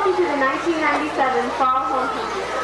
Welcome to the 1997 Fall Homecoming.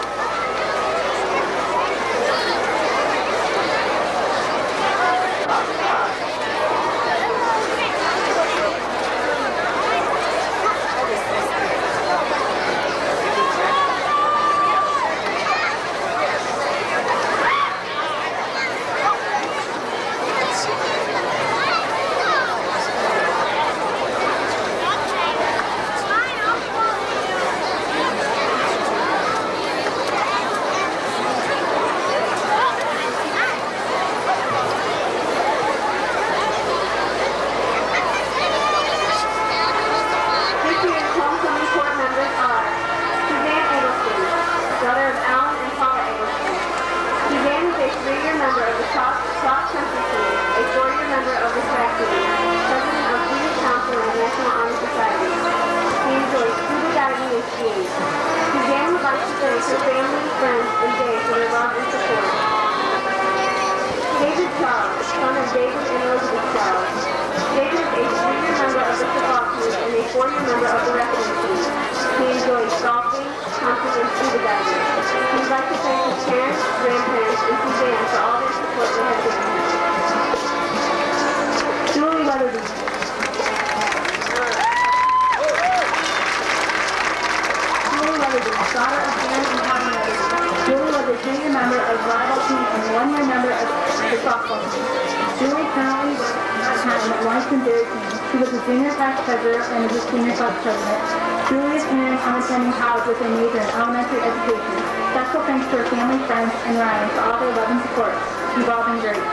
She was a junior class treasurer and is a senior class president. Julie is planning on attending college with a major in elementary education. Special thanks to her family, friends, and Ryan for all their love and support. You've all been great.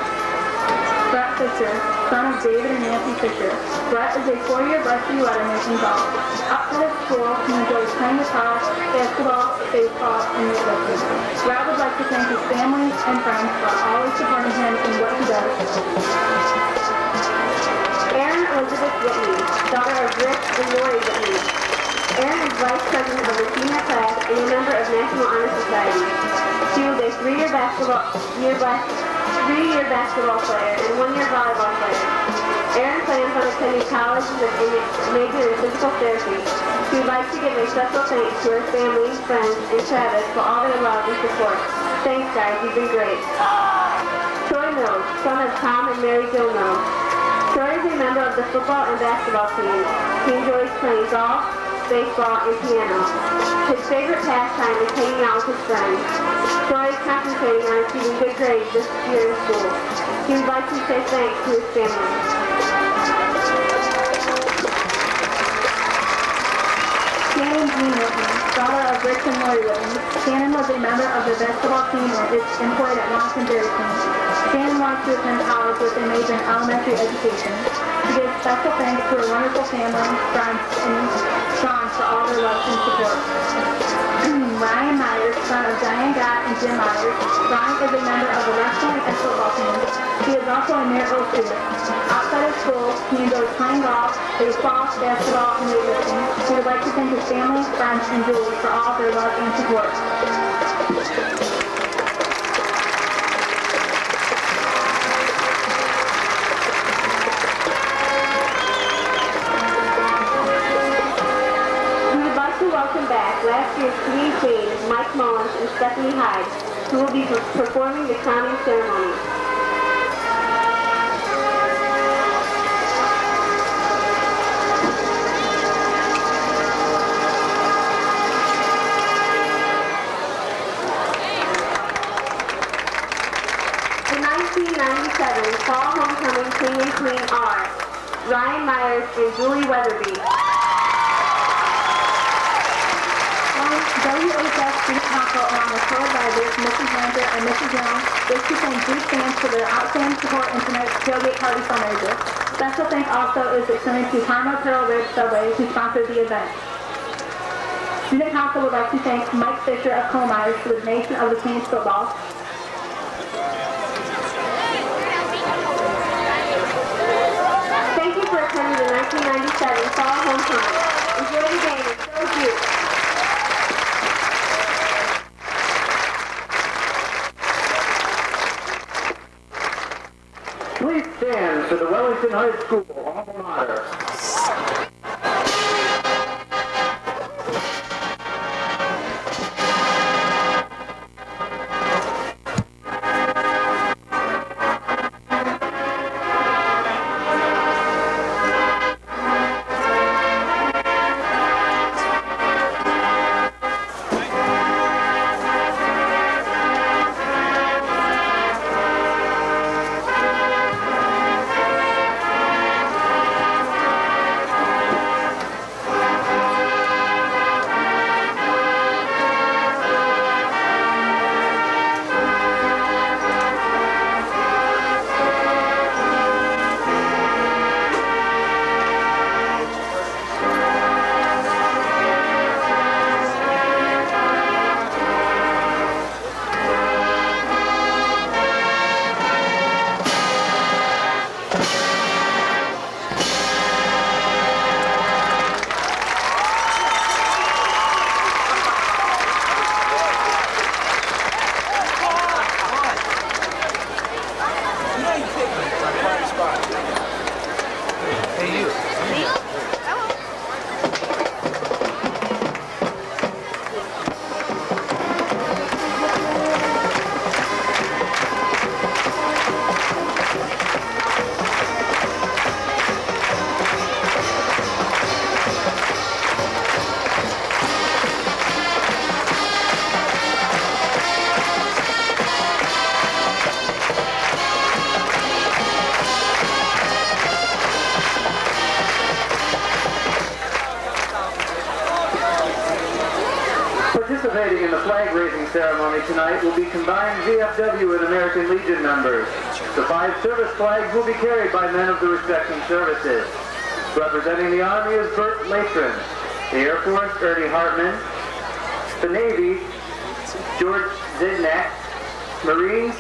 Brett Fisher, son of David and Nancy Fisher. Brett is a four-year varsity letterman in golf. Outside of school, he enjoys playing lacrosse, basketball, baseball, and weightlifting. Brett would like to thank his family and friends for always supporting him in what he does. Elizabeth Whitney, daughter of Rick and Lori Whitney. Erin is vice president of the senior class and a member of National Honor Society. She was a three-year basketball player and one-year volleyball player. Erin plans on attending college with a major in physical therapy. She would like to give a special thanks to her family, friends, and Travis for all their love and support. Thanks, guys. You've been great. Troy Mills, son of Tom and Mary Jo Mills. Troy is a member of the football and basketball team. He enjoys playing golf, baseball, and piano. His favorite pastime is hanging out with his friends. Troy is concentrating on achieving good grades this year in school. He would like to say thanks to his family. Shannon Jean Whitney, daughter of Rick and Lori Whitney. Shannon was a member of the basketball team and is employed at Wellington Dairy Queen. Shannon wants to attend college with a major in elementary education. She gives special thanks to her wonderful family, friends, and Sean for all their love and support. Ryan Myers, son of Diane Gott and Jim Myers. Ryan is a member of the wrestling and football teams. He is also a Maryville student. Outside of school, he enjoys playing golf, baseball, basketball, and weightlifting. He would like to thank his family, friends, and Julie for all their love and support. Last year's Queen Queens, Mike Mullins and Stephanie Hyde, who will be performing the crowning ceremony. The 1997 Fall Homecoming King and Queen are Ryan Myers and Julie Weatherby. WHS Student Council, along with co-advisors Mrs. Lander and Mrs. Young, wish to thank these fans for their outstanding support in tonight's tailgate party fundraiser. Special thanks also is extended to Carmel Pearl Ridge Subway, who sponsored the event. Student Council would like to thank Mike Fisher of Colmires for the donation of the team's football. Thank you for attending the 1997 Fall Homecoming. Enjoy the game. It's so cute. Please stand for the Wellington High School alma mater. Participating in the flag-raising ceremony tonight will be combined VFW and American Legion members. The 5 service flags will be carried by men of the respective services. Representing the Army is Bert Latron, the Air Force, Ernie Hartman, the Navy, George Zidnak, Marines,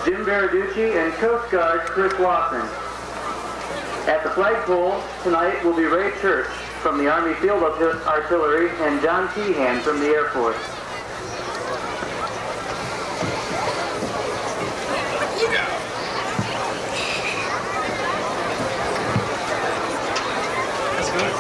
Jim Baraducci, and Coast Guard, Chris Lawson. At the flagpole tonight will be Ray Church from the Army Field Artillery and John Tehan from the Air Force. That's good.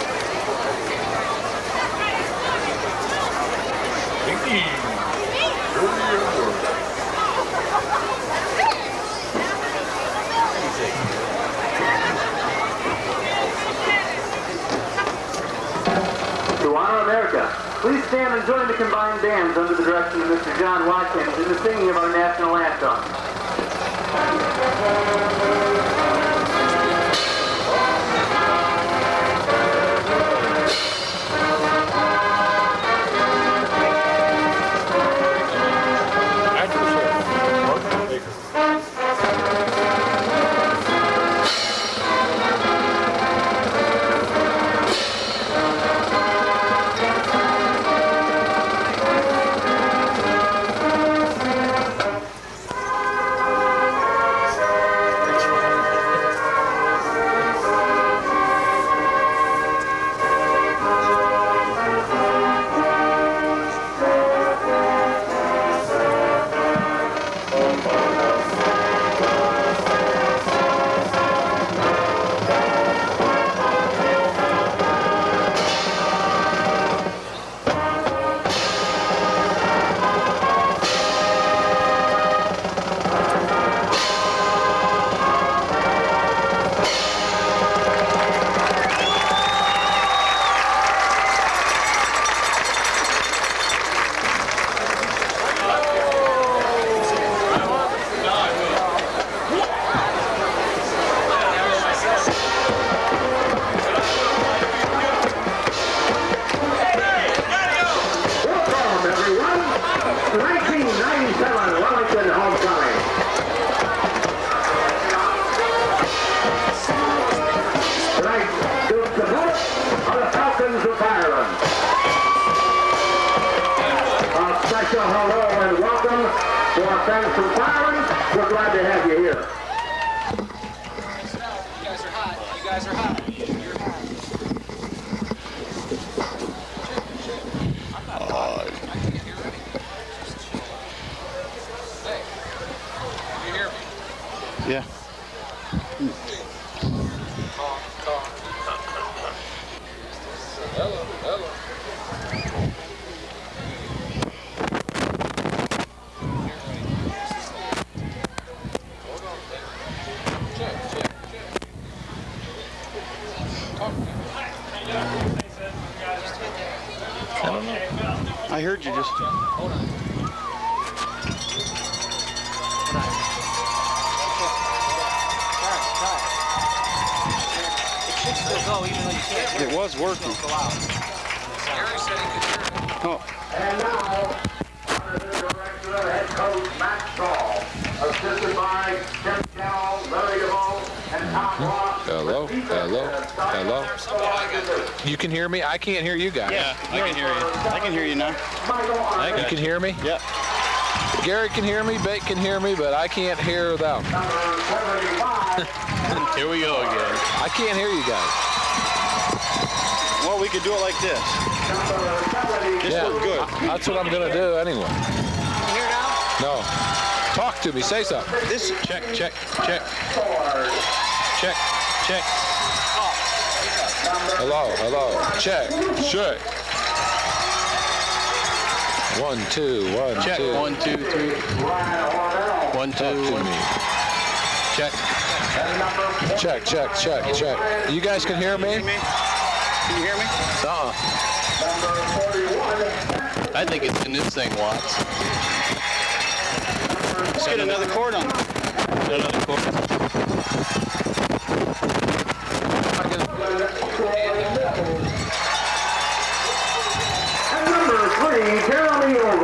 To honor America, please stand and join the combined bands under the direction of Mr. John Watkins in the singing of our national anthem. Wellington homecoming. Tonight, to support are the Falcons of Firelands. A special hello and welcome to our friends from Firelands. We're glad to have you here. You guys are hot. You guys are hot. You're hot. I'm not hot. I can hear me. Hey, you hear me? Yeah. Talk. Hello, hello. Hold on. Check. Talk. I don't know. I heard you just. Hold on. It should still go even though you can't hear It was working. Go out. Gary said he could hear it. Oh, And now, under the direction of head coach Matt Stahl, assisted by Tim Carroll, Larry DeVoe, and Tom Ross. Hello. You can hear me? I can't hear you guys. yeah, I can hear you. I can hear you now. You can hear me? Yep. Gary can hear me, Bate can hear me, but I can't hear them. Here we go again. I can't hear you guys. Well, we could do it like this. This was good. That's what I'm going to do anyway. You hear now? No. Talk to me. Say something. This check. Check. Hello. Check. 1, 2, 1, Check. 2. 1, 2, 3. 1, 2. Talk to me. Check. You guys can hear me? Can you hear me? I think it's in this thing, Watts. Let's get another chord on. Another chord. And number 3, Carol field goal.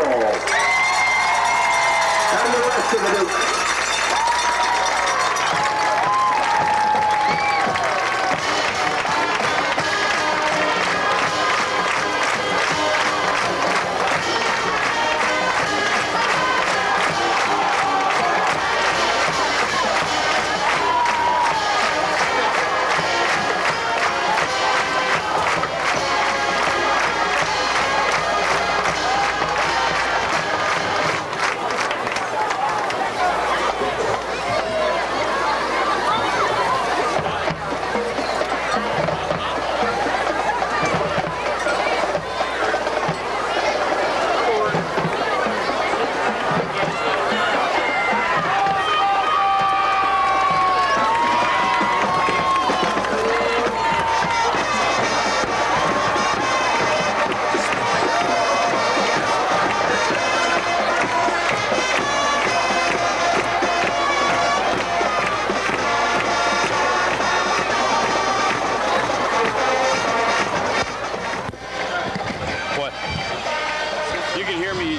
And the rest of the Dukes.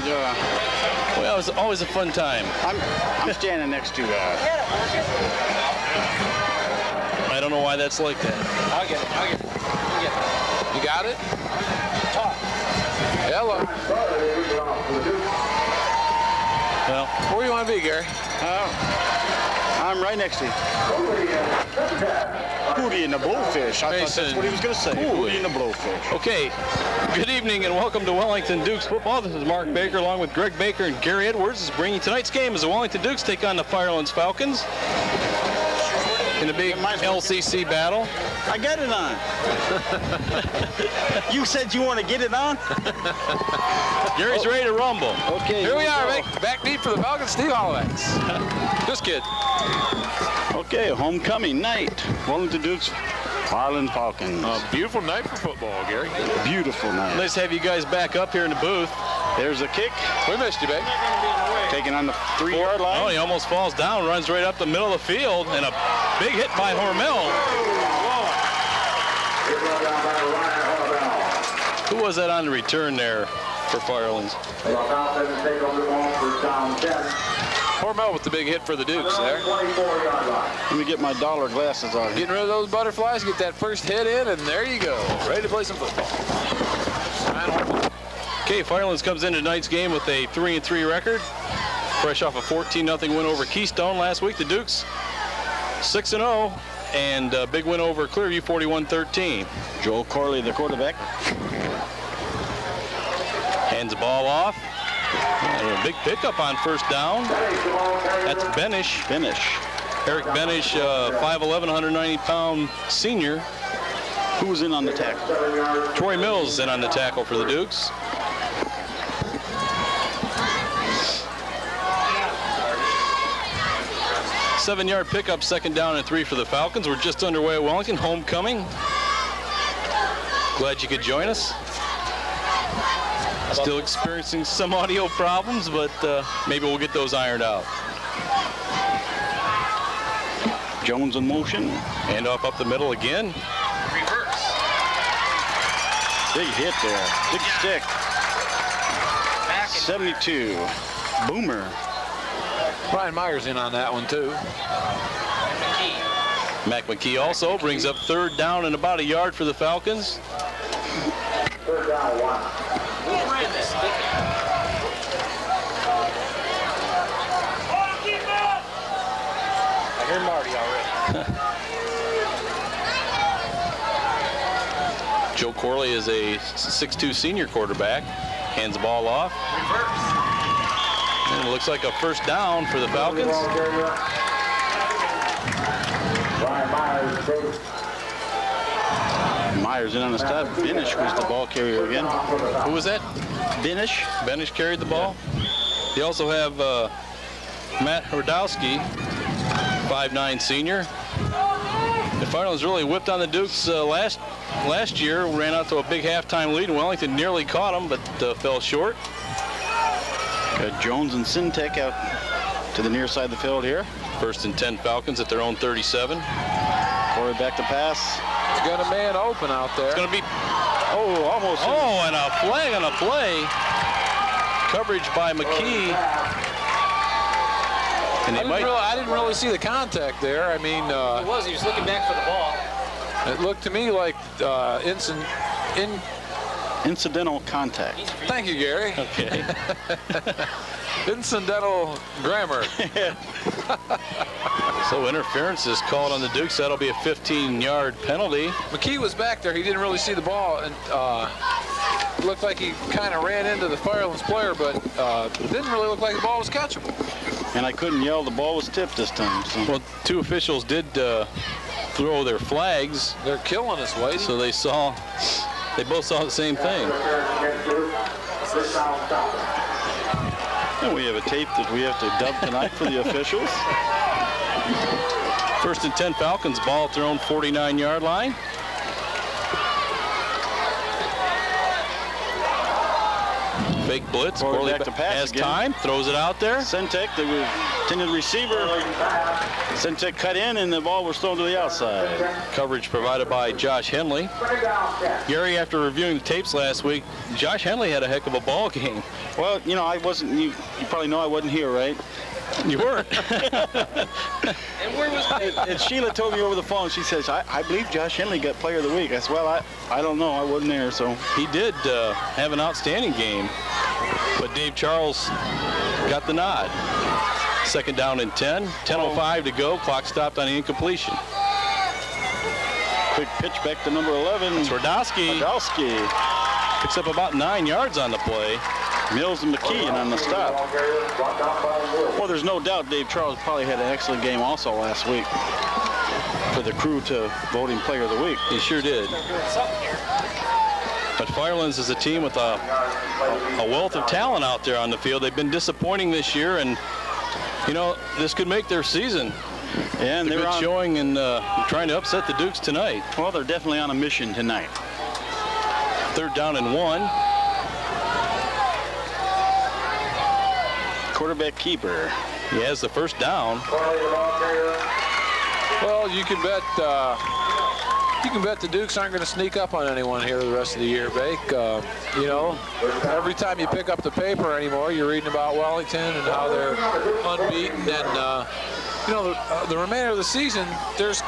Well, it was always a fun time. I'm standing next to. I don't know why that's like that. I'll get it. You got it? Hello. Well, Where do you want to be, Gary? I'm right next to you. Hootie and the Blowfish. I thought Mason. that's what he was going to say. Hootie and the Blowfish. okay. Good evening and welcome to Wellington Dukes football. This is Mark Baker along with Greg Baker and Gary Edwards. Is bringing tonight's game as the Wellington Dukes take on the Firelands Falcons in a big LCC battle. I got it on. You said you want to get it on? Gary's ready to rumble. Okay. Here we are, back deep for the Falcons, Steve Holloway. Just kidding. Okay, homecoming night. Wellington Dukes, Firelands Falcons. A beautiful night for football, Gary. Beautiful night. Nice to have you guys back up here in the booth. There's a kick. We missed you, babe. Taken on the 3-yard line. Oh, he almost falls down, runs right up the middle of the field, and a big hit by Hormel. Who was that on the return there for Firelands? Hormel with the big hit for the Dukes there. Let me get my dollar glasses on. Getting rid of those butterflies, get that first hit in, and there you go. Ready to play some football. Okay, Firelands comes into tonight's game with a 3-3 record. Fresh off a 14-0 win over Keystone last week. The Dukes 6-0 and a big win over Clearview 41-13. Joel Corley, the quarterback. Hands the ball off. And a big pickup on first down. That's Benish. Eric Benish, 5'11", 190-pound senior. Who was in on the tackle? Troy Mills in on the tackle for the Dukes. Seven-yard pickup, second down and 3 for the Falcons. We're just underway at Wellington, homecoming. Glad you could join us. Still experiencing some audio problems, but maybe we'll get those ironed out. Jones in motion. Hand off up the middle again. Reverse. Big hit there. Big stick. Back 72. Boomer. Brian Myers in on that one, too. Mac McKee also brings up third down and about a yard for the Falcons. Third down, 1. I hear Marty already. Joe Corley is a 6'2" senior quarterback. Hands the ball off. And it looks like a first down for the Falcons. Myers in on the stop. Benish was the ball carrier again. Who was that? Benish. Benish carried the ball. They also have Matt Hordowski, 5'9" senior. The Firelands really whipped on the Dukes last year. Ran out to a big halftime lead, and Wellington nearly caught them, but fell short. Got Jones and Sintek out to the near side of the field here. First and 10 Falcons at their own 37. Corey back to pass. Got a man open out there. It's going to be, Oh, almost. and a flag on a play. coverage by McKee. And I didn't really see the contact there. I mean, He was looking back for the ball. it looked to me like Incidental contact. Thank you, Gary. Okay. Incidental grammar. So interference is called on the Dukes. That'll be a 15-yard penalty. McKee was back there. He didn't really see the ball, and looked like he kind of ran into the Firelands player, but didn't really look like the ball was catchable. And I couldn't yell. The ball was tipped this time. So. Well, two officials did throw their flags. They're killing us, Whitey. So they both saw the same thing. And we have a tape that we have to dub tonight for the officials. 1st and 10 Falcons, ball at their own 49-yard line. Fake blitz. Corley back to pass has again. time, throws it out there. Centek, the intended receiver. Centek cut in, and the ball was thrown to the outside. Coverage provided by Josh Henley. Gary, after reviewing the tapes last week, Josh Henley had a heck of a ball game. Well, you know, I wasn't. You probably know I wasn't here, right? You weren't. And where was And Sheila told me over the phone. She says, "I believe Josh Henley got Player of the Week." I said, "Well, I don't know. I wasn't there." So He did have an outstanding game, but Dave Charles got the nod. 2nd down and 10. 10:05 to go. Clock stopped on the incompletion. quick pitch back to number 11. Twardowski picks up about 9 yards on the play. Mills and McKee on the stop. Well, there's no doubt Dave Charles probably had an excellent game also last week for the crew to vote him Player of the Week. He sure did. But Firelands is a team with a wealth of talent out there on the field. They've been disappointing this year, and you know, this could make their season. And they're showing and trying to upset the Dukes tonight. Well, they're definitely on a mission tonight. 3rd down and 1. Quarterback keeper. He has the 1st down. Well, you can bet the Dukes aren't going to sneak up on anyone here the rest of the year, Bake. You know, every time you pick up the paper anymore, you're reading about Wellington and how they're unbeaten, and you know, the remainder of the season, there's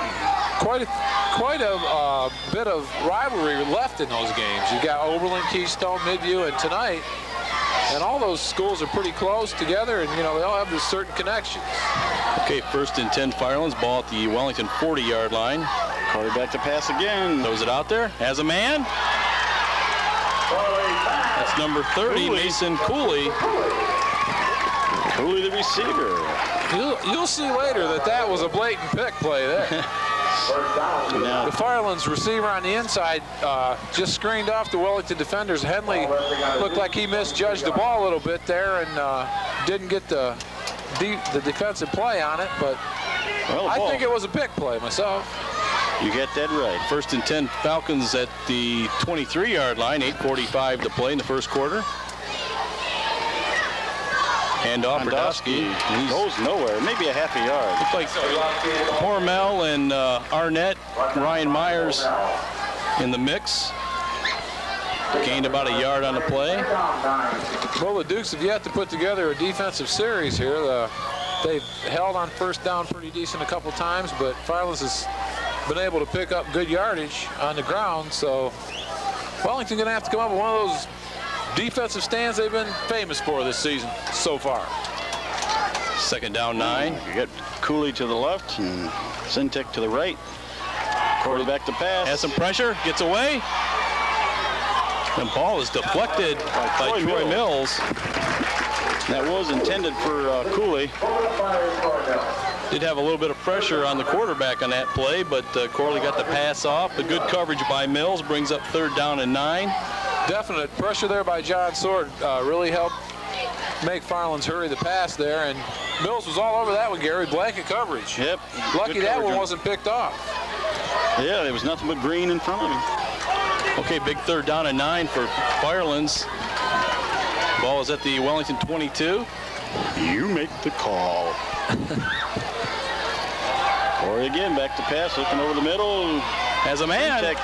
quite a bit of rivalry left in those games. You got Oberlin, Keystone, Midview, and tonight. And all those schools are pretty close together, and, you know, they all have this certain connections. Okay, 1st and 10 Firelands, ball at the Wellington 40-yard line. Quarterback to pass again. Throws it out there. Has a man. That's number 30, Mason Cooley. Cooley, the receiver. You'll see later that was a blatant pick play there. The Firelands receiver on the inside just screened off the Wellington defenders. Henley looked like he misjudged the ball a little bit there and didn't get the defensive play on it, but I think it was a pick play myself. You get that right. 1st and 10 Falcons at the 23-yard line, 8:45 to play in the first quarter. Hand off Twardowski. He goes nowhere, maybe a half a yard. Looks like Hormel and Arnett, Ryan Myers in the mix. Gained about a yard on the play. Well, the Dukes have yet to put together a defensive series here. They've held on 1st down pretty decent a couple times, but Firelands has been able to pick up good yardage on the ground, so Wellington going to have to come up with one of those defensive stands they've been famous for this season so far. 2nd down 9. You get Cooley to the left and Centek to the right. Quarterback to pass. Has some pressure, gets away. The ball is deflected by Troy Mills. That was intended for Cooley. Did have a little bit of pressure on the quarterback on that play, but Corley got the pass off. The good coverage by Mills brings up 3rd down and 9. Definite pressure there by John Sword really helped make Firelands hurry the pass there, and Mills was all over that one, Gary. Blanket coverage. Yep. Lucky that one wasn't picked off. Yeah, there was nothing but green in front of him. Okay, big 3rd down and 9 for Firelands. Ball is at the Wellington 22. You make the call. Or again, back to pass, looking over the middle. Has a man. Centek.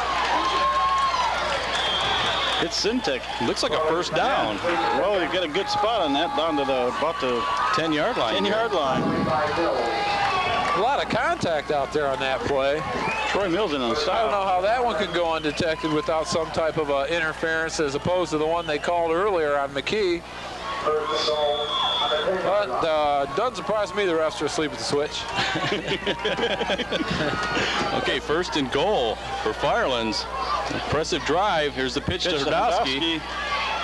It's Syntek. Looks like a first down. Well, you got a good spot on that, down to about the 10-yard line. 10-yard line. A lot of contact out there on that play. Troy Mills in on the side. I don't know how that one could go undetected without some type of interference as opposed to the one they called earlier on McKee. But doesn't surprise me the refs are asleep at the switch. Okay, first and goal for Firelands. Impressive drive. Here's the pitch to Hrdowski.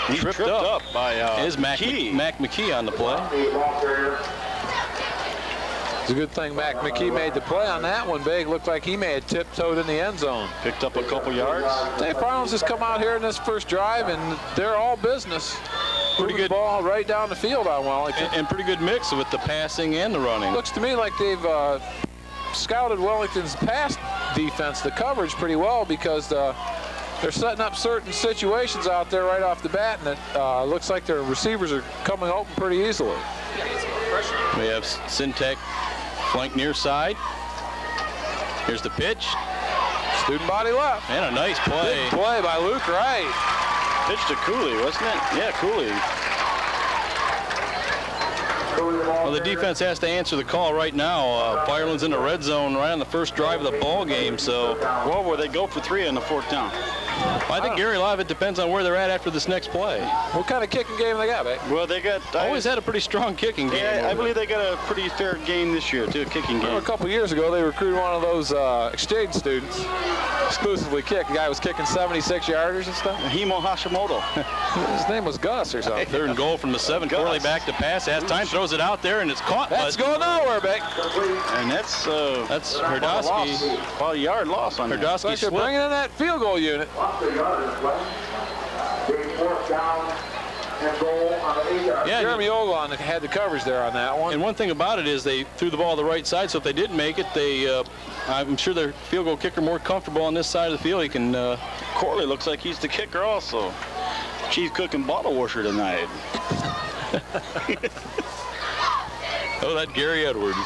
He's tripped up by Mac McKee on the play. It's a good thing Mac McKee made the play on that one. Big looked like he may have tiptoed in the end zone. Picked up a couple yards. Dave Firelands has come out here in this first drive, and they're all business. Pretty good ball right down the field on Wellington. And pretty good mix with the passing and the running. Looks to me like they've scouted Wellington's pass defense, the coverage, pretty well, because they're setting up certain situations out there right off the bat, and it looks like their receivers are coming open pretty easily. We have Syntek flank near side. Here's the pitch. Student body left. And a nice play. Big play by Luke Wright. Pitch to Cooley, wasn't it? Yeah, Cooley. Well, the defense has to answer the call right now. Firelands in the red zone right on the first drive of the ball game. So, well, where they go for 3 on the 4th down. I think Gary Live, it depends on where they're at after this next play. What kind of kicking game they got, mate? Well, they got always had a pretty strong kicking game. Yeah, I believe they got a pretty fair game this year, too, a kicking game. Well, a couple years ago, they recruited one of those exchange students, exclusively kick. The guy was kicking 76-yarders and stuff. Himo Hashimoto. His name was Gus or something. 3rd and goal from the 7. Corley back to pass. Has time, throws it out there, and it's caught. That's going nowhere, Beck. And that's Hrdowski. About a yard loss on Hrdowski. Like they're bringing in that field goal unit. Yeah, Jeremy Oglon had the coverage there on that one. And one thing about it is they threw the ball the right side, so if they didn't make it, I'm sure their field goal kicker more comfortable on this side of the field. He can. Corley looks like he's the kicker also. Chief cook and bottle washer tonight. Oh, that Gary Edwards.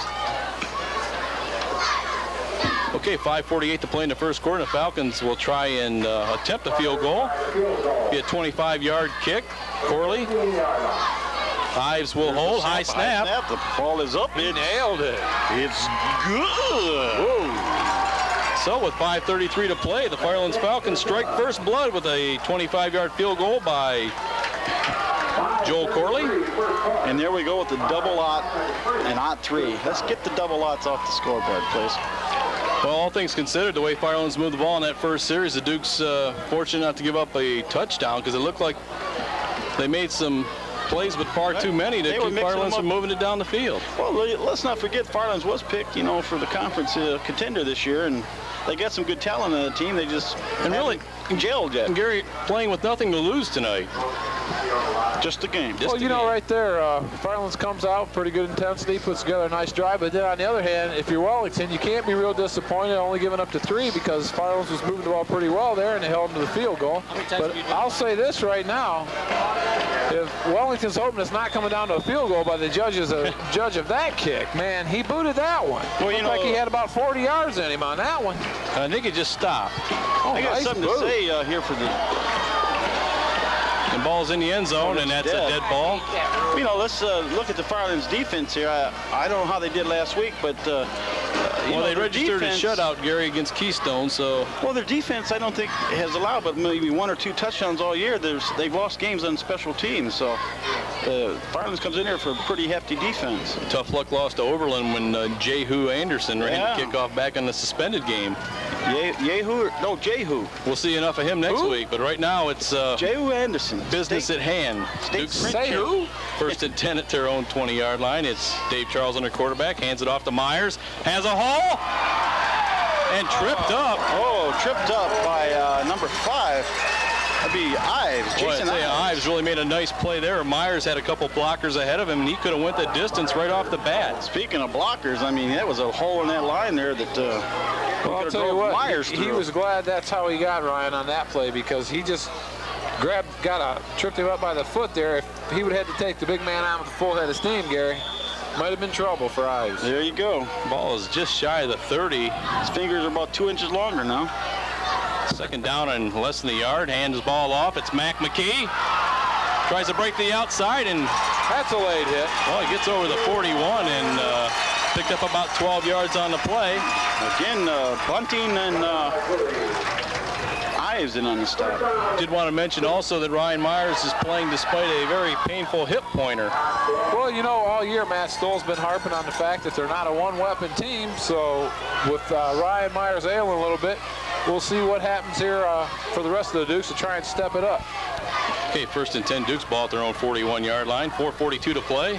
Okay, 5:48 to play in the first quarter. The Falcons will try and attempt a field goal. Be a 25-yard kick. Corley. Ives will hold. High snap. The ball is up. He nailed it. It's good. Whoa. So with 5:33 to play, the Firelands Falcons strike first blood with a 25-yard field goal by Joel Corley. And there we go with the double aught and aught 3. Let's get the double aughts off the scoreboard, please. Well, all things considered, the way Firelands moved the ball in that first series, the Dukes fortunate not to give up a touchdown because it looked like they made some plays but far too many to keep Firelands from moving it down the field. Well, let's not forget Firelands was picked, for the conference contender this year, and they got some good talent on the team. They just really jailed yet. And Gary playing with nothing to lose tonight. Just a game. Well, right there, Firelands comes out, pretty good intensity, puts together a nice drive. But then on the other hand, if you're Wellington, you can't be real disappointed only giving up to 3 because Firelands was moving the ball pretty well there and they held them to the field goal. But I'll say this right now, if Wellington's hoping it's not coming down to a field goal by the judge of that kick, man, he booted that one. Well, looked like he had about 40 yards in him on that one. I think it just stopped. Oh, I got nice something move. to say here for the... And ball's in the end zone, and that's a dead ball. Let's look at the Firelands defense here. I don't know how they did last week, but they registered a shutout, Gary, against Keystone. So their defense, I don't think has allowed but maybe 1 or 2 touchdowns all year. They've lost games on special teams. So Firelands comes in here for a pretty hefty defense. Tough luck loss to Oberlin when Jehu Anderson ran the kickoff back in the suspended game. Jehu. We'll see enough of him next week, but right now it's Jehu Anderson. Business at hand. Dukes say who? First and 10 at their own 20-yard line. It's Dave Charles under quarterback. Hands it off to Myers. Has a hole. And tripped up. Tripped up by number 5. That'd be Ives. Jason Ives really made a nice play there. Myers had a couple blockers ahead of him, and he could have went the distance right off the bat. Speaking of blockers, that was a hole in that line there that well, I'll tell you what, Myers he was glad that's how he got Ryan on that play because he just tripped him up by the foot there. If he would have had to take the big man out with a full head of steam, Gary, might have been trouble for Ives. There you go. Ball is just shy of the 30. His fingers are about 2 inches longer now. Second down and less than a yard. Hands the ball off. It's Mac McKee. Tries to break the outside, and That's a late hit. well, he gets over the 41 and picked up about 12 yards on the play. Again, Bunting and Ives in on the stop. Did want to mention also that Ryan Myers is playing despite a very painful hip pointer. Well, you know, all year Matt Stoll's been harping on the fact that they're not a one-weapon team. So with Ryan Myers ailing a little bit, we'll see what happens here for the rest of the Dukes to try and step it up. Okay, first and 10, Dukes ball at their own 41-yard line. 4:42 to play.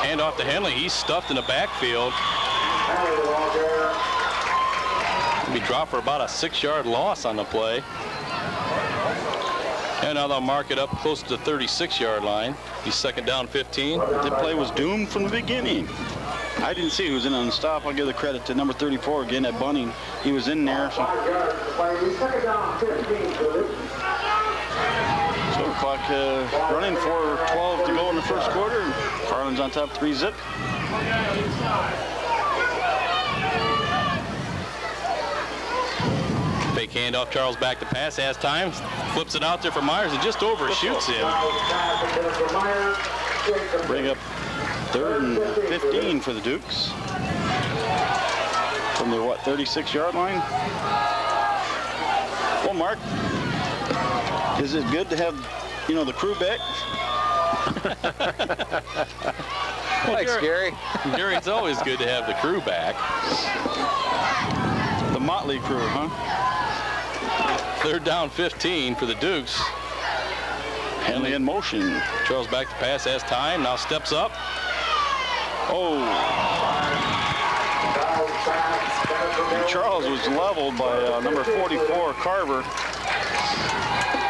Hand off to Henley. He's stuffed in the backfield. He'll be dropped for about a 6-yard loss on the play. And now they'll mark it up close to the 36-yard line. He's second down 15. The play was doomed from the beginning. I didn't see who was in on the stop. I'll give the credit to number 34 again at Bunting. He was in there. So clock running for 12 to go in the first quarter. Firelands on top 3-zip. Fake handoff. Charles back to pass. Has time. Flips it out there for Myers and just overshoots him. Bring up 3rd and 15 for the Dukes. From the, 36-yard line? Well, Mark, is it good to have, the crew back? Thanks, Gary. Gary, it's always good to have the crew back. The motley crew, huh? 3rd down 15 for the Dukes. Henley in motion. Charles back to pass, has time, now steps up. Oh. And Charles was leveled by number 44, Carver.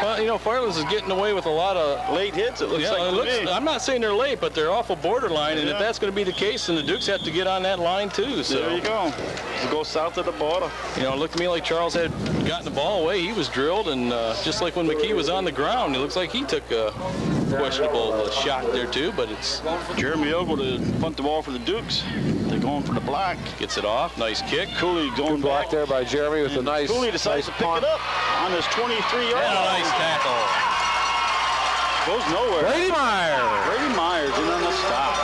Well, Firelands is getting away with a lot of late hits, it looks like to me. I'm not saying they're late, but they're awful borderline, and if that's going to be the case, then the Dukes have to get on that line too. So there you go. To go south of the border. It looked to me like Charles had gotten the ball away. He was drilled, and just like when McKee was on the ground, it looks like he took a questionable shot there too, but it's Jeremy Ogle to punt the ball for the Dukes. They're going for the block. Gets it off. Nice kick. Cooley going block back there by Jeremy with a nice. Cooley decides to pick it up on his 23-yard line. And a nice tackle. Goes nowhere. Brady Myers in on the stop.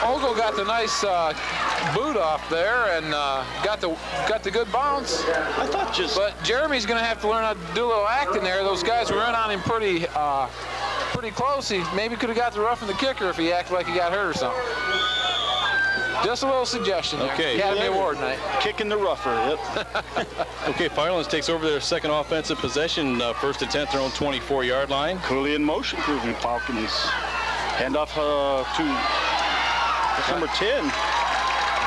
Ogle got the nice boot off there and got the good bounce. I thought But Jeremy's going to have to learn how to do a little acting there. Those guys were in on him pretty close. He maybe could have got the roughing the kicker if he acted like he got hurt or something. Just a little suggestion there. Okay. Academy Award night. Kicking the rougher, yep. Okay, Firelands takes over their second offensive possession, 1st and 10th, their own 24-yard line. Cooley in motion for the Falcons. Hand off to number 10.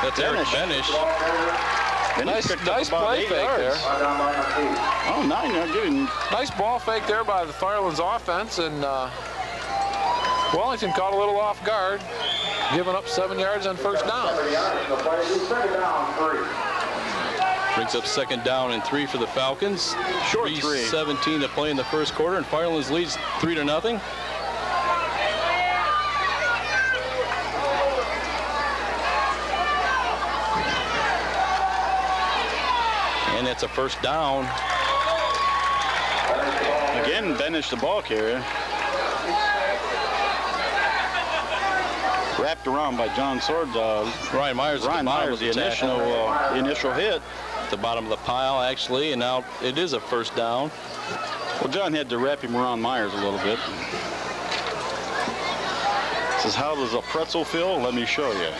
That's Eric Benish. Nice play fake there. Oh, 9-yard good. Nice ball fake there by the Firelands offense, and Wellington caught a little off guard, giving up 7 yards on first down. Brings up 2nd down and 3 for the Falcons. Short 3. 3:17 to play in the first quarter, and Firelands leads 3-0. And that's a first down. Again, Benish the ball carrier. Wrapped around by John Sword. Ryan Myers, the initial hit. At the bottom of the pile, actually, and now it is a first down. Well, John had to wrap him around Myers a little bit. Says, how does a pretzel feel? Let me show you.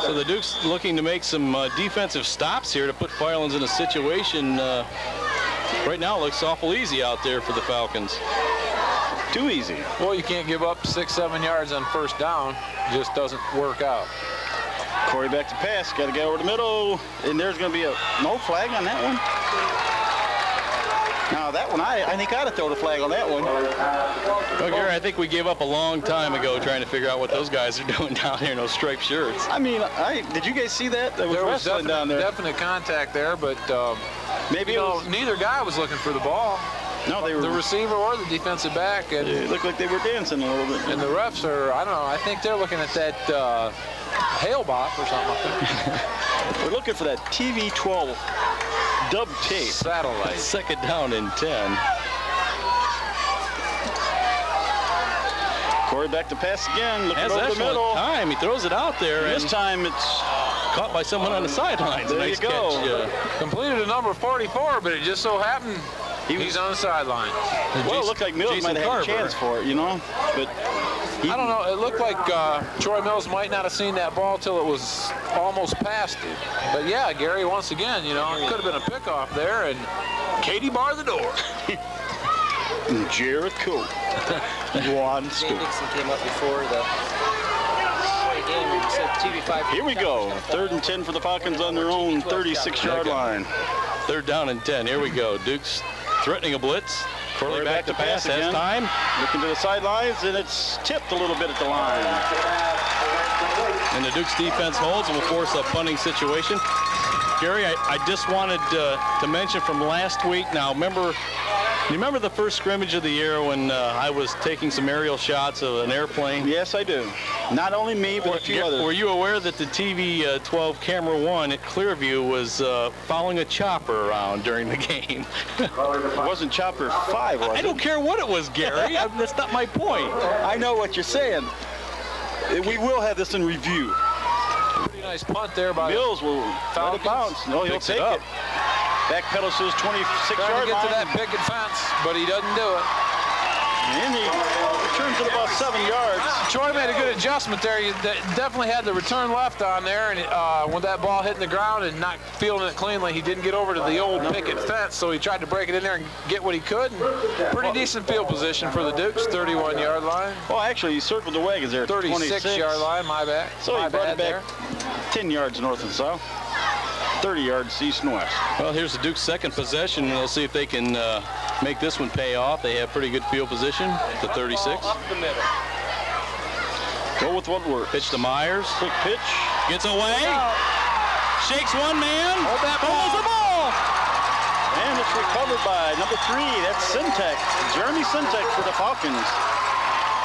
So the Dukes looking to make some defensive stops here to put Firelands in a situation. Right now it looks awful easy out there for the Falcons. Too easy. Well, you can't give up 6-7 yards on first down. It just doesn't work out. Corey back to pass. Got to get over the middle. And there's going to be no flag on that one. Now that one, I think I'd have thrown a flag on that one. Well, Gary, I think we gave up a long time ago trying to figure out what those guys are doing down here in those striped shirts. I mean, did you guys see that? There was definite contact there, but maybe neither guy was looking for the ball. No, they were the receiver or the defensive back. And it looked like they were dancing a little bit. And the refs are, I don't know, I think they're looking at that hail bop or something like that. We're looking for that TV12 dub tape. Satellite. Second down and 10. Corey back to pass again, looking Has over the excellent middle. time. He throws it out there. This and time it's caught by someone on the sidelines. There Nice you go. catch. Completed a number 44, but it just so happened he's on the sideline. well, it looked like Mills Jason might have had a Carver. chance for it, you know. But I don't know. It looked like Troy Mills might not have seen that ball till it was almost past it. But yeah, Gary, once again, you know, it could have been a pickoff there, and Katie barred the door. Jericho. One Jay Dixon came up before the game and said TV5. Here we go. 3rd and 10 for the Falcons on their own 36-yard line. Third down and 10. Here we go. Duke's threatening a blitz. Corley back to pass. Has again. time. Looking to the sidelines, and it's tipped a little bit at the line. And the Duke's defense holds and will force a punting situation. Gary, I just wanted to mention from last week. Now, you remember the first scrimmage of the year when I was taking some aerial shots of an airplane? Yes, I do. Not only me, but a few others. Were you aware that the TV-12 Camera 1 at Clearview was following a chopper around during the game? It wasn't Chopper 5, was it? I don't care what it was, Gary. That's not my point. I know what you're saying. We will have this in review. Pretty nice punt there by Mills will let it bounce. No, he'll Picks take it up. it. Backpedals to his 26-yard trying to get line. to that picket fence, but he doesn't do it. And he returns it about 7 yards. Troy made a good adjustment there. He definitely had the return left on there, and with that ball hitting the ground and not fielding it cleanly, he didn't get over to the old picket fence, so he tried to break it in there and get what he could. And pretty decent field position for the Dukes, 31-yard line. Well, actually, he circled the wagons there at 36-yard line, my bad. So he My brought it bad back 10 yards north and south, 30 yards east and west. Well, here's the Duke's second possession, and we'll see if they can make this one pay off. They have pretty good field position, the 36. Up the middle. Go with what works. Pitch to Myers. Quick pitch. Gets away. Shakes one man. Hold that ball. Fumbles the ball. And it's recovered by number 3. That's Syntek. Jeremy Syntek for the Falcons.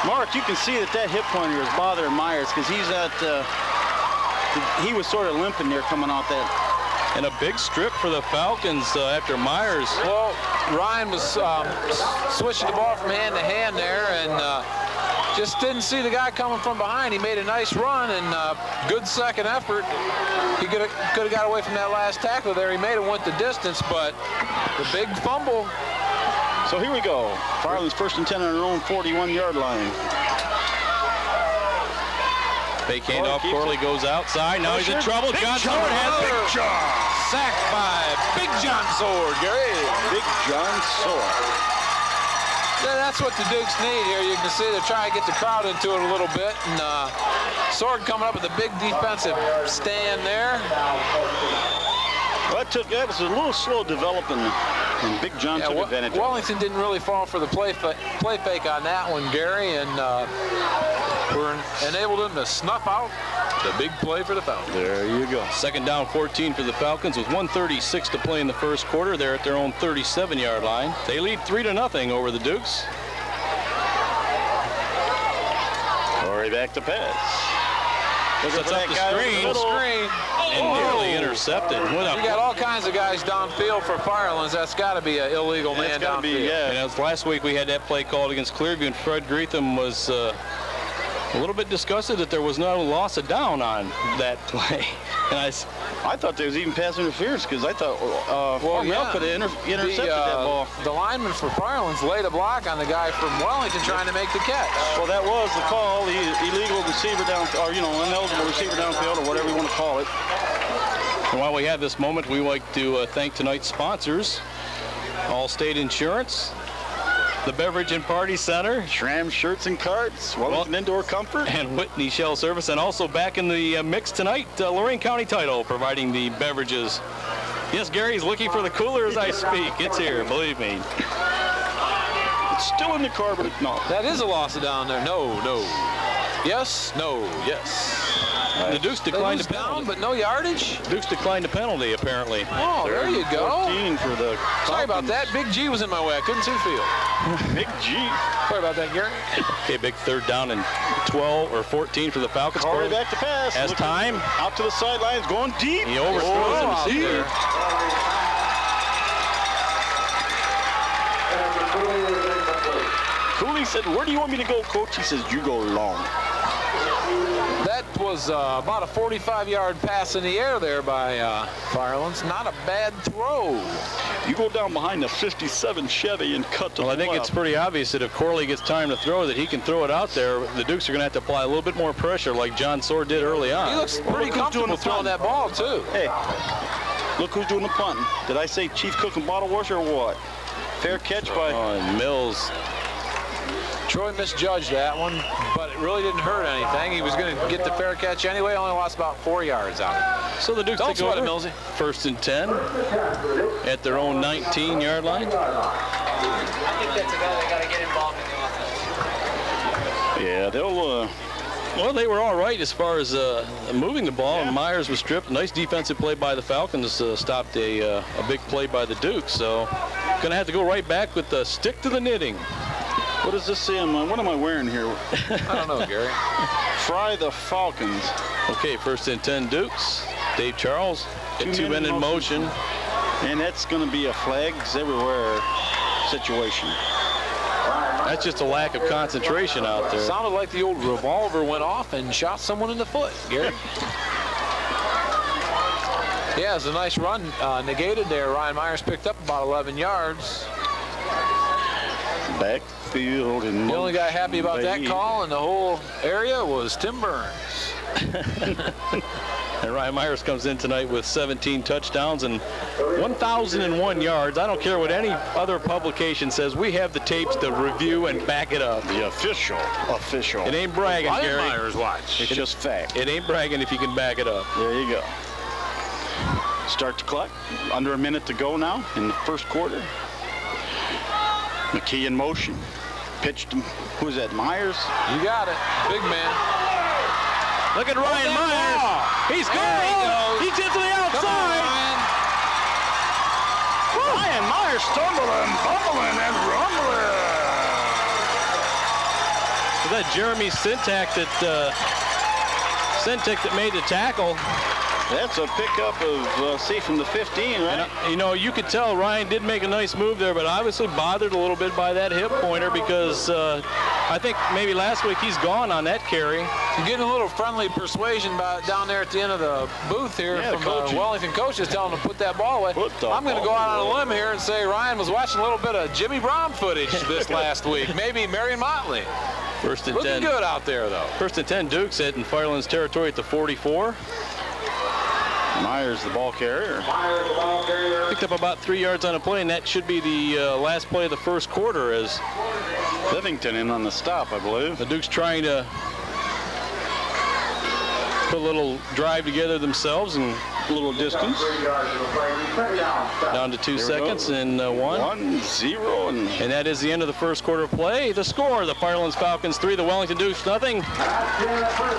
Mark, you can see that hip pointer is bothering Myers because he's at, he was sort of limping there coming out that. And a big strip for the Falcons after Myers. Well, Ryan was switching the ball from hand to hand there, and just didn't see the guy coming from behind. He made a nice run and good second effort. He could have got away from that last tackle there. He made it went the distance, but the big fumble. So here we go. Firelands 1st and 10 on their own 41-yard line. Fake handoff. Corley goes outside. Now he's in trouble. John Sword has Big John. Sacked by Big John Sword, Gary. Big John Sword. Yeah, that's what the Dukes need here. You can see they're trying to get the crowd into it a little bit. And Sword coming up with a big defensive stand there. Well, that was a little slow developing, and Big John took advantage of it. Wellington didn't really fall for the play fake on that one, Gary, and enabled him to snuff out the big play for the Falcons. There you go. Second down 14 for the Falcons with 1:36 to play in the first quarter. They're at their own 37-yard line. They lead 3-0 over the Dukes. Corey back to pass. Sets up the screen. And nearly intercepted. You got all kinds of guys downfield for Firelands. That's got to be an illegal man downfield. And as last week we had that play called against Clearview, and Fred Greetham was a little bit disgusted that there was no loss of down on that play. And I thought there was even pass interference because I thought Mel could have intercepted that ball. The lineman for Firelands laid a block on the guy from Wellington trying to make the catch. Well, that was the call, the illegal receiver downfield, or ineligible receiver downfield, or whatever you want to call it. And while we have this moment, we would like to thank tonight's sponsors: Allstate Insurance, the Beverage and Party Center, Schramm Shirts and Carts, Wellington Indoor Comfort, and Whitney Shell Service. And also back in the mix tonight, Lorain County Title providing the beverages. Yes, Gary's looking for the cooler as I speak. It's here, believe me. It's still in the car, but no. That is a loss of down there. No. Yes, no, yes. The Dukes declined to down, but no yardage. Dukes declined a penalty, apparently. Oh, there you go. 14 for the Sorry about that. Big G was in my way. I couldn't see the field. Big G. Sorry about that, Gary. Okay, big third down and 12 or 14 for the Falcons. Corey back to pass. Has Looking time. Out to the sidelines, going deep. He overthrows the receiver. Cooley said, "Where do you want me to go, Coach?" He says, "You go long." That was about a 45-yard pass in the air there by Firelands. Not a bad throw. You go down behind the 57 Chevy and cut to Well, the I think left. it's pretty obvious that if Corley gets time to throw, that he can throw it out there. The Dukes are going to have to apply a little bit more pressure like John Soar did early on. He looks pretty look who's comfortable doing the throwing that ball, too. Hey, look who's doing the punting. Did I say Chief Cook and Bottle Washer or what? Fair catch by... And Mills. Troy misjudged that one, but it really didn't hurt anything. He was going to get the fair catch anyway. Only lost about 4 yards out of it. So the Dukes Don't take sweat over. it, Millsy. 1st and 10 at their own 19-yard line. I think that's a guy that got to get involved in the offense. Yeah, they'll... Well, they were all right as far as moving the ball, and Myers was stripped. Nice defensive play by the Falcons stopped a big play by the Dukes. So going to have to go right back with the stick to the knitting. What does this say on my... What am I wearing here? I don't know, Gary. Fry the Falcons. Okay, 1st and 10 Dukes. Dave Charles at 2 men in motion. And that's going to be a flags everywhere situation. That's just a lack of concentration out there. Sounded like the old revolver went off and shot someone in the foot, Gary. Yeah, it was a nice run. Negated there. Ryan Myers picked up about 11 yards. Backfield and The only guy happy about that call in the whole area was Tim Burns. And Ryan Myers comes in tonight with 17 touchdowns and 1,001 yards. I don't care what any other publication says. We have the tapes to review and back it up. The official. It ain't bragging, Ryan Gary. Myers watch. It's just fact. It ain't bragging if you can back it up. There you go. Start the clock. Under a minute to go now in the first quarter. McKee in motion. Pitched him. Who's that, Myers? You got it. Big man. Look at Ryan Myers. He's There going. he goes. He's into the Come on, outside. Ryan. Ryan Myers stumbling, bumbling, and rumbling. Was that Jeremy Syntek that made the tackle? That's a pickup of, see, from the 15, right? And, you know, you could tell Ryan did make a nice move there, but obviously bothered a little bit by that hip pointer because I think maybe last week he's gone on that carry. You're getting a little friendly persuasion down there at the end of the booth here Yeah, from the Wellington coaches telling him to put that ball away. Put the I'm going to go ball out on a away. limb here and say Ryan was watching a little bit of Jimmy Brown footage this last week. Maybe Marion Motley. 1st and Looking 10. good out there, though. 1st and 10 Dukes in Firelands territory at the 44. Myers, the ball carrier. Picked up about 3 yards on a play, and that should be the last play of the first quarter as Livington in on the stop, I believe. the Dukes trying to put a little drive together themselves and A little distance. down to 2 There we seconds go. and 1-0 And that is the end of the first quarter play. The score, the Firelands Falcons 3, the Wellington Dukes nothing.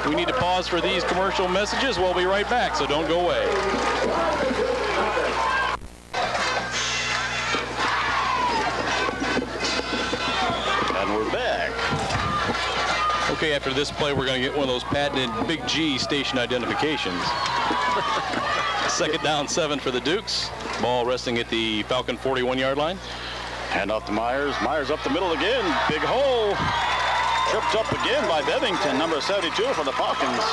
We need to pause for these commercial messages. We'll be right back, so don't go away. and we're back. Okay, after this play, we're going to get one of those patented Big G station identifications. 2nd down, 7 for the Dukes. Ball resting at the Falcon 41-yard line. Hand off to Myers. Myers up the middle again. Big hole. Tripped up again by Bevington, number 72 for the Falcons.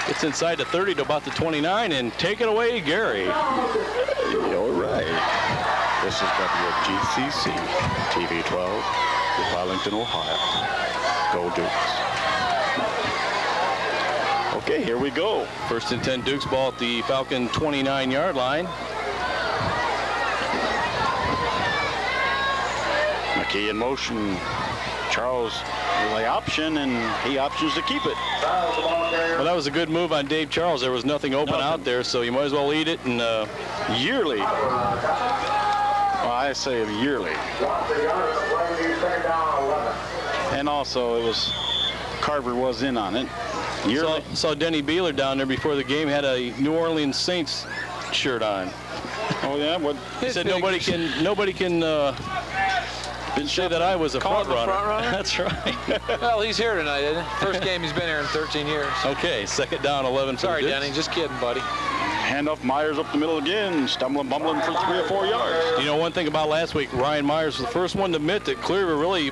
It's inside the 30 to about the 29, and take it away, Gary. All right. This is WGCC TV 12, Wellington, Ohio. Go Dukes. Okay, here we go. 1st and 10 Dukes, ball at the Falcon 29-yard line. McKee in motion. Charles lay option, and he options to keep it. Well, that was a good move on Dave Charles. There was nothing open out there, so you might as well eat it. And Yearly. Well, I say yearly. And also, it was Carver was in on it. Saw Denny Beeler down there before the game, had a New Orleans Saints shirt on. Oh yeah, what? He said nobody can say that I was a front runner. That's right. Well, he's here tonight, isn't it? First game he's been here in 13 years. Okay, second down, 11 for Sorry, the Dukes. Denny, just kidding, buddy. Handoff, Myers up the middle again, stumbling, bumbling for 3 or 4 yards. You know, one thing about last week, Ryan Myers was the first one to admit that Clearview really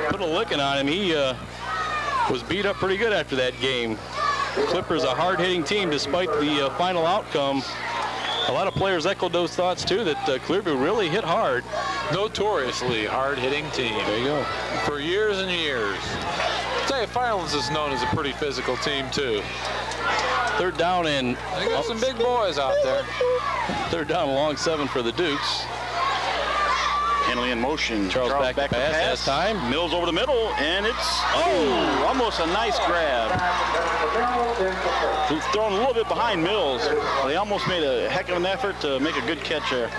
put a licking on him. He was beat up pretty good after that game. Clippers a hard-hitting team despite the final outcome. A lot of players echoed those thoughts too, that Clearview really hit hard. Notoriously hard-hitting team. There you go. For years and years. I'll tell you, Firelands is known as a pretty physical team too. Third down and They got some big boys out there. third down, long 7 for the Dukes. Henley in motion. Charles back to pass. Has time. Mills over the middle, and it's almost a nice grab. He's thrown a little bit behind Mills. They almost made a heck of an effort to make a good catch there.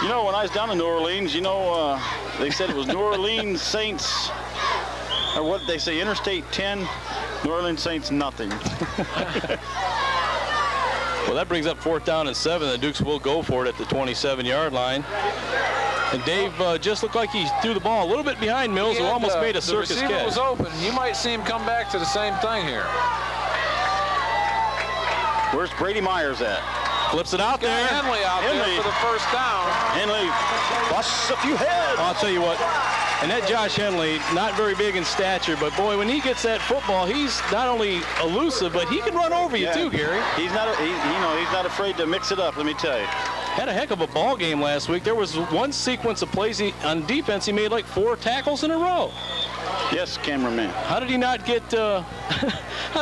You know, when I was down in New Orleans, you know, they said it was New Orleans Saints, or what did they say, Interstate 10, New Orleans Saints nothing. Well, that brings up 4th down and 7. The Dukes will go for it at the 27-yard line. And Dave just looked like he threw the ball a little bit behind Mills, who almost made a circus catch. The receiver catch. was open. You might see him come back to the same thing here. Where's Brady Myers at? Flips it out there. Henley out there for the first down. Henley busts a few heads. I'll tell you what, and that Josh Henley, not very big in stature, but boy, when he gets that football, he's not only elusive, but he can run over you too, Gary. He's not, he's not afraid to mix it up. Let me tell you. Had a heck of a ball game last week. There was one sequence of plays on defense. He made like 4 tackles in a row. Yes, cameraman. How did he not get? How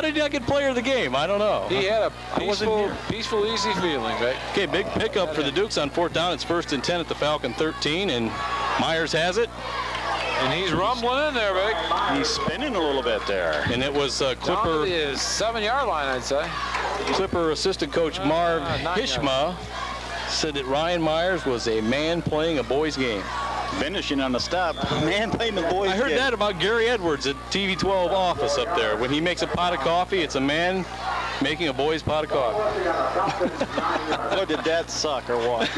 did he not get player of the game? I don't know. He had a peaceful, easy feeling, right? Okay, big pickup for the Dukes on 4th down. It's 1st and 10 at the Falcon 13, and Myers has it. And he's rumbling in there, Vic. He's spinning a little bit there. And it was Clipper. His 7-yard line, I'd say. Clipper assistant coach Marv Hishma said that Ryan Myers was a man playing a boy's game. Finishing on the stop. Man playing the boys. I heard that about Gary Edwards at TV 12 office up there. When he makes a pot of coffee, it's a man making a boy's pot of coffee. Boy, did that suck or what?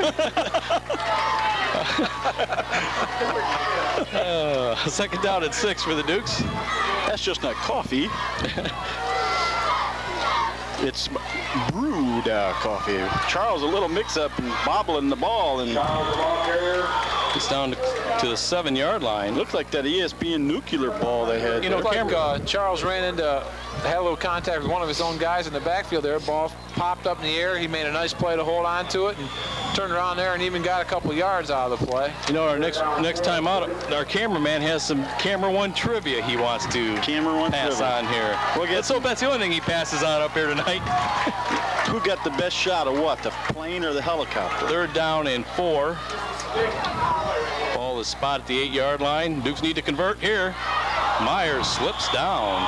2nd down and 6 for the Dukes. That's just not coffee. It's brewed coffee. Charles, a little mix-up and bobbling the ball, and it's down to the 7-yard line. Looked like that ESPN nuclear ball they had. You know, Charles ran into, had a little contact with one of his own guys in the backfield there. Ball popped up in the air. He made a nice play to hold on to it and turned around there and even got a couple yards out of the play. You know, our next time out, our cameraman has some Camera One trivia he wants to pass on here. So that's the only thing he passes on up here tonight. Who got the best shot of what, the plane or the helicopter? 3rd down and 4. Ball is spotted at the 8-yard line. Dukes need to convert here. Myers slips down.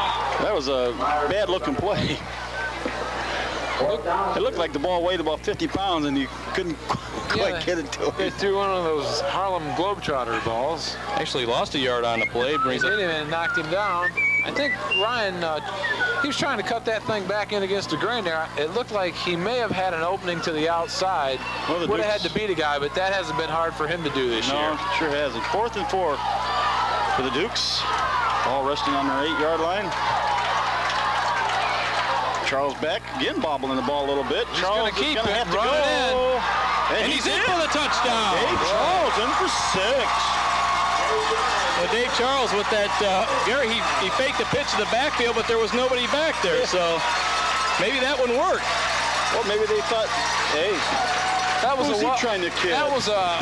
That was a bad-looking play. It looked like the ball weighed about 50 pounds and you couldn't quite get it to it. They threw one of those Harlem Globetrotter balls. Actually lost a yard on the play. Hit him and knocked him down. I think Ryan, he was trying to cut that thing back in against the grain there. It looked like he may have had an opening to the outside. Well, would have had to beat a guy, but that hasn't been hard for him to do this year. No, sure hasn't. 4th and 4 for the Dukes. All resting on their 8-yard line. Charles Beck, again bobbling the ball a little bit. He's Charles going to keep is going to have to run go. it in. And he's in for the touchdown. Dave Charles in for 6. Well, Dave Charles with that, Gary, he faked the pitch to the backfield, but there was nobody back there, so maybe that one worked. Well, maybe they thought, hey, that was who's he trying to kid? That was a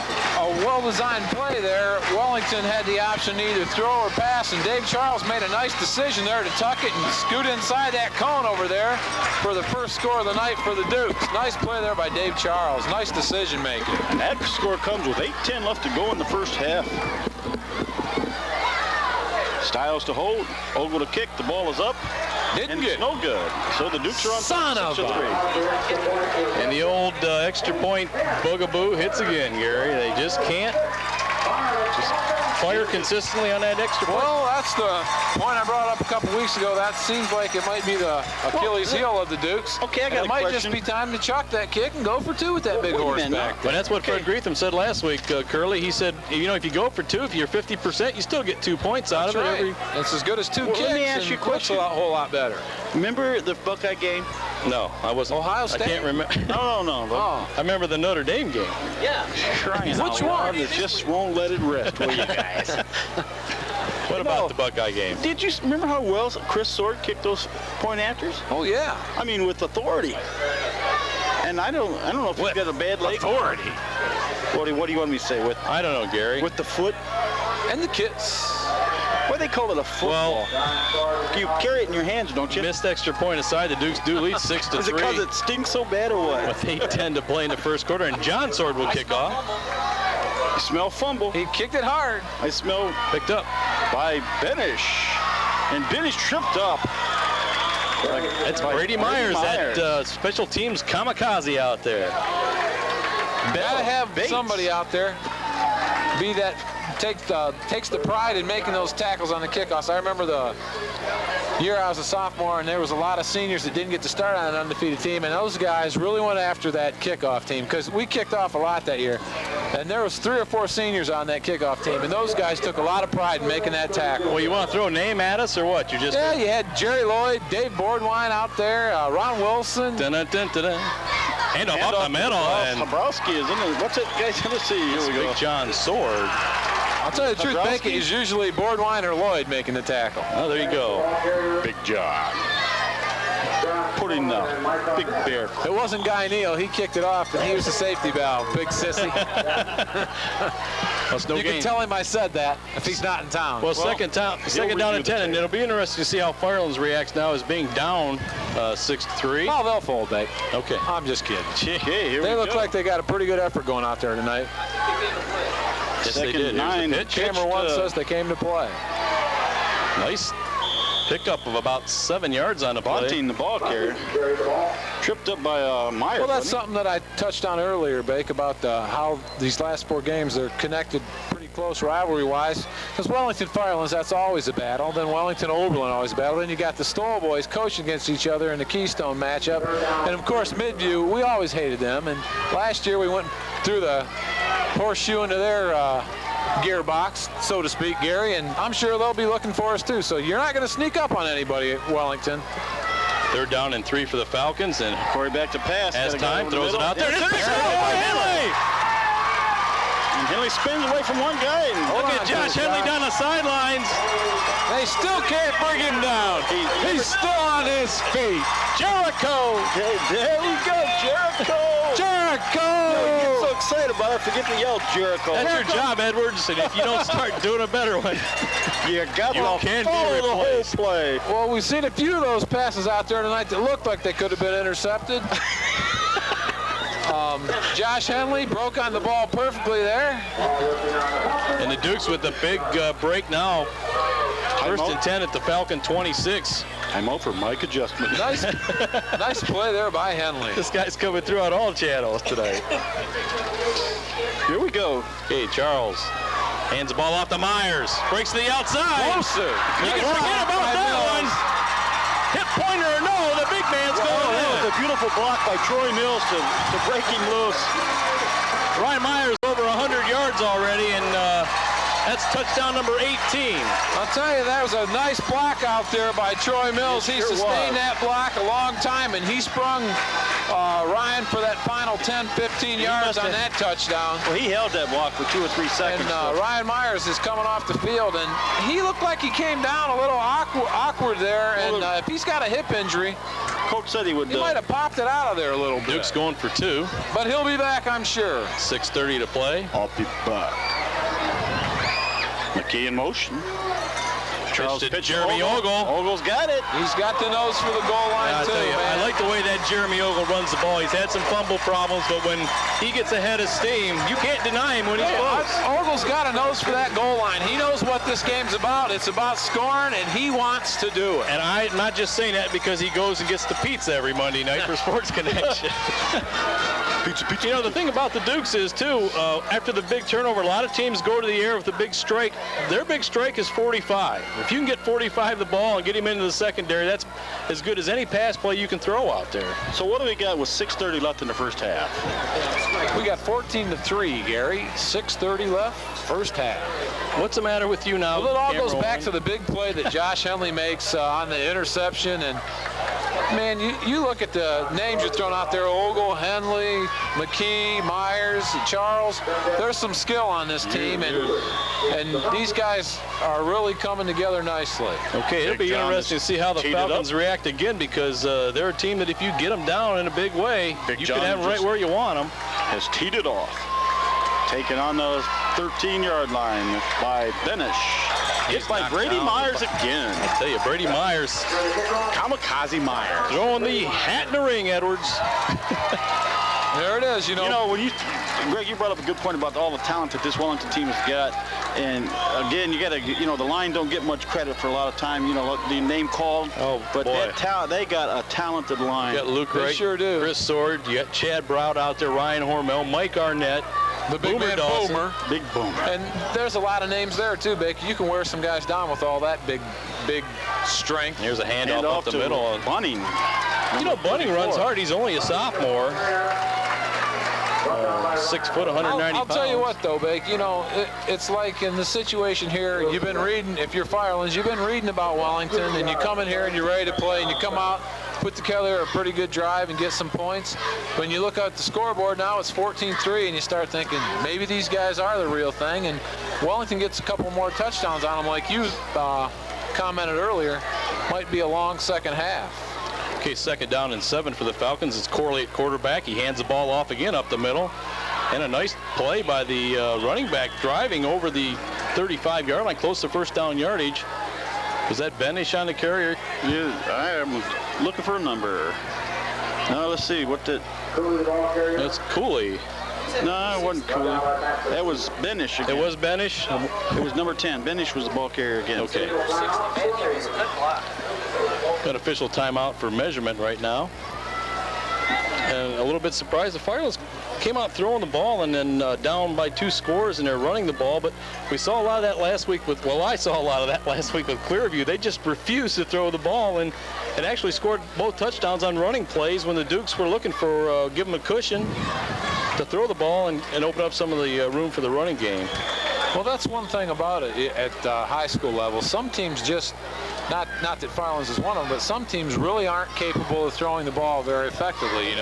well-designed play there. Wellington had the option to either throw or pass, and Dave Charles made a nice decision there to tuck it and scoot inside that cone over there for the first score of the night for the Dukes. Nice play there by Dave Charles. Nice decision making. And that score comes with 8:10 left to go in the first half. Styles to hold, Ogle to kick, the ball is up, and it's no good. So the Dukes are on 6-3. And the old extra point boogaboo hits again, Gary. They just can't fire consistently on that extra point? Well, that's the point I brought up a couple weeks ago. That seems like it might be the Achilles heel of the Dukes. Okay, I got it a might question. just be time to chuck that kick and go for 2 with that big wait a horse minute, back. now. But that's what Fred Greetham said last week, Curly. He said, if you go for 2, if you're 50%, you still get 2 points out That's of it. right. It's as good as 2 kicks. let me ask and you a looks question. whole lot better. Remember the Buckeye game? No, I wasn't. Ohio State? I can't remember. No. Oh, I remember the Notre Dame game. Yeah. Crying Which out one? loud, it just won't let it rest, will you guys? What about the Buckeye game? Did you remember how well Chris Sword kicked those point afters? oh yeah. I mean, with authority. And I don't know if he's got a bad leg. Authority. What do you want me to say? With I don't know, Gary. the foot? And the kits. Why do they call it a football? You carry it in your hands, don't you? Missed extra point aside, the Dukes do lead 6-3. Is it because it stinks so bad or what? With 8:10 to play in the first quarter, and John Sword will kick off. I smell fumble. He kicked it hard. I smell Picked up. by Benish. And Benish tripped up. That's By Brady Myers, that special teams kamikaze out there. Gotta have Bates. somebody out there be that takes the pride in making those tackles on the kickoffs. I remember the year I was a sophomore, and there was a lot of seniors that didn't get to start on an undefeated team, and those guys really went after that kickoff team because we kicked off a lot that year. And there was 3 or 4 seniors on that kickoff team, and those guys took a lot of pride in making that tackle. Well, you want to throw a name at us or what? You just Yeah, you had Jerry Lloyd, Dave Boardwine out there, Ron Wilson. Dun-dun-dun-dun-dun. Hand off up the middle, and Habrowski is in it. What's that guy's going to see? Here we go. Big John Sword. I'll tell you the truth, Habrowski? Becky is usually Boardwine or Lloyd making the tackle. Oh, there you go. Big John. Putting the big bear. It wasn't Guy Neal. He kicked it off, and he was the safety valve. Big sissy. That's no You gain. can tell him I said that if he's not in town. Well, second down review and the 10, and it'll be interesting to see how Firelands reacts now as being down 6-3. Oh, they'll fold, Beck. Okay. I'm just kidding. Okay, here They we look go. like they got a pretty good effort going out there tonight. Yes, they Second did. Here's the 9. pitch. Camera 1 says they came to play. Nice pickup of about 7 yards on the play. Bunting, the ball carrier. Tripped up by Myers. Well, that's wasn't something that I touched on earlier, Bake, about how these last 4 games are connected pretty close rivalry-wise. Because Wellington Firelands, that's always a battle. Then Wellington Oberlin always a battle. Then you got the Stoll boys coaching against each other in the Keystone matchup. And of course, Midview, we always hated them. And last year we went through the horseshoe into their gearbox, so to speak, Gary, and I'm sure they'll be looking for us too. So you're not going to sneak up on anybody at Wellington. 3rd down and 3 for the Falcons, and Corey back to pass. as Gotta go time over the throws it middle. out there. Yeah, It's there picked it up is. by Henley. And Henley spins away from one guy. And Look at Josh Henley down the sidelines. They still can't bring him down. He's still on his feet. Jericho! There we go, Jericho. Jericho! You get so excited about it, forget to yell Jericho. That's your job, Edwards, and if you don't start doing a better one, You got You to can be follow the whole replaced. play. Well, we've seen a few of those passes out there tonight that looked like they could have been intercepted. Josh Henley broke on the ball perfectly there. and the Dukes with the big break now. 1st and 10 at the Falcon 26. I'm out for mic adjustment. Nice play there by Henley. This guy's coming through on all channels tonight. Here we go. Okay, Charles hands the ball off to Myers. Breaks to the outside. Closer. You can forget about that one. Hit pointer or no, the big man's Oh, going that was in. a beautiful block by Troy Mills to break him loose. Ryan Myers over 100 yards already, and that's touchdown number 18. I'll tell you, that was a nice block out there by Troy Mills. He It sure sustained was. that block a long time, and he sprung Ryan for that final 10, 15 yards must on have- that touchdown. Well, he held that block for 2 or 3 seconds. And Ryan Myers is coming off the field, and he looked like he came down a little awkward there, and if he's got a hip injury, Coach said he would. he might have popped it out of there a little bit. Duke's going for 2. But he'll be back, I'm sure. 6:30 to play. I'll be back. McKee in motion. Charles to pitch Jeremy Ogle. Ogle's got it. He's got the nose for the goal line, I too, tell you, man. I like the way that Jeremy Ogle runs the ball. He's had some fumble problems, but when he gets ahead of steam, you can't deny him when he's close. Ogle's got a nose for that goal line. He knows what this game's about. It's about scoring, and he wants to do it. And I'm not just saying that because he goes and gets the pizza every Monday night for Sports Connection. You know, the thing about the Dukes is, too, after the big turnover, a lot of teams go to the air with the big strike. Their big strike is 45. If you can get 45 the ball and get him into the secondary, that's as good as any pass play you can throw out there. So what do we got with 6:30 left in the first half? We got 14-3, Gary. 6:30 left, first half. What's the matter with you now? Well, it all goes back to the big play that Josh Henley makes on the interception. And, man, you look at the names you're throwing out there, Ogle, Henley, McKee, Myers, Charles. There's some skill on this team, and these guys are really coming together nicely. Okay, it'll be interesting to see how the Falcons react again, because they're a team that if you get them down in a big way, you can have them right where you want them. Has teed it off. Taken on the 13-yard line by Benish. Hit by Brady Myers again. I tell you, Brady Myers. Kamikaze Myers. Throwing the hat in the ring, Edwards. There it is, you know. When Greg, you brought up a good point about all the talent that this Wellington team has got. And again, you got to, the line don't get much credit for a lot of time. The name called. Oh, but boy. that talent, they got a talented line. You got Luke Wright, sure do. Chris Sword, you got Chad Brown out there, Ryan Hormel, Mike Arnett, the big man Dawson. Boomer. Big Boomer. And there's a lot of names there, too, Baker. You can wear some guys down with all that big strength. Here's a handoff up the middle. Bunning. Bunning runs hard. He's only a sophomore. 6 foot, 190 I'll pounds. tell you what, though, Bake, it's like in the situation here, you've been reading, if you're Firelands, you've been reading about Wellington, and you come in here and you're ready to play, and you come out, put together a pretty good drive and get some points. When you look at the scoreboard now, it's 14-3, and you start thinking, maybe these guys are the real thing, and Wellington gets a couple more touchdowns on them, like you commented earlier, might be a long second half. Okay, 2nd down and 7 for the Falcons. It's Corley at quarterback. He hands the ball off again up the middle. And a nice play by the running back driving over the 35-yard line, close to first down yardage. Was that Benish on the carrier? Yeah, I am looking for a number. Now, let's see. What did... That's Cooley. No, it wasn't Cooley. That was Benish again. It was Benish? It was number 10. Benish was the ball carrier again. Okay. Got official timeout for measurement right now. And a little bit surprised, the Firelands came out throwing the ball and then down by 2 scores, and they're running the ball. But we saw a lot of that last week with, I saw a lot of that last week with Clearview. They just refused to throw the ball and actually scored both touchdowns on running plays when the Dukes were looking for, give them a cushion to throw the ball and open up some of the room for the running game. Well, that's one thing about it at high school level. Some teams just, not that Firelands is one of them, but some teams really aren't capable of throwing the ball very effectively,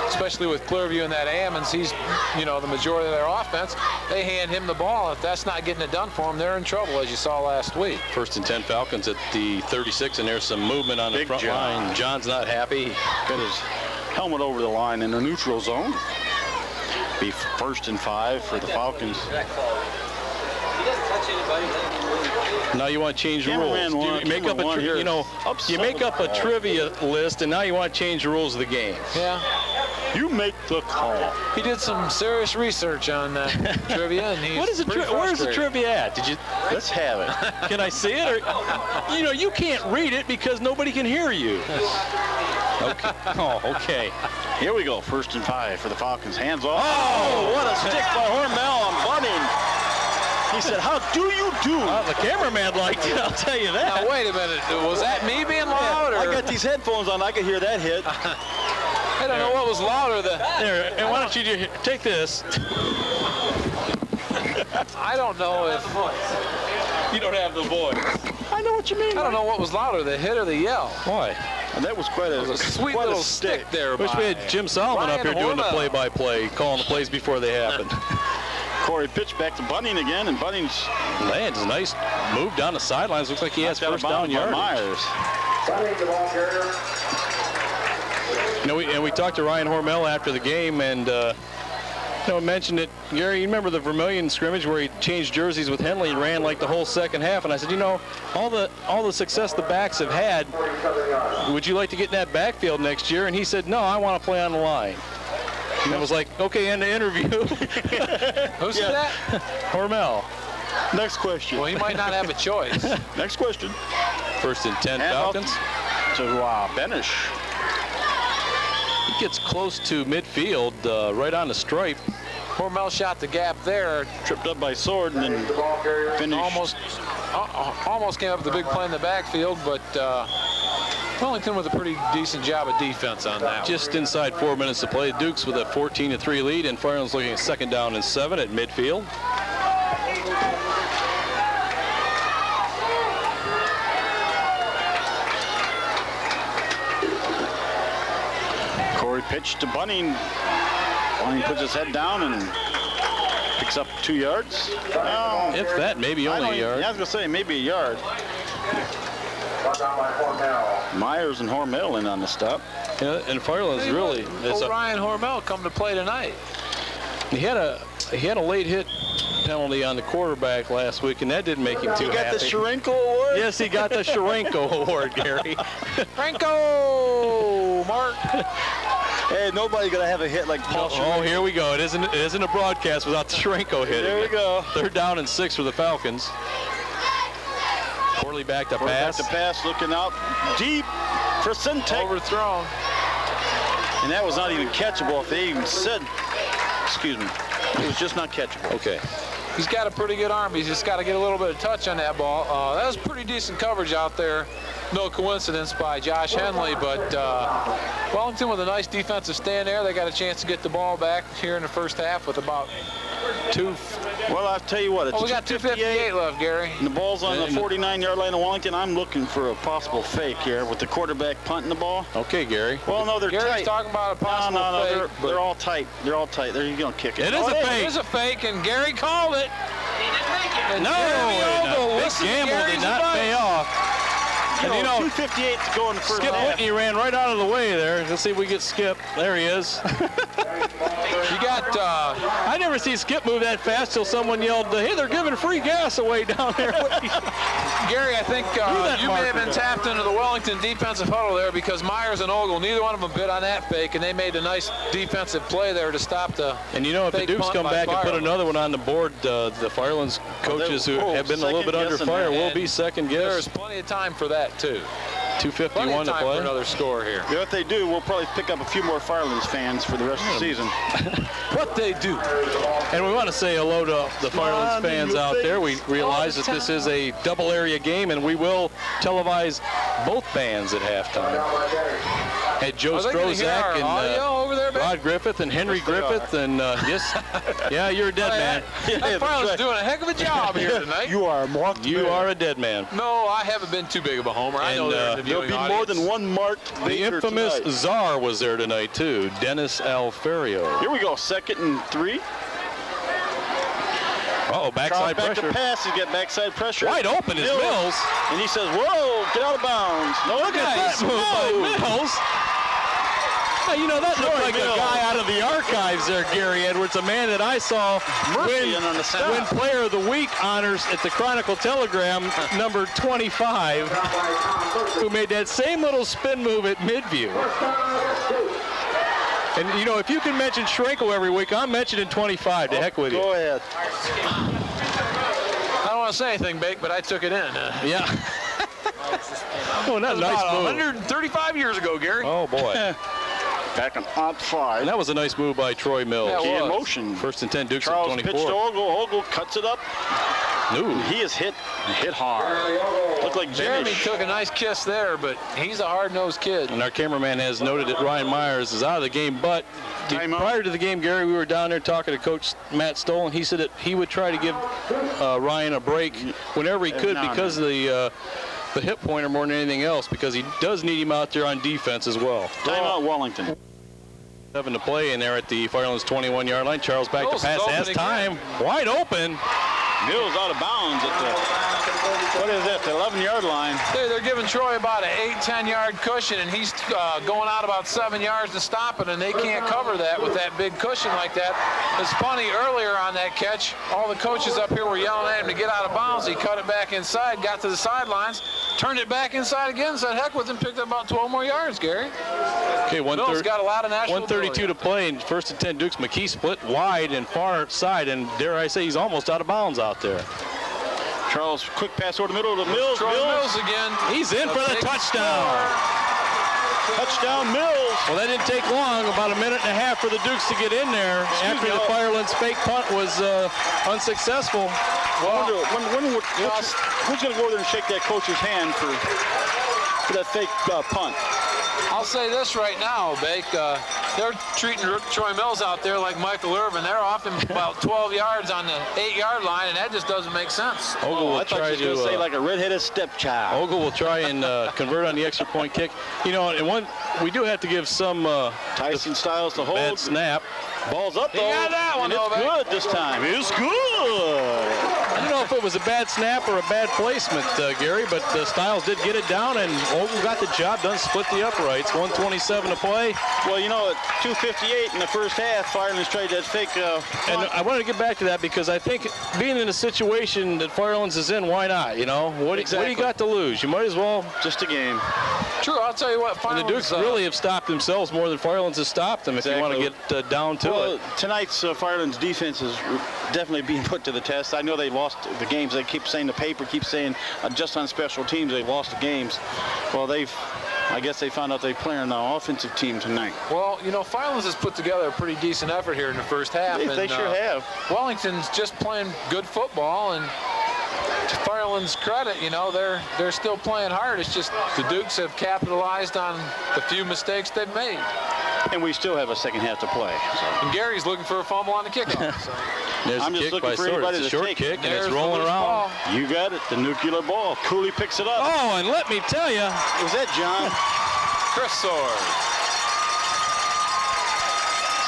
especially with Clearview and that Ammons. He's, the majority of their offense. They hand him the ball. If that's not getting it done for them, they're in trouble, as you saw last week. 1st and 10 Falcons at the 36, and there's some movement on the front line. John's not happy. Got his helmet over the line in the neutral zone. Be 1st and 5 for the Falcons. Now you want to change the rules. You make up you make up a trivia list, and now you want to change the rules of the game. Yeah. You make the call. He did some serious research on trivia, and he's where's the trivia at? Let's have it. Can I see it? Or, you can't read it because nobody can hear you. Okay. Oh, okay. Here we go. 1st and 5 for the Falcons. Hands off. Oh, what a stick by Hormel on Bunning. He said, how do you do? The cameraman liked it, I'll tell you that. Now, wait a minute. Was that me being loud? Or? I got these headphones on. I could hear that hit. I don't know what was louder. There, and why don't you take this? I don't know if... You don't have the voice. I know what you mean. I don't know what was louder, the hit or the yell. Why? And that was quite a sweet little stick there. Wish we had Jim Solomon up here doing the play-by-play, calling the plays before they happen. Corey pitched back to Bunning again, and Bunning's lands a nice move down the sidelines. Looks like he has first down yardage. Myers. We talked to Ryan Hormel after the game, and mentioned it. Gary, you remember the Vermillion scrimmage where he changed jerseys with Henley and ran like the whole second half? And I said, all the success the backs have had, would you like to get in that backfield next year? And he said, no, I want to play on the line. And I was like, okay, end the interview. Who said that? Hormel. Next question. Well, he might not have a choice. Next question. 1st and 10 Falcons. To Benish. gets close to midfield, right on the stripe. Hormel shot the gap there. Tripped up by Sword and then finished. Almost came up with a big play in the backfield, but Wellington with a pretty decent job of defense on that. Just inside 4 minutes to play. Dukes with a 14-3 lead, and Firelands looking at 2nd down and 7 at midfield. Corey pitched to Bunning. Bunning puts his head down and picks up 2 yards. If that, maybe only a yard. Yeah, I was going to say maybe a yard. Myers and Hormel in on the stop. Yeah, and Firelands really. Ryan Hormel come to play tonight. He had a late hit penalty on the quarterback last week, and that didn't make him too happy. He got the Sharenko Award? Yes, he got the Sharenko Award, Gary. Franco, Mark. Hey, nobody's gonna have a hit like Paul. Oh, here we go. It isn't a broadcast without the Sharenko hit. There we go. 3rd down and 6 for the Falcons. Corley back to pass. Back to pass, looking out deep for Sintek. Overthrown. And that was not even catchable. If they even said, excuse me, it was just not catchable. Okay. He's got a pretty good arm. He's just got to get a little bit of touch on that ball. That was pretty decent coverage out there. No coincidence by Josh Henley, but Wellington with a nice defensive stand there. They got a chance to get the ball back here in the first half with about 2. Well, I'll tell you what, it's we got 2:58 left, Gary. And the ball's on the 49-yard line of Wellington. I'm looking for a possible fake here with the quarterback punting the ball. Okay, Gary. Well, no, they're Gary's tight. talking about a possible fake. They're all tight. They're all tight. They're going to kick it. It is a fake. It is a fake, and Gary called it. He didn't make it. And No, Big Gamble did not pay off. And 2:58 to go in the first Skip half. Whitney ran right out of the way there. Let's see if we get Skip. There he is. You got, I never see Skip move that fast till someone yelled, hey, they're giving free gas away down there. Gary, I think you may have been tapped into the Wellington defensive huddle there because Myers and Ogle, neither one of them bit on that fake, and they made a nice defensive play there to stop the And if the Dukes come back and put another one on the board, the Firelands coaches who have been a little bit under fire will be second guess. There's plenty of time for that, too. 2:51 to for play. another score here. If they do, we'll probably pick up a few more Firelands fans for the rest of the season. What they do. And we want to say hello to the Firelands fans out there. We realize that this is a double area game, and we will televise both bands at halftime. Had Joe Strozak and over there, Rod Griffith and Henry Griffith and yeah, you're a dead man. That Firelands doing a heck of a job here tonight. You are marked. You are a dead man. No, I haven't been too big of a homer. I know there'll be more than one marked. The infamous tonight. Czar was there tonight too, Dennis Alferio. Here we go, 2nd and 3. Uh-oh, backside back pressure. to pass. He's got backside pressure. Wide open is Mills. And he says, whoa, get out of bounds. No, Look at that move by Mills. Now, that looked like a guy out of the archives there, Gary Edwards, a man that I saw win Player of the Week honors at the Chronicle Telegram, number 25, who made that same little spin move at midview. And, if you can mention Sharenko every week, I'm mentioning 25. To heck with you. Go ahead. I don't want to say anything, Bake, but I took it in. Yeah. Oh, that's a nice move. 135 years ago, Gary. Oh, boy. Back on odd 5. And that was a nice move by Troy Mills. Yeah, Key in motion. 1st and 10, Dukes Charles at 24. pitched to Ogle. Ogle cuts it up. Ooh. He is hit hard. Looked like Jeremy Jimmy took a nice kiss there, but he's a hard-nosed kid. And our cameraman has noted that Ryan Myers is out of the game, but prior to the game, Gary, we were down there talking to Coach Matt Stoll, and he said that he would try to give Ryan a break whenever he could because of the hip pointer more than anything else, because he does need him out there on defense as well. Timeout Wellington. 7 to play in there at the Firelands 21-yard line. Charles back to pass, has time. Wide open. Mills out of bounds at the 11-yard line. They're giving Troy about an 8-10-yard cushion, and he's going out about 7 yards to stop it, and they can't cover that with that big cushion like that. It's funny, earlier on that catch, all the coaches up here were yelling at him to get out of bounds. He cut it back inside, got to the sidelines, turned it back inside again, said heck with him, picked up about 12 more yards, Gary. Okay, Mills got a lot of national 132 to play, and 1st and 10 Dukes. McKee split wide and far side, and dare I say he's almost out of bounds out there. Charles, quick pass over the middle to Mills. Mills again. He's in for the touchdown. Touchdown, Mills. Well, that didn't take long, about a minute and a half for the Dukes to get in there after the Firelands fake punt was unsuccessful. Well, who's going to go over there and shake that coach's hand for that fake punt? I'll say this right now, Bake. They're treating Troy Mills out there like Michael Irvin. They're off him about 12 yards on the 8-yard line, and that just doesn't make sense. Ogle will I thought try you were going to to say like a red-headed stepchild. Ogle will try and convert on the extra point kick. You know, and we do have to give some Tyson Styles to hold. bad snap. Ball's up, though. He got that one, and it's though, good this time. It's good. I don't know if it was a bad snap or a bad placement, Gary, but Styles did get it down, and Ogle got the job done, split the uprights. 1:27 to play. Well, you know, at 2:58 in the first half, Firelands tried that fake And I want to get back to that because I think being in a situation that Firelands is in, why not? You know, what do you got to lose? You might as well. just a game. True, I'll tell you what. And the Dukes really have stopped themselves more than Firelands has stopped them if you want to get down to Well, it. tonight's Firelands defense is definitely being put to the test. I know they lost the games. They keep saying the paper keeps saying just on special teams they lost the games. Well, I guess they found out they play on the offensive team tonight. Well, you know, Firelands has put together a pretty decent effort here in the first half. They sure have. Wellington's just playing good football, and to Firelands' credit, you know, they're still playing hard. It's just the Dukes have capitalized on the few mistakes they've made. And we still have a second half to play. So. And Gary's looking for a fumble on the kickoff. So. There's I'm a just kick looking by for Sword. anybody It's a to short take. kick, and There's it's the rolling loose around. ball. You got it, the nuclear ball. Cooley picks it up. Oh, and let me tell you, Was that John? Chris Sword.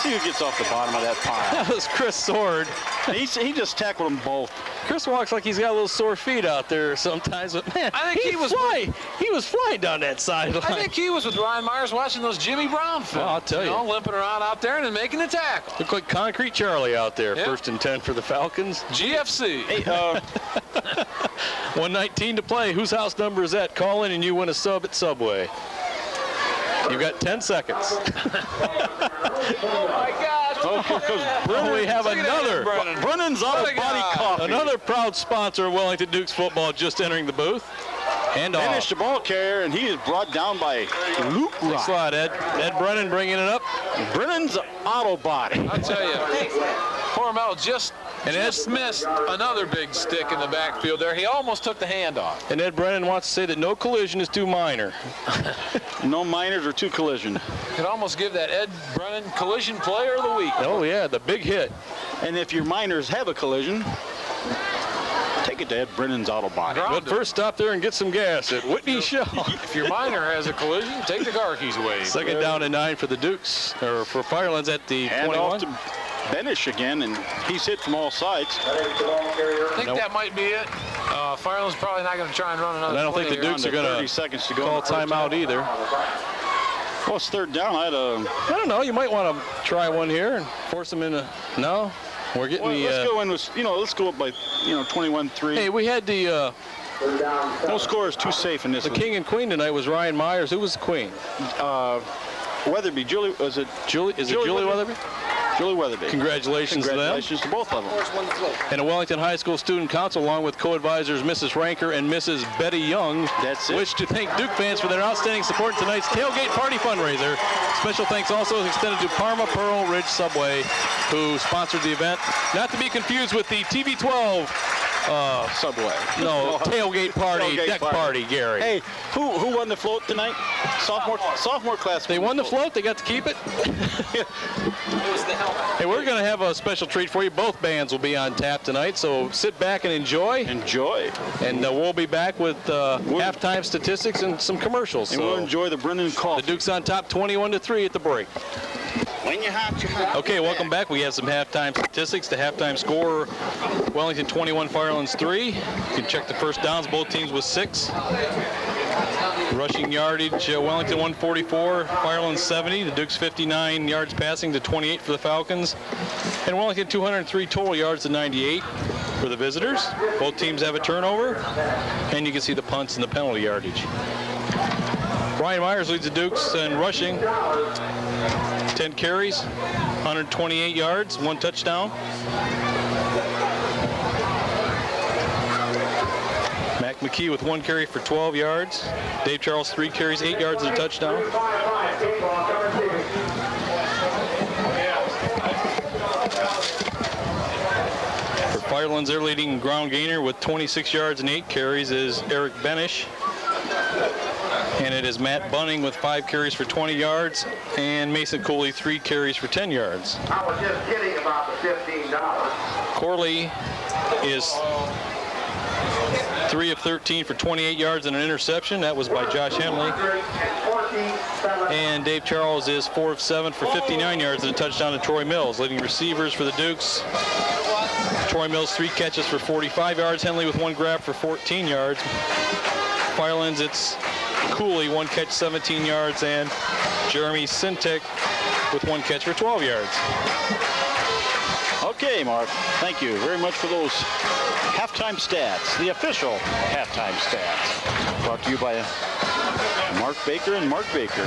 See who gets off the bottom of that pile. that was Chris Sword. He just tackled them both. Chris walks like he's got a little sore feet out there sometimes, but man, I think he was flying down that sideline. I think he was with Ryan Myers watching those Jimmy Brown films. Well, I'll tell you. Limping around out there and then making the tackle. Looked like Concrete Charlie out there. Yeah. 1st and 10 for the Falcons. GFC. Hey, 1:19 to play. Whose house number is that? Call in and you win a sub at Subway. You've got 10 seconds. Oh my gosh. We have another. Brennan's auto body coffee. Another proud sponsor of Wellington Dukes football just entering the booth. And Finished the ball carrier, and he is brought down by Luke Nice Rock. slide, Ed. Ed Brennan bringing it up. Brennan's auto body. I'll tell you, Hormel just missed another big stick in the backfield there. He almost took the hand off. And Ed Brennan wants to say that no collision is too minor. No minors or two collision. Could almost give that Ed Brennan Collision Player of the Week. Oh, yeah, the big hit. And if your minors have a collision, take it to Ed Brennan's auto body. But first, stop there and get some gas at Whitney Shaw. If your minor has a collision, take the car keys away. Second down and 9 for the Dukes, or for Firelands at the And 21. off to Benish again, and he's hit from all sides. I think that might be it. Fireland's probably not going to try and run another And I don't think play the here. Dukes are going 30 to seconds to go. call timeout either. Well, it's third down. I don't know. You might want to try one here and force them into. No, we're getting the. Let's go in with, let's go up by, 21-3. Hey, we had the No score is too safe in this one. king and queen tonight was Ryan Myers. Who was the queen? Weatherby. Julie Weatherby? Julie Weatherby. Congratulations Congratulations to both of them. to them. And the Wellington High School Student Council, along with co-advisors Mrs. Ranker and Mrs. Betty Young, That's it. wish to thank Duke fans for their outstanding support in tonight's tailgate party fundraiser. Special thanks also is extended to Parma Pearl Ridge Subway, who sponsored the event. Not to be confused with the TV12 Subway. No, tailgate party, Tailgate deck party, Gary. Hey, who won the float tonight? Sophomore class. They won the float. They got to keep it. Hey, we're going to have a special treat for you. Both bands will be on tap tonight, so sit back and enjoy. Enjoy. And we'll be back with halftime statistics and some commercials. And we'll enjoy the Brennan coffee. The Dukes on top 21-3 at the break. When you're hot, you're hot. Okay, welcome back. We have some halftime statistics. The halftime score, Wellington 21, Firelands 3. You can check the first downs. Both teams with 6. Rushing yardage, Wellington 144, Firelands 70. The Dukes 59 yards passing to 28 for the Falcons. And Wellington 203 total yards to 98 for the visitors. Both teams have a turnover. And you can see the punts and the penalty yardage. Ryan Myers leads the Dukes in rushing. 10 carries, 128 yards, 1 touchdown. Mac McKee with 1 carry for 12 yards. Dave Charles 3 carries, 8 yards and a touchdown. For Firelands, their leading ground gainer with 26 yards and 8 carries is Eric Benish. And it is Matt Bunning with 5 carries for 20 yards, and Mason Cooley 3 carries for 10 yards. I was just kidding about the $15. Corley is 3 of 13 for 28 yards and an interception. That was by Josh Henley. And Dave Charles is 4 of 7 for 59 yards and a touchdown to Troy Mills. Leading receivers for the Dukes, Troy Mills 3 catches for 45 yards. Henley with 1 grab for 14 yards. Firelands, it's Cooley, 1 catch, 17 yards, and Jeremy Sintek with 1 catch for 12 yards. Okay, Mark, thank you very much for those halftime stats, the official halftime stats. Brought to you by Mark Baker and Mark Baker.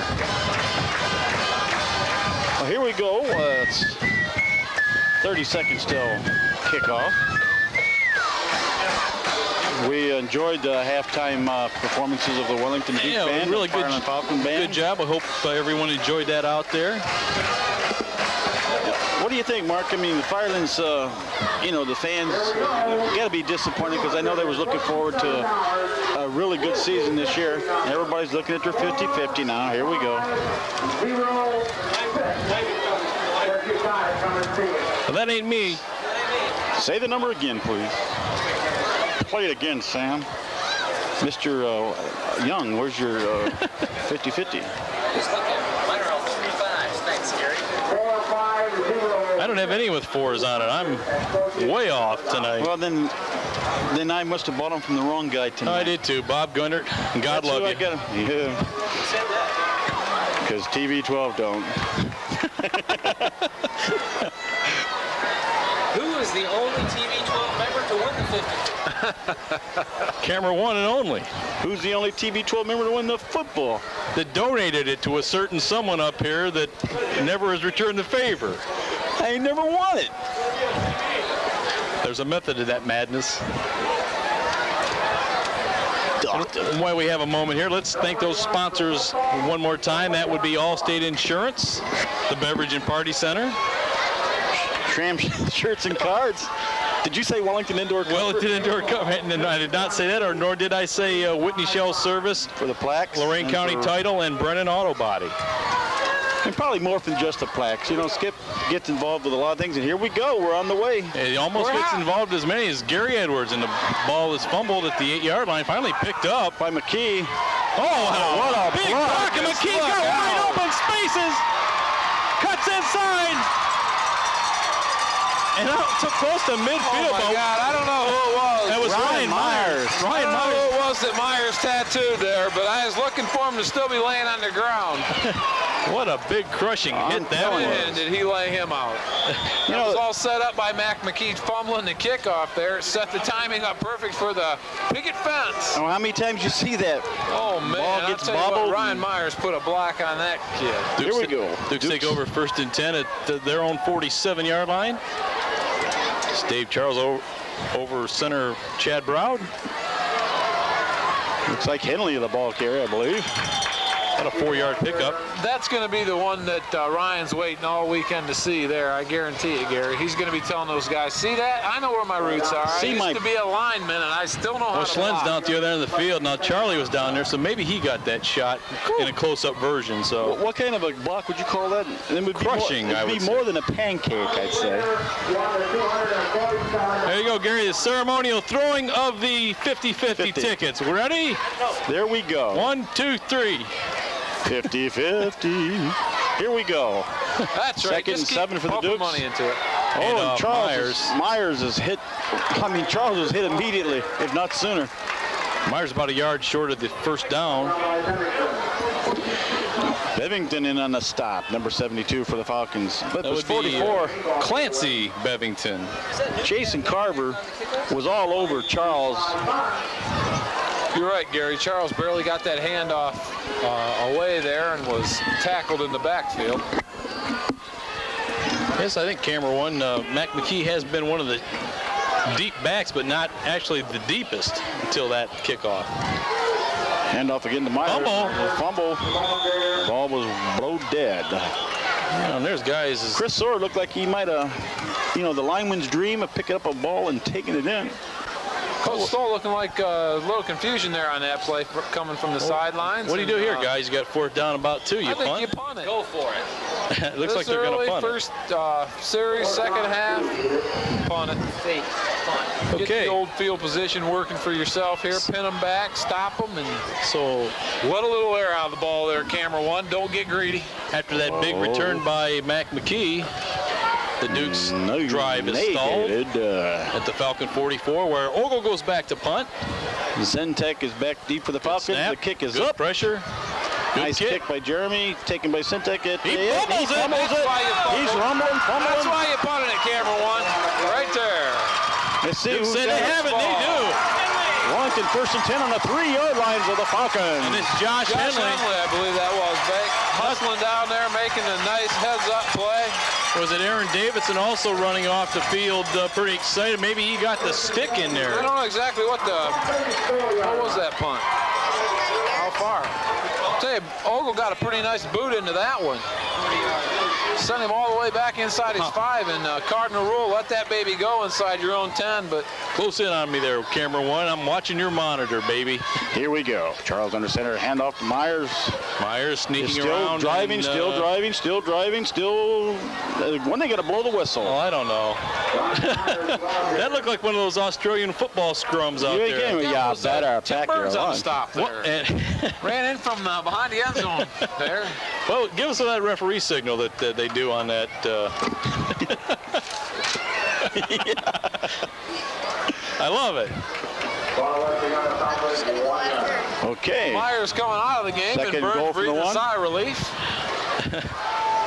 Well, here we go. It's 30 seconds till kickoff. We enjoyed the halftime performances of the Wellington Duke band. Really good, Falcon band. good job. I hope everyone enjoyed that out there. What do you think, Mark? I mean, the Firelands, you know, the fans got to be disappointed because I know they was looking forward to a really good season this year. Everybody's looking at their 50-50 now. Here we go. Well, that ain't me. Say the number again, please. Play it again, Sam. Mr. Young, where's your 50-50? I don't have any with 4s on it. I'm way off tonight. Well, then I must have bought them from the wrong guy tonight. I did too. Bob Gunnert, and God love you. Yeah. Because TV12 don't. Who is the only TV12 member to win the 50? Camera 1 and only. Who's the only TV12 member to win the football? That donated it to a certain someone up here that never has returned the favor. I ain't never won it. There's a method to that madness. Doctor. And while we have a moment here, let's thank those sponsors one more time. That would be Allstate Insurance, the Beverage and Party Center, Tram shirts and cards. Did you say Wellington Indoor Cover? Wellington Indoor Cover. And I did not say that, or nor did I say Whitney Shell Service for the plaques, Lorain County Title, and Brennan Auto Body. And probably more than just the plaques. You know, Skip gets involved with a lot of things, and here we go. We're on the way. He almost gets involved as many as Gary Edwards, and the ball is fumbled at the 8-yard line, finally picked up by McKee. Oh, what a big block. block, and McKee got wide open spaces, cuts inside, and out to close to midfield. Oh, my God, I don't know who it was. That was Ryan Myers. I don't know who it was that Myers tattooed there, but I was looking for him to still be laying on the ground. What a big crushing hit that was. And did he lay him out? You know, it was all set up by Mac McKee fumbling the kickoff there. It set the timing up perfect for the picket fence. Oh, how many times you see that? Oh, man, Ball I'll gets tell you what, bobbled. Ryan Myers put a block on that kid. Dukes, Here we go. Dukes take over 1st and 10 at their own 47-yard line. It's Dave Charles over center Chad Browd. Looks like Henley the ball carrier, I believe. About a 4-yard pickup. That's going to be the one that Ryan's waiting all weekend to see there. I guarantee you, Gary. He's going to be telling those guys, see that? I know where my roots are. I used to be a lineman, and I still know how to Schlen's block. down at the other end of the field. Now Charlie was down there, so maybe he got that shot in a close-up version. So What kind of a block would you call that? It would Crushing, be I more, would it'd be more than a pancake, I'd say. there you go, Gary. The ceremonial throwing of the 50-50 tickets. Ready? There we go. 1, 2, 3. 50-50. Here we go. That's right. Second and Just keep 7 for the pumping Dukes. money into it. Oh, and Charles Myers is hit. I mean, Charles was hit immediately, if not sooner. Myers about a yard short of the first down. Bevington in on the stop, number 72 for the Falcons. But That it was would be 44. Clancy Bevington. Jason Carver was all over Charles. You're right, Gary. Charles barely got that handoff away there and was tackled in the backfield. Yes, I think camera 1, Mac McKee has been one of the deep backs, but not actually the deepest until that kickoff. Handoff again to Myers. Fumble. Ball was blown dead. Yeah, and there's guys. Chris Soar looked like he might have, you know, the lineman's dream of picking up a ball and taking it in. Coach Stoll looking like a little confusion there on that play coming from the sidelines. What do you do here, guys? You got 4th down about 2. You I think punt? you punt it. Go for it. It looks like they're going to punt first series, second half, punt it. Fake punt. Get the old field position working for yourself here. Pin them back, stop them, and so let a little air out of the ball there, camera one. Don't get greedy. After that big return by Mac McKee, the Dukes drive is stalled at the Falcon 44, where Ogle goes back to punt. Zentek is back deep for the Falcons. The kick is up. Pressure. Nice kick by Jeremy, taken by Zentek. He fumbles it. He's rumbling, fumbling. That's why you punted it, camera one. Right there. Let's see who's they have it. They do. Wellington 1st and 10 on the 3-yard lines of the Falcons. And it's Josh Henley, I believe that was, Beck. Hustling down there, making a nice heads-up play. Was it Aaron Davidson also running off the field, pretty excited? Maybe he got the stick in there. I don't know exactly what was that punt? How far? I'll tell you, Ogle got a pretty nice boot into that one. Sent him all the way back inside his 5, and cardinal rule, let that baby go inside your own 10, but close in on me there, camera one. I'm watching your monitor, baby. Here we go. Charles under center, handoff to Myers. Myers sneaking still around. Driving, still driving. When they got to blow the whistle? Oh, I don't know. That looked like one of those Australian football scrums out there. Yeah, better Tim pack Burns your on the lunch. stop there. Ran in from behind the end zone there. Well, give us that referee signal that they do on that. I love it. Okay. Myers coming out of the game, Second and goal Burns from the breathing a one. sigh of relief.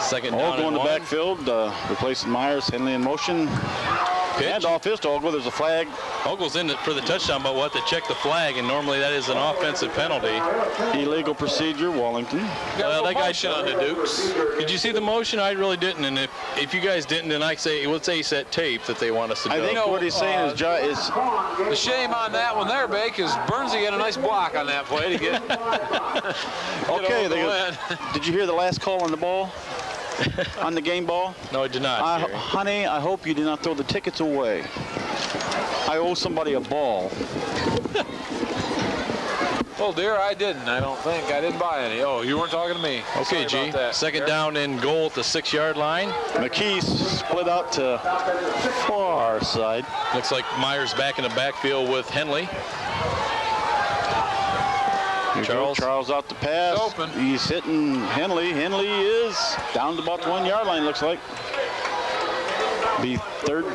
Second down Ogle in the backfield, replacing Myers. Henley in motion. Handoff is to Ogle. There's a flag. Ogle's in it for the touchdown, but we'll have to check the flag, and normally that is an offensive penalty. Illegal procedure, Wellington. Well, that guy on the Dukes. Did you see the motion? I really didn't, and if you guys didn't, then I say let's ace that tape that they want us to do. I think what he's saying is the shame on that one there, Bake, is Burnsy had a nice block on that play to get. Okay, did you hear the last call on the ball? On the game ball? No, I did not. Honey, I hope you did not throw the tickets away. I owe somebody a ball. Well, dear, I didn't. I don't think. I didn't buy any. Oh, you weren't talking to me. Okay, Sorry G. about that. Second down and goal at the 6-yard line. McKee split out to far side. Looks like Myers back in the backfield with Henley. Charles out the pass. Open. He's hitting Henley. Henley is down to about the 1-yard line, looks like. Be third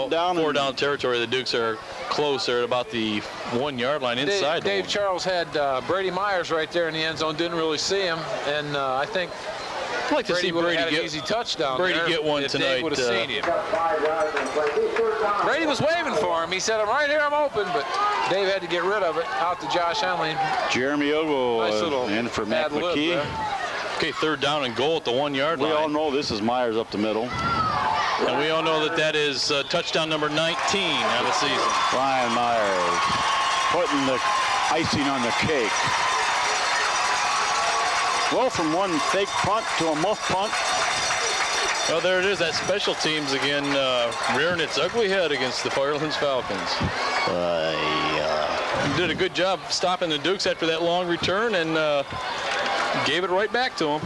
down. 4 down territory. The Dukes are closer at about the 1-yard line inside. Dave Charles had Brady Myers right there in the end zone. Didn't really see him, and I think I'd like to see Brady had get an easy touchdown. Brady there get one if tonight. Dave would have seen him. Brady was waving for him. He said, "I'm right here. I'm open," but Dave had to get rid of it. Out to Josh Henley. Jeremy Ogle Nice little in for Matt ad lib McKee. there. Okay, 3rd down and goal at the 1-yard line. We all know this is Myers up the middle. And we all know that is touchdown number 19 of the season. Ryan Myers putting the icing on the cake. Well, from one fake punt to a muff punt. Well, there it is. That special teams again rearing its ugly head against the Firelands Falcons. Did a good job stopping the Dukes after that long return and gave it right back to them.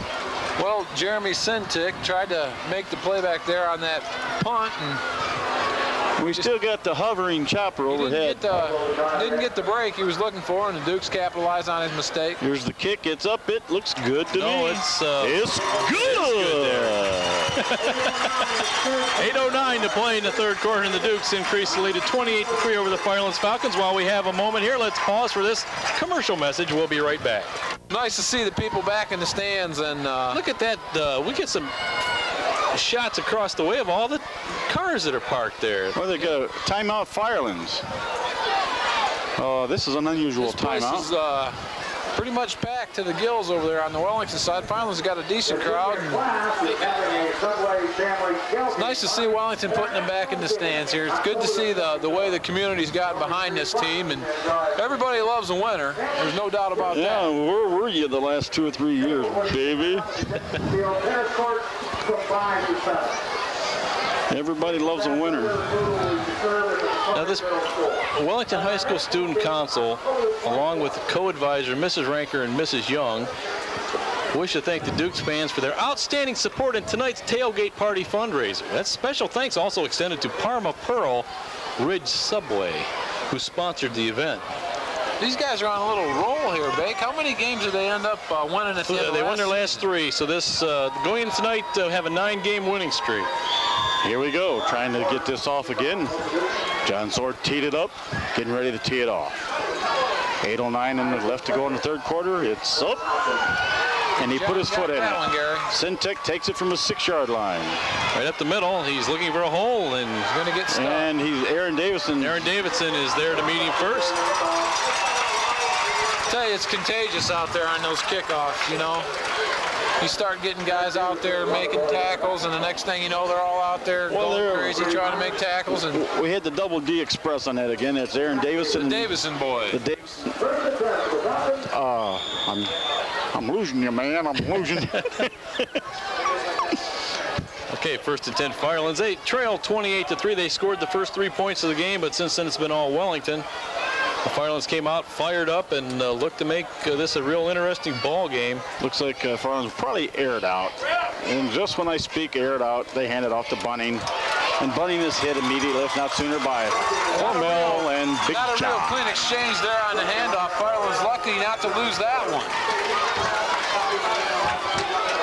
Well, Jeremy Sintic tried to make the play back there on that punt, and we still got the hovering chopper overhead. Didn't get the break he was looking for, and the Dukes capitalized on his mistake. Here's the kick. It's up. It looks good to me. No, it's good. It's good there. 8:09 to play in the 3rd quarter, and the Dukes increase the lead to 28-3 over the Firelands Falcons. While we have a moment here, let's pause for this commercial message. We'll be right back. Nice to see the people back in the stands, and look at that. We get some shots across the way of all the cars that are parked there. Well, they got a timeout Firelands. This is an unusual timeout. pretty much packed to the gills over there on the Wellington side. Firelands got a decent crowd. It's nice to see Wellington putting them back in the stands here. It's good to see the way the community's gotten behind this team, and everybody loves a winner. There's no doubt about that. Yeah, where were you the last 2 or 3 years, baby? Everybody loves a winner. Now this Wellington High School Student Council, along with the co-advisor Mrs. Ranker and Mrs. Young, wish to thank the Dukes fans for their outstanding support in tonight's tailgate party fundraiser. That special thanks also extended to Parma Pearl Ridge Subway, who sponsored the event. These guys are on a little roll here, Bake. How many games did they end up winning at the end of They won last their last 3, so this going in tonight have a 9-game winning streak. Here we go, trying to get this off again. John Sword teed it up, getting ready to tee it off. 8:09 and left to go in the third quarter. It's up, and he put his foot in it. Sintek takes it from the 6-yard line. Right up the middle, he's looking for a hole, and he's going to get stuck. And Aaron Davidson. Aaron Davidson is there to meet him first. I tell you, it's contagious out there on those kickoffs, you know. You start getting guys out there making tackles, and the next thing you know, they're all out there going crazy trying to make tackles. And we had the double D Express on that again. That's Aaron Davidson. The Davidson boy. The Davidson. I'm losing you, man. I'm losing. Okay, 1st and 10 Firelands. They trailed 28-3. They scored the first 3 points of the game, but since then it's been all Wellington. The Firelands came out fired up and looked to make this a real interesting ball game. Looks like Firelands probably aired out. And just when I speak aired out, they hand it off to Bunning. And Bunning is hit immediately, if not sooner, by Hormel and Big John. Not a real clean exchange there on the handoff. Firelands lucky not to lose that one.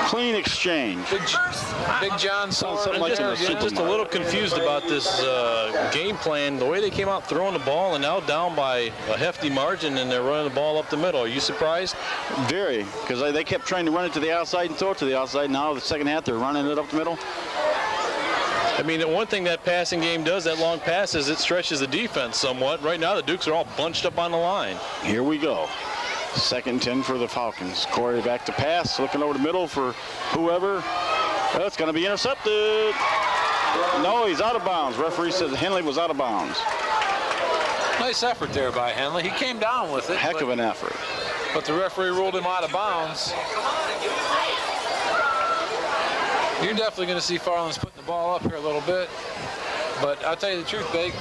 Clean exchange. Big John saw something like that. Just a little confused about this game plan. The way they came out throwing the ball and now down by a hefty margin, and they're running the ball up the middle. Are you surprised? Very, because they kept trying to run it to the outside and throw it to the outside. Now the second half, they're running it up the middle. I mean, the one thing that passing game does, that long pass, is it stretches the defense somewhat. Right now, the Dukes are all bunched up on the line. Here we go. 2nd and 10 for the Falcons. Corey back to pass, looking over the middle for whoever. Well, it's going to be intercepted. No, he's out of bounds. Referee says Henley was out of bounds. Nice effort there by Henley. He came down with it. Heck of an effort. But the referee ruled him out of bounds. You're definitely going to see Firelands putting the ball up here a little bit. But I'll tell you the truth, Bake.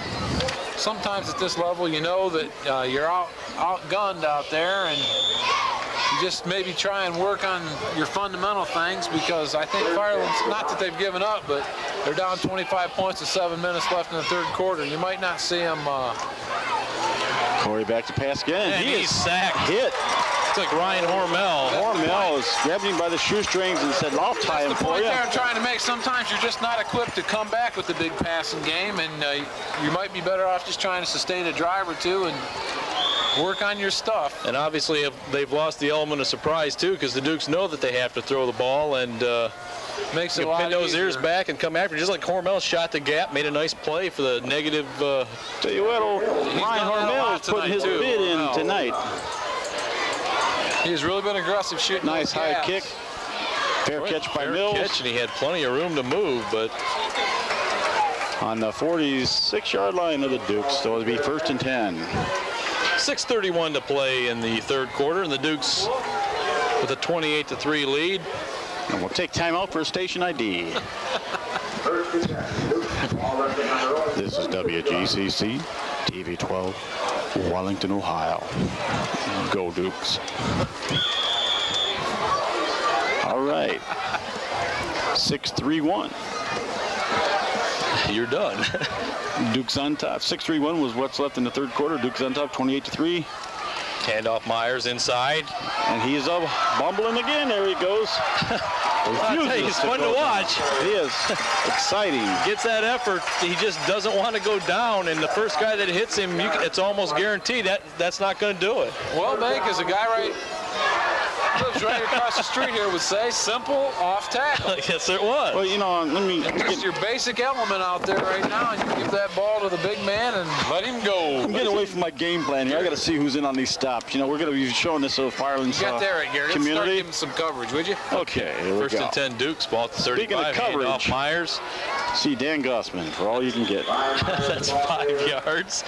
Sometimes at this level, you know that you're outgunned out there, and you just maybe try and work on your fundamental things, because I think Firelands, not that they've given up, but they're down 25 points with 7 minutes left in the third quarter. You might not see them. Corey back to pass again. And he's sacked. Hit. It's like Ryan Hormel. Hormel is grabbing him by the shoestrings and said, I'll tie him for you. That's the point there I'm trying to make. Sometimes you're just not equipped to come back with the big passing game, and you might be better off just trying to sustain a drive or two and work on your stuff. And obviously they've lost the element of surprise, too, because the Dukes know that they have to throw the ball, and makes it a lot pin those easier. ears back and come after. Just like Hormel shot the gap, made a nice play for the negative. Tell you what, Ryan Hormel is putting his bid in tonight. He's really been aggressive shooting. Nice high kick. Fair catch by Mills. Catch, and he had plenty of room to move, but on the 46-yard line of the Dukes, so it'll be 1st and 10. 6:31 to play in the third quarter, and the Dukes with a 28-3 lead. And we'll take time out for a station ID. This is WGCC TV 12, Wellington, Ohio. Go Dukes. All right. 6-3-1. You're done. Dukes on top. 6-3-1 was what's left in the third quarter. Dukes on top, 28-3. Handoff Myers inside. And he's bumbling again. There he goes. He's fun to watch. He is exciting. Gets that effort. He just doesn't want to go down, and the first guy that hits him, it's almost guaranteed that's not going to do it. Well, Bank is a guy right Lives right across the street here would say, simple, off tackle. Yes, it was. Well, you know, let me Just your basic element out there right now, and you give that ball to the big man and let him go. get away from my game plan here. I got to see who's in on these stops. You know, we're going to be showing this to the Firelands You got there, right, Gary. Let's start community. giving some coverage, would you? Okay, here we First go. and 10 Dukes, ball at the 35. Speaking of coverage. Off Myers. See Dan Gossman for all you can get. That's 5 yards.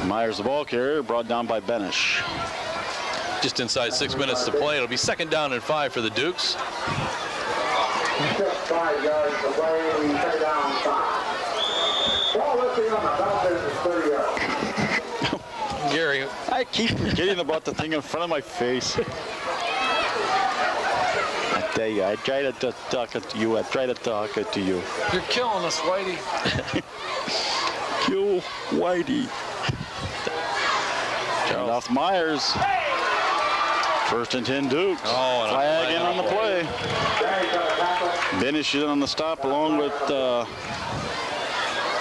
Myers, the ball carrier, brought down by Benish. Just inside 6 minutes to play. It'll be 2nd down and 5 for the Dukes. 5 yards to play. We stay down 5. Ball lifting on the Falcons is 30 yards. Gary, I keep forgetting about the thing in front of my face. I tell you, I try to talk it to you. I try to talk it to you. You're killing us, Whitey. Kill Whitey. Turn off Myers. 1st and 10 Dukes. Oh, and a flag in on the flag. play. Benish in on the stop along with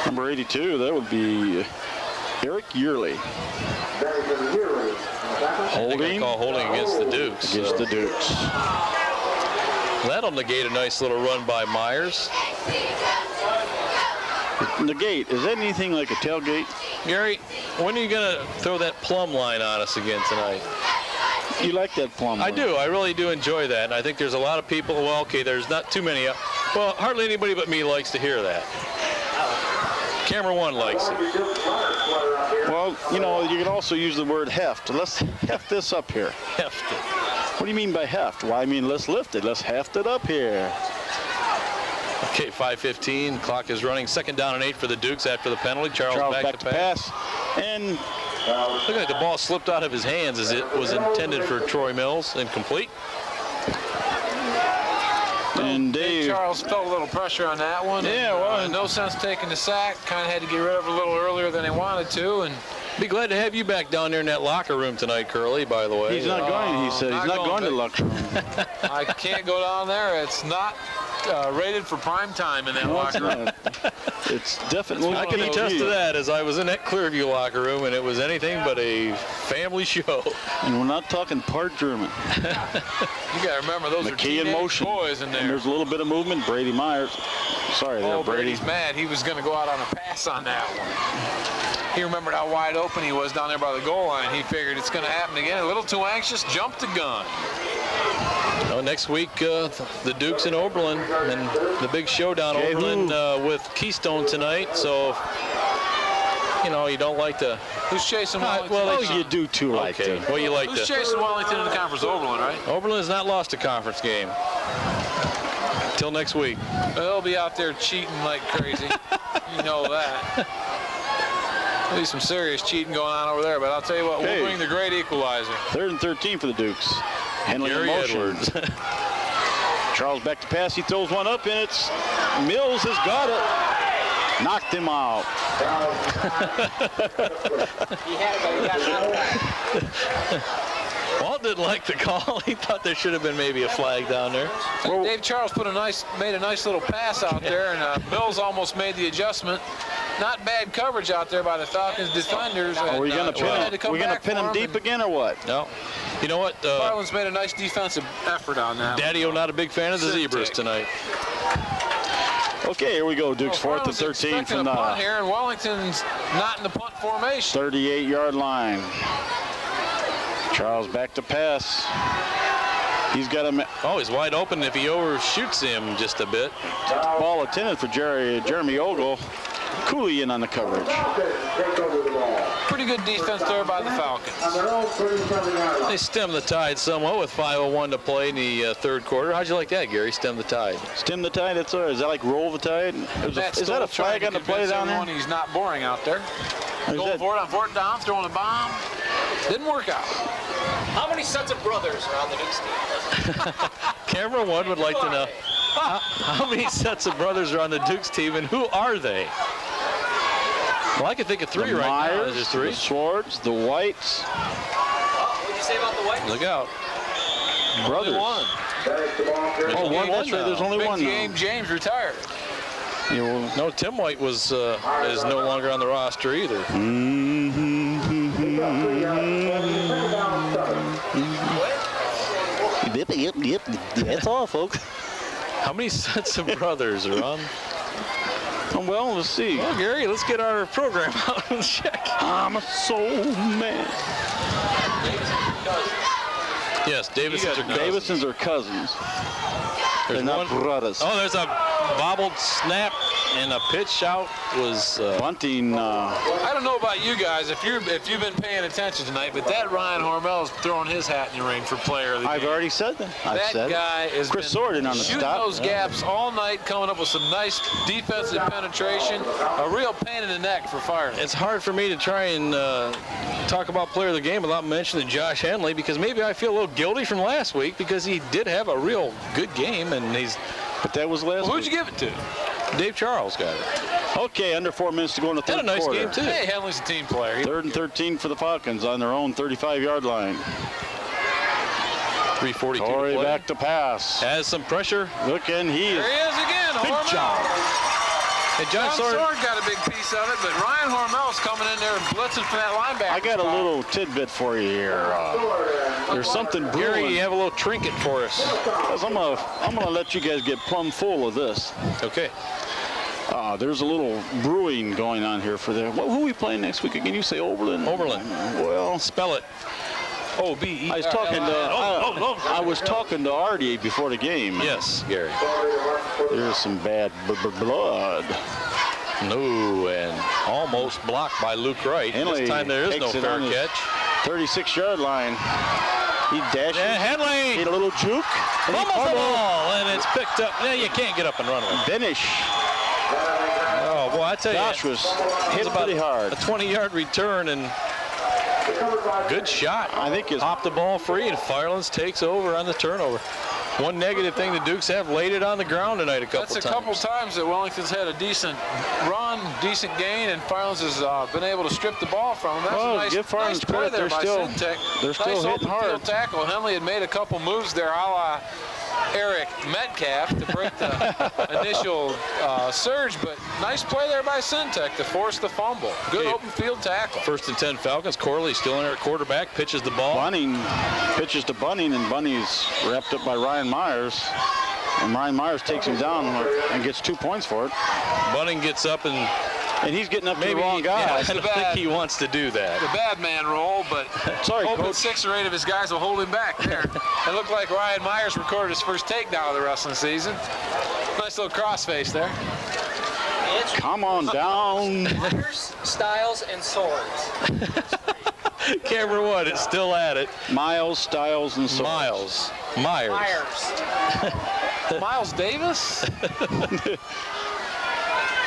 number 82. That would be Eric Yearley. holding. Call holding against the Dukes. Against the Dukes. That'll negate a nice little run by Myers. Negate, is that anything like a tailgate? Gary, when are you going to throw that plumb line on us again tonight? You like that plumb I line? do. I really do enjoy that. And I think there's a lot of people, well, okay, there's not too many. Well, hardly anybody but me likes to hear that. Camera one likes it. Well, you know, you can also use the word heft. Let's heft this up here. Heft it. What do you mean by heft? Well, I mean, let's lift it. Let's heft it up here. Okay, 5:15. Clock is running. 2nd down and 8 for the Dukes after the penalty. Charles back to pass. And looking like the ball slipped out of his hands as it was intended for Troy Mills. Incomplete. And Dave Charles felt a little pressure on that one. Yeah, well, no sense taking the sack. Kind of had to get rid of it a little earlier than he wanted to. And be glad to have you back down there in that locker room tonight, Curly, by the way. he's not going. He said he's not going to the locker room. I can't go down there. It's not rated for prime time in that locker room. It's definitely. I can attest to that, as I was in that Clearview locker room, and it was anything but a family show. And we're not talking part German. You got to remember, those are McKee in teenage motion. boys in And there. there's a little bit of movement. Brady Myers. Sorry there, Oh, Brady. Brady's mad. He was going to go out on a pass on that one. He remembered how wide open he was down there by the goal line. He figured it's going to happen again. A little too anxious, jumped the gun. Well, next week, the Dukes in Oberlin, and the big showdown Oberlin with Keystone tonight. So, you know, you don't like to. Who's chasing Wellington? Well, you do too, like Okay. to. Well, you like Who's to. chasing Wellington in the conference? Oberlin, right? Oberlin has not lost a conference game. Till next week. They'll be out there cheating like crazy. You know that. There'll be some serious cheating going on over there, but I'll tell you what, Okay. we'll bring the great equalizer. 3rd and 13 for the Dukes. Handling Gary motion. Edwards. Charles back to pass. He throws one up, and it's Mills has got it. Knocked him out. He had it, but he got knocked back. Walt didn't like the call. He thought there should have been maybe a flag down there. Dave Charles made a nice little pass out there, and Mills almost made the adjustment. Not bad coverage out there by the Falcons defenders. Are we going to pin had him? to come We're going to back pin for him deep again or what? No. You know what? Firelands made a nice defensive effort on that. Daddy-O not a big fan of the Zebras tonight. Okay, here we go. Dukes 4th and Firelands 13 expecting from a punt the here, and Wellington's not in the punt formation. 38-yard line. Charles back to pass. He's got him. Oh, he's wide open if he overshoots him just a bit. Ball intended for Jeremy Ogle. Cooley in on the coverage. Pretty good defense there by the Falcons. They stem the tide somewhat with 5:01 to play in the 3rd quarter. How'd you like that, Gary? Stem the tide. Stem the tide. Is that like roll the tide? Is that a flag on the play down there? He's not boring out there. Is Going that- for it on 4th down, throwing a bomb. Didn't work out. How many sets of brothers are on the Dukes team? Camera one would like to know how many sets of brothers are on the Dukes team and who are they? Well, I can think of 3 The right now. Myers, There's 3. the Swartz, the Whites, What'd you say about the White? Look out. brothers. One. Oh, one. That's right. There's only Big one game. now. James retired. Yeah, well, No, Tim White is no longer on the roster either. mm-hmm. Yep. That's all, folks. How many sets of brothers are on? Well, let's see. Well, Gary, let's get our program out and check. I'm a soul man. Yes, Davidsons are cousins. Davidsons are cousins. They're not brothers. Oh, there's a bobbled snap and a pitch out was bunting. I don't know about you guys if you've been paying attention tonight, but that Ryan Hormel is throwing his hat in the ring for player of the game. I've already said that. That guy is Chris Sorden on the shooting stop. those gaps all night, coming up with some nice defensive penetration. A real pain in the neck for Firelands. It's hard for me to try and talk about player of the game without mentioning Josh Henley, because maybe I feel a little guilty from last week because he did have a real good game, and he's. But that was last week. Who'd you give it to? Dave Charles got it. Okay, under 4 minutes to go in the third Had a nice quarter. game, too. Hey, Henley's a team player. 3rd and 13 for the Falcons on their own 35-yard line. 3:42 to Corey play. back to pass. Has some pressure. Look, and he There he is again. Big Hormel. job. Hey, John Sword Sword. got a big piece of it, but Ryan Hormel's coming in there and blitzing for that linebacker. I got a spot. little tidbit for you here. There's something Gary, brewing. you have a little trinket for us. 'Cause I'm gonna let you guys get plumb full of this. Okay. There's a little brewing going on here for them. Who are we playing next week again? You say Oberlin? Oberlin. Well, Spell it. O-B-E. I was talking to Artie before the game. Yes, Gary. There's some bad blood. No, and almost blocked by Luke Wright. Henley This time there is no takes it fair on his catch. 36-yard line. He dashes. And Henley. Made a little juke. And he Fumbles the fumbled. ball, and it's picked up. Yeah, you can't get up and run with it. Finish. Oh, boy, I tell you. Josh was hit about pretty hard. A 20-yard return, and good shot. I think his Popped the ball free, and Firelands takes over on the turnover. One negative thing the Dukes have, laid it on the ground tonight a couple times. That's a couple times that Wellington's had a decent run, decent gain, and Firelands has been able to strip the ball from them. That's Well, a nice, give Firelands nice play credit, there they're by still- Syntec. they're still nice hitting open hard. field tackle. Henley had made a couple moves there, a la Eric Metcalf, to break the initial surge, but nice play there by Syntec to force the fumble. Good Okay. open field tackle. 1st and 10 Falcons. Corley still in there at quarterback, pitches the ball. Bunning pitches to Bunning, and Bunny's wrapped up by Ryan Myers. And Ryan Myers takes him down and gets 2 points for it. Bunning gets up and And he's getting up to maybe the wrong guy. Yeah, I That's don't the think bad- he wants to do that. The bad man roll, but Sorry, hoping Coach. 6 or 8 of his guys will hold him back there. It looked like Ryan Myers recorded his first takedown of the wrestling season. Nice little crossface there. Come on down. Myers, Styles, and Swords. Camera 1, it's still at it. Miles, Styles, and so Myers. Myers. Miles Davis?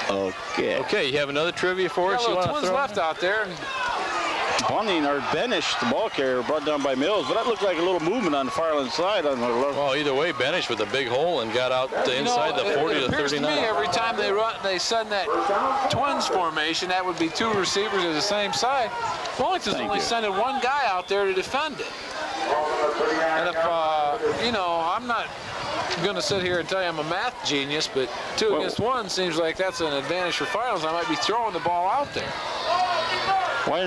Okay. Okay, you have another trivia for Got us a you little want to twins throw? left out there. And Bunning or Benish, the ball carrier, brought down by Mills, but that looked like a little movement on the Fireland side on the left. Well, either way, Benish with a big hole and got out to inside the 40 it to appears 39. to me every time they send that twins formation, that would be 2 receivers of the same side. Wellington's Thank only you. sending 1 guy out there to defend it. And if, I'm not going to sit here and tell you I'm a math genius, but 2 against 1 seems like that's an advantage for Firelands. I might be throwing the ball out there. Why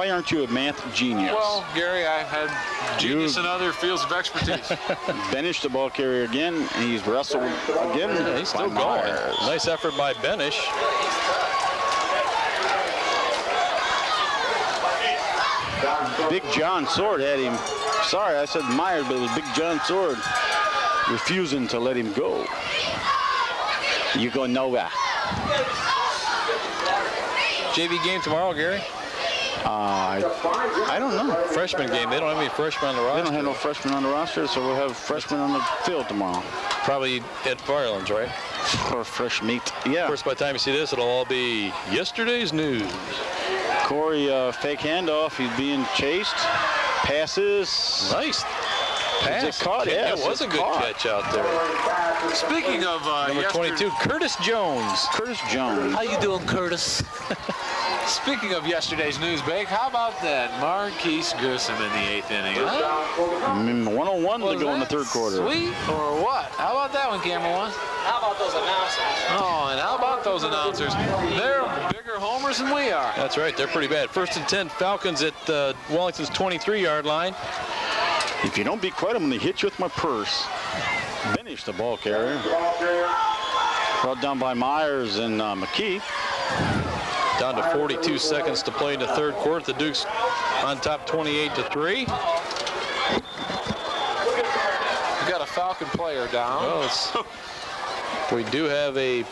aren't you a math genius? Well, Gary, I've had genius in other fields of expertise. Benish, the ball carrier again, and he's wrestled again. Yeah, he's still by going. Myers. Nice effort by Benish. Big John Sword had him. Sorry, I said Myers, but it was Big John Sword refusing to let him go. You go nowhere. JV game tomorrow, Gary? I don't know. Freshman game. They don't have any freshmen on the They roster. don't have no freshmen on the roster, so we'll have freshmen on the field tomorrow. Probably at Firelands, right? Or fresh meat. Of Yeah. course, by the time you see this, it'll all be yesterday's news. Corey, fake handoff. He's being chased. Passes. Nice pass. it caught? Yeah, Yes, it was a it's good caught. catch out there. Speaking of Number 22, Curtis Jones. Curtis Jones. How you doing, Curtis? Speaking of yesterday's news, Bake, how about that Marquise Grissom in the 8th inning? Huh? 101 to Was go in the that third quarter. Sweet or what? How about that one, Camera One? How about those announcers? Oh, and how about those announcers? They're bigger homers numbers than we are. That's right. They're pretty bad. 1st and 10, Falcons at Wellington's 23-yard line. If you don't be quiet, I'm going to hit you with my purse. Finish the ball carrier. Brought down by Myers and McKee. Down to 42 seconds to play in the third quarter. The Dukes on top 28-3. We got a Falcon player down. Well, we do have a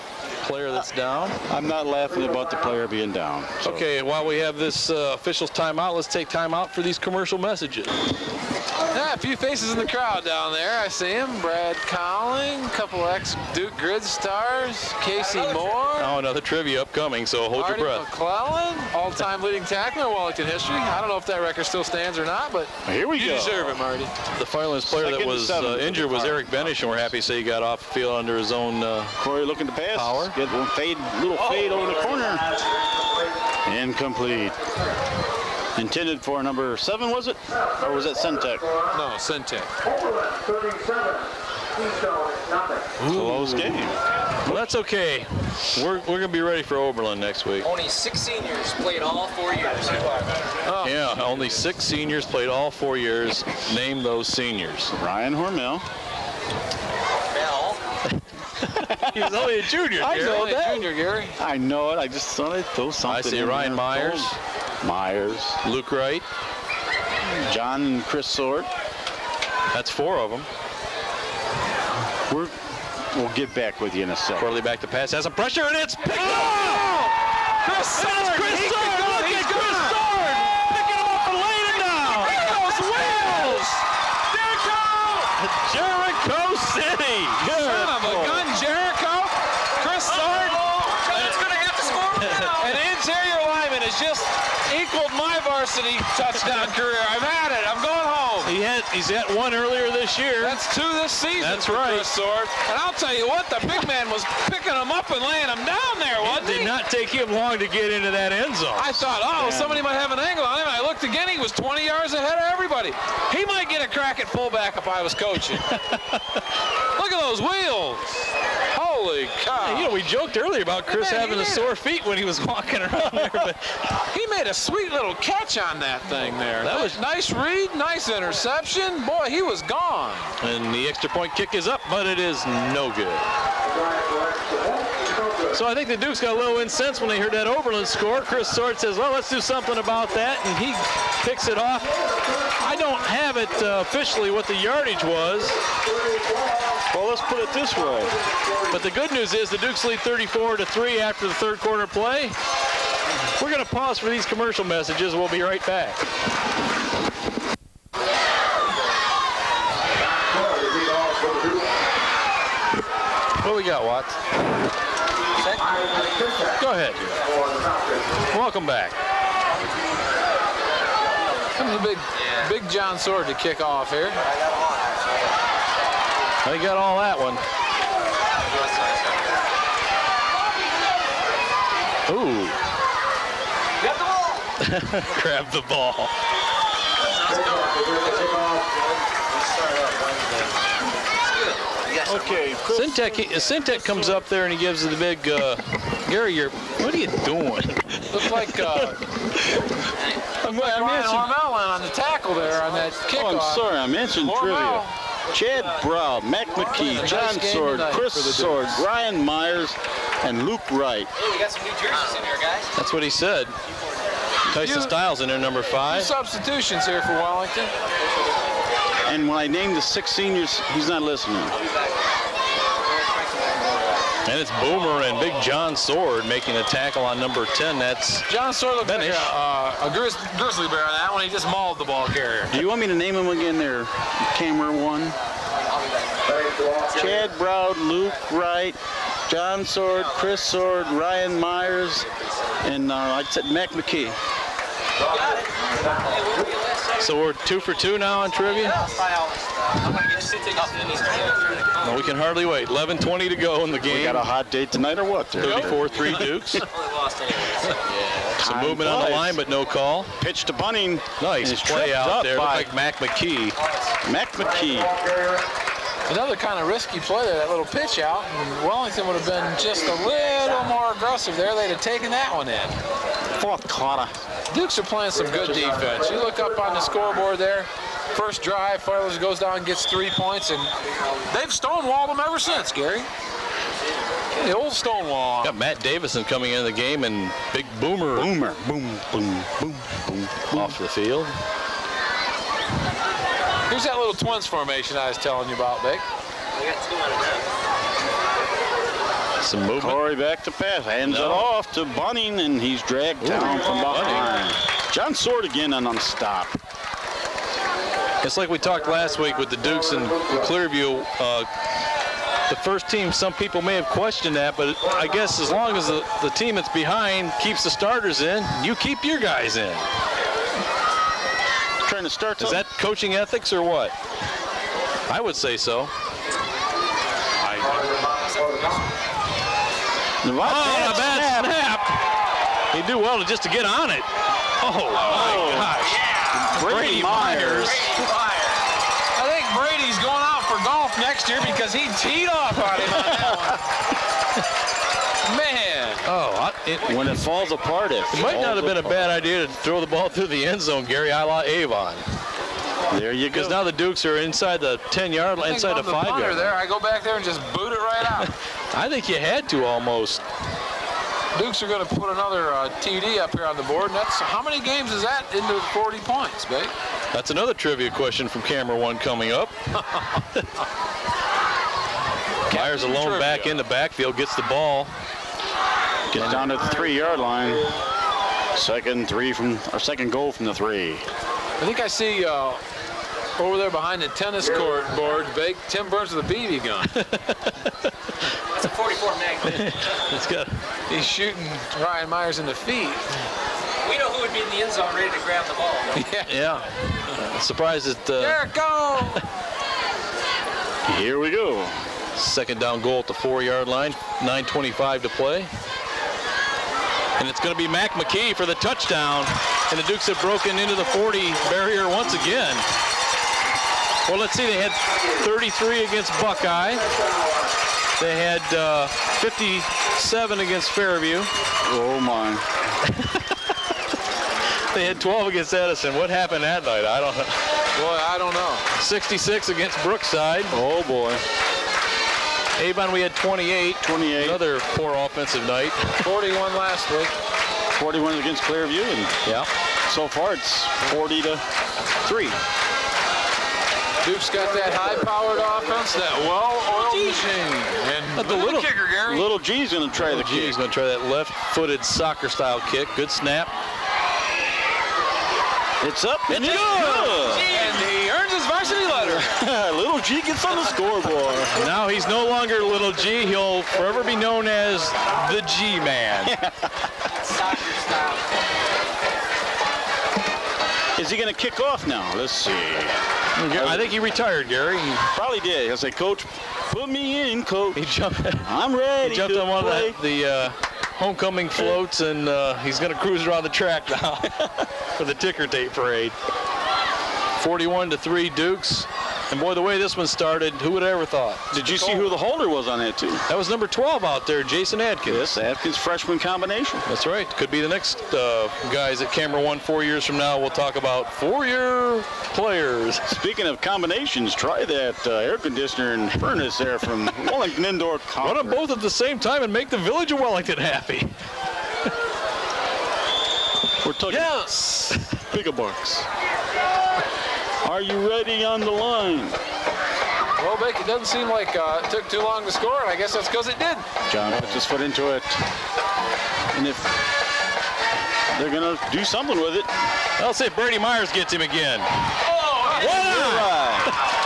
player that's down. I'm not laughing about the player being down. So. Okay, while we have this officials timeout, let's take timeout for these commercial messages. Yeah, a few faces in the crowd down there. I see him. Brad Cowling, a couple ex-Duke Grid stars, Casey Moore. Oh, another trivia upcoming, so hold Marty your breath. McClellan, all-time leading tackler in Wellington history. I don't know if that record still stands or not, but here we you go. deserve it, Marty. The Firelands player that was injured was Eric Benish, and we're happy to say he got off the field under his own Corey looking to pass. power. Get one little fade over the corner. Incomplete. Intended for number 7, was it? Or was that Centec? No, Centec. Close game. Well, that's okay. We're going to be ready for Oberlin next week. Only 6 seniors played all 4 years. Yeah, only 6 seniors played all 4 years. Name those seniors. Ryan Hormel. He was only a junior, I Gary. know that. Junior, Gary. I know it. I just thought I'd throw something. I see in Ryan there. Myers. Myers. Luke Wright. John and Chris Sword. That's 4 of them. We'll get back with you in a second. Corley back to pass. Has some pressure, and it's picked up! Chris Sword! Chris Sword! Look at Chris Sword! Picking him up and laying him down! Look at those wheels! Jericho City! Son of a gun, Jericho. Chris Sword. It's going to have to score now. An interior lineman has just equaled my varsity touchdown career. I'm at it. I'm going home. He's at 1 earlier this year. That's 2 this season. That's for right. Chris Sword. And I'll tell you what, the big man was picking him up and laying him down there, wasn't It he? did not take him long to get into that end zone. I thought, somebody might have an angle on him. I looked again, he was 20 yards ahead of everybody. He might get a crack at fullback if I was coaching. Look at those wheels. Holy cow. You know, we joked earlier about Chris Man, having the sore feet when he was walking around there, but He made a sweet little catch on that thing there. That was nice read, nice interception. Boy, he was gone. and the extra point kick is up, but it is no good. So I think the Dukes got a little incensed when they heard that Oberlin score. Chris Sword says, well, let's do something about that, and he picks it off. I don't have it officially what the yardage was. Well, let's put it this way. But the good news is the Dukes lead 34-3 after the third quarter play. We're going to pause for these commercial messages. We'll be right back. What we got, Watts? Go ahead. Welcome back. Comes a big John Sword to kick off here. They got all that one. Ooh. Grab the ball. Okay. Syntec comes up there and he gives the big, Gary, what are you doing? Looks like Ryan Hormel on the tackle there on that kickoff. Oh, I'm sorry. I mentioned trivia. Chad Brow, Mac McKee, John Sword, Chris Sword, Ryan Myers, and Luke Wright. Hey, we got some new jerseys in here, guys. That's what he said. Tyson Styles in there, number 5. Substitutions here for Wellington. And when I named the 6 seniors, he's not listening. And it's Boomer and Big John Sword making the tackle on number 10. That's John Sword looked like Benish. a grizzly bear on that one. He just mauled the ball carrier. Do you want me to name them again there, camera 1? Chad Brow, Luke Wright, John Sword, Chris Sword, Ryan Myers, and I said Mac McKee. so we're 2 for 2 now on trivia. Well, we can hardly wait. 11:20 to go in the We game. got a hot date tonight or what? 34-3 Dukes. Some movement on the line, but no call. Pitch to bunting. Nice And play tripped out up there. Looked by like Mac McKee. Mac McKee. Another kind of risky play there, that little pitch out. And Wellington would have been just a little more aggressive there, they'd have taken that one in. Fourth quarter. Dukes are playing some good defense. You look up on the scoreboard there. First drive, Firelands goes down and gets 3 points, and they've stonewalled them ever since, Gary. The old Stonewall. Got Matt Davison coming into the game and big Boomer. Boomer. Boom, boom, boom, boom, boom. Off the field. Here's that little twins formation I was telling you about, Vic. Some movement. Corey back to pass. Hands it off to Bunning, and he's dragged down from behind. John Sword again on stop. It's like we talked last week with the Dukes and Clearview. The first team, some people may have questioned that, but I guess as long as the team that's behind keeps the starters in, you keep your guys in. Trying to start. Is that coaching ethics or what? I would say so. A bad snap. He do well just to get on it. Oh my gosh. Brady Myers. I think Brady's going out for golf next year because he teed off on him on that one. Man. Oh, when it falls apart, it might not have been a bad idea to throw the ball through the end zone, Gary, a la Avon. There you go. Because now the Dukes are inside the 10-yard line, inside the 5-yard line. There, I go back there and just boot it right out. I think you had to almost. Dukes are going to put another TD up here on the board, and that's how many games is that into 40 points, babe? That's another trivia question from Camera 1 coming up. Myers alone back in the backfield, gets the ball. Gets down to the 3-yard line. Second goal from the 3. I think I see over there behind the tennis court board, Tim Burns with a BB gun. That's a 44 Magnum. It's got. He's shooting Ryan Myers in the feet. We know who would be in the end zone ready to grab the ball. Yeah. Surprised that. There it goes. Here we go. Second down goal at the 4-yard line. 9:25 to play. And it's going to be Mac McKee for the touchdown. And the Dukes have broken into the 40 barrier once again. Well, let's see. They had 33 against Buckeye. They had 57 against Fairview. Oh, my. They had 12 against Edison. What happened that night? I don't know. Boy, I don't know. 66 against Brookside. Oh, boy. Avon, we had 28. 28. Another poor offensive night. 41 last week. 41 against Clearview. And yeah. So far, it's 40-3. Duke's got that high-powered offense, that well-oiled machine. And the little kicker, Gary. Little G's going to try the kick. He's going to try that left-footed soccer-style kick. Good snap. It's up. It's good. And he earns his varsity letter. Little G gets on the scoreboard. Now he's no longer Little G. He'll forever be known as the G-Man. Soccer style. Is he going to kick off now? Let's see. I think he retired, Gary. He probably did. He'll say, Coach, put me in, Coach. He jumped. I'm ready. He jumped on one of the homecoming floats, and he's going to cruise around the track now for the ticker tape parade. 41-3 Dukes. And boy, the way this one started, who would have ever thought? Did you see who the holder was on that, too? That was number 12 out there, Jason Adkins. Yes, Adkins freshman combination. That's right. Could be the next guys at Camera 1 4 years from now. We'll talk about 4-year players. Speaking of combinations, try that air conditioner and furnace there from Wellington Indoor Conference. Run them both at the same time and make the village of Wellington happy. We're talking gigabucks. Are you ready on the line? Well, Beck, it doesn't seem like it took too long to score, and I guess that's because it did. John puts his foot into it. And if they're going to do something with it. I'll say Brady Myers gets him again. Oh,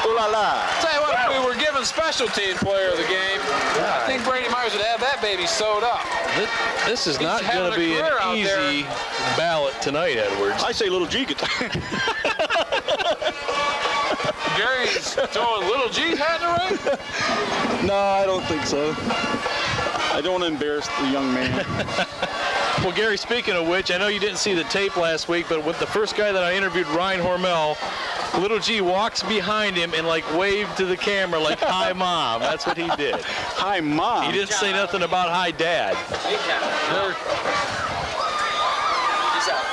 Ooh la la. Tell you what, if we were given special team player of the game, I think Brady Myers would have that baby sewed up. This is not going to be an easy ballot tonight, Edwards. I say Little G gets Gary's throwing Little G's hat in the ring? No, I don't think so. I don't want to embarrass the young man. Well, Gary, speaking of which, I know you didn't see the tape last week, but with the first guy that I interviewed, Ryan Hormel, Little G walks behind him and like waved to the camera like, "Hi, Mom." That's what he did. Hi, Mom. He didn't say nothing about "Hi, Dad." He's out.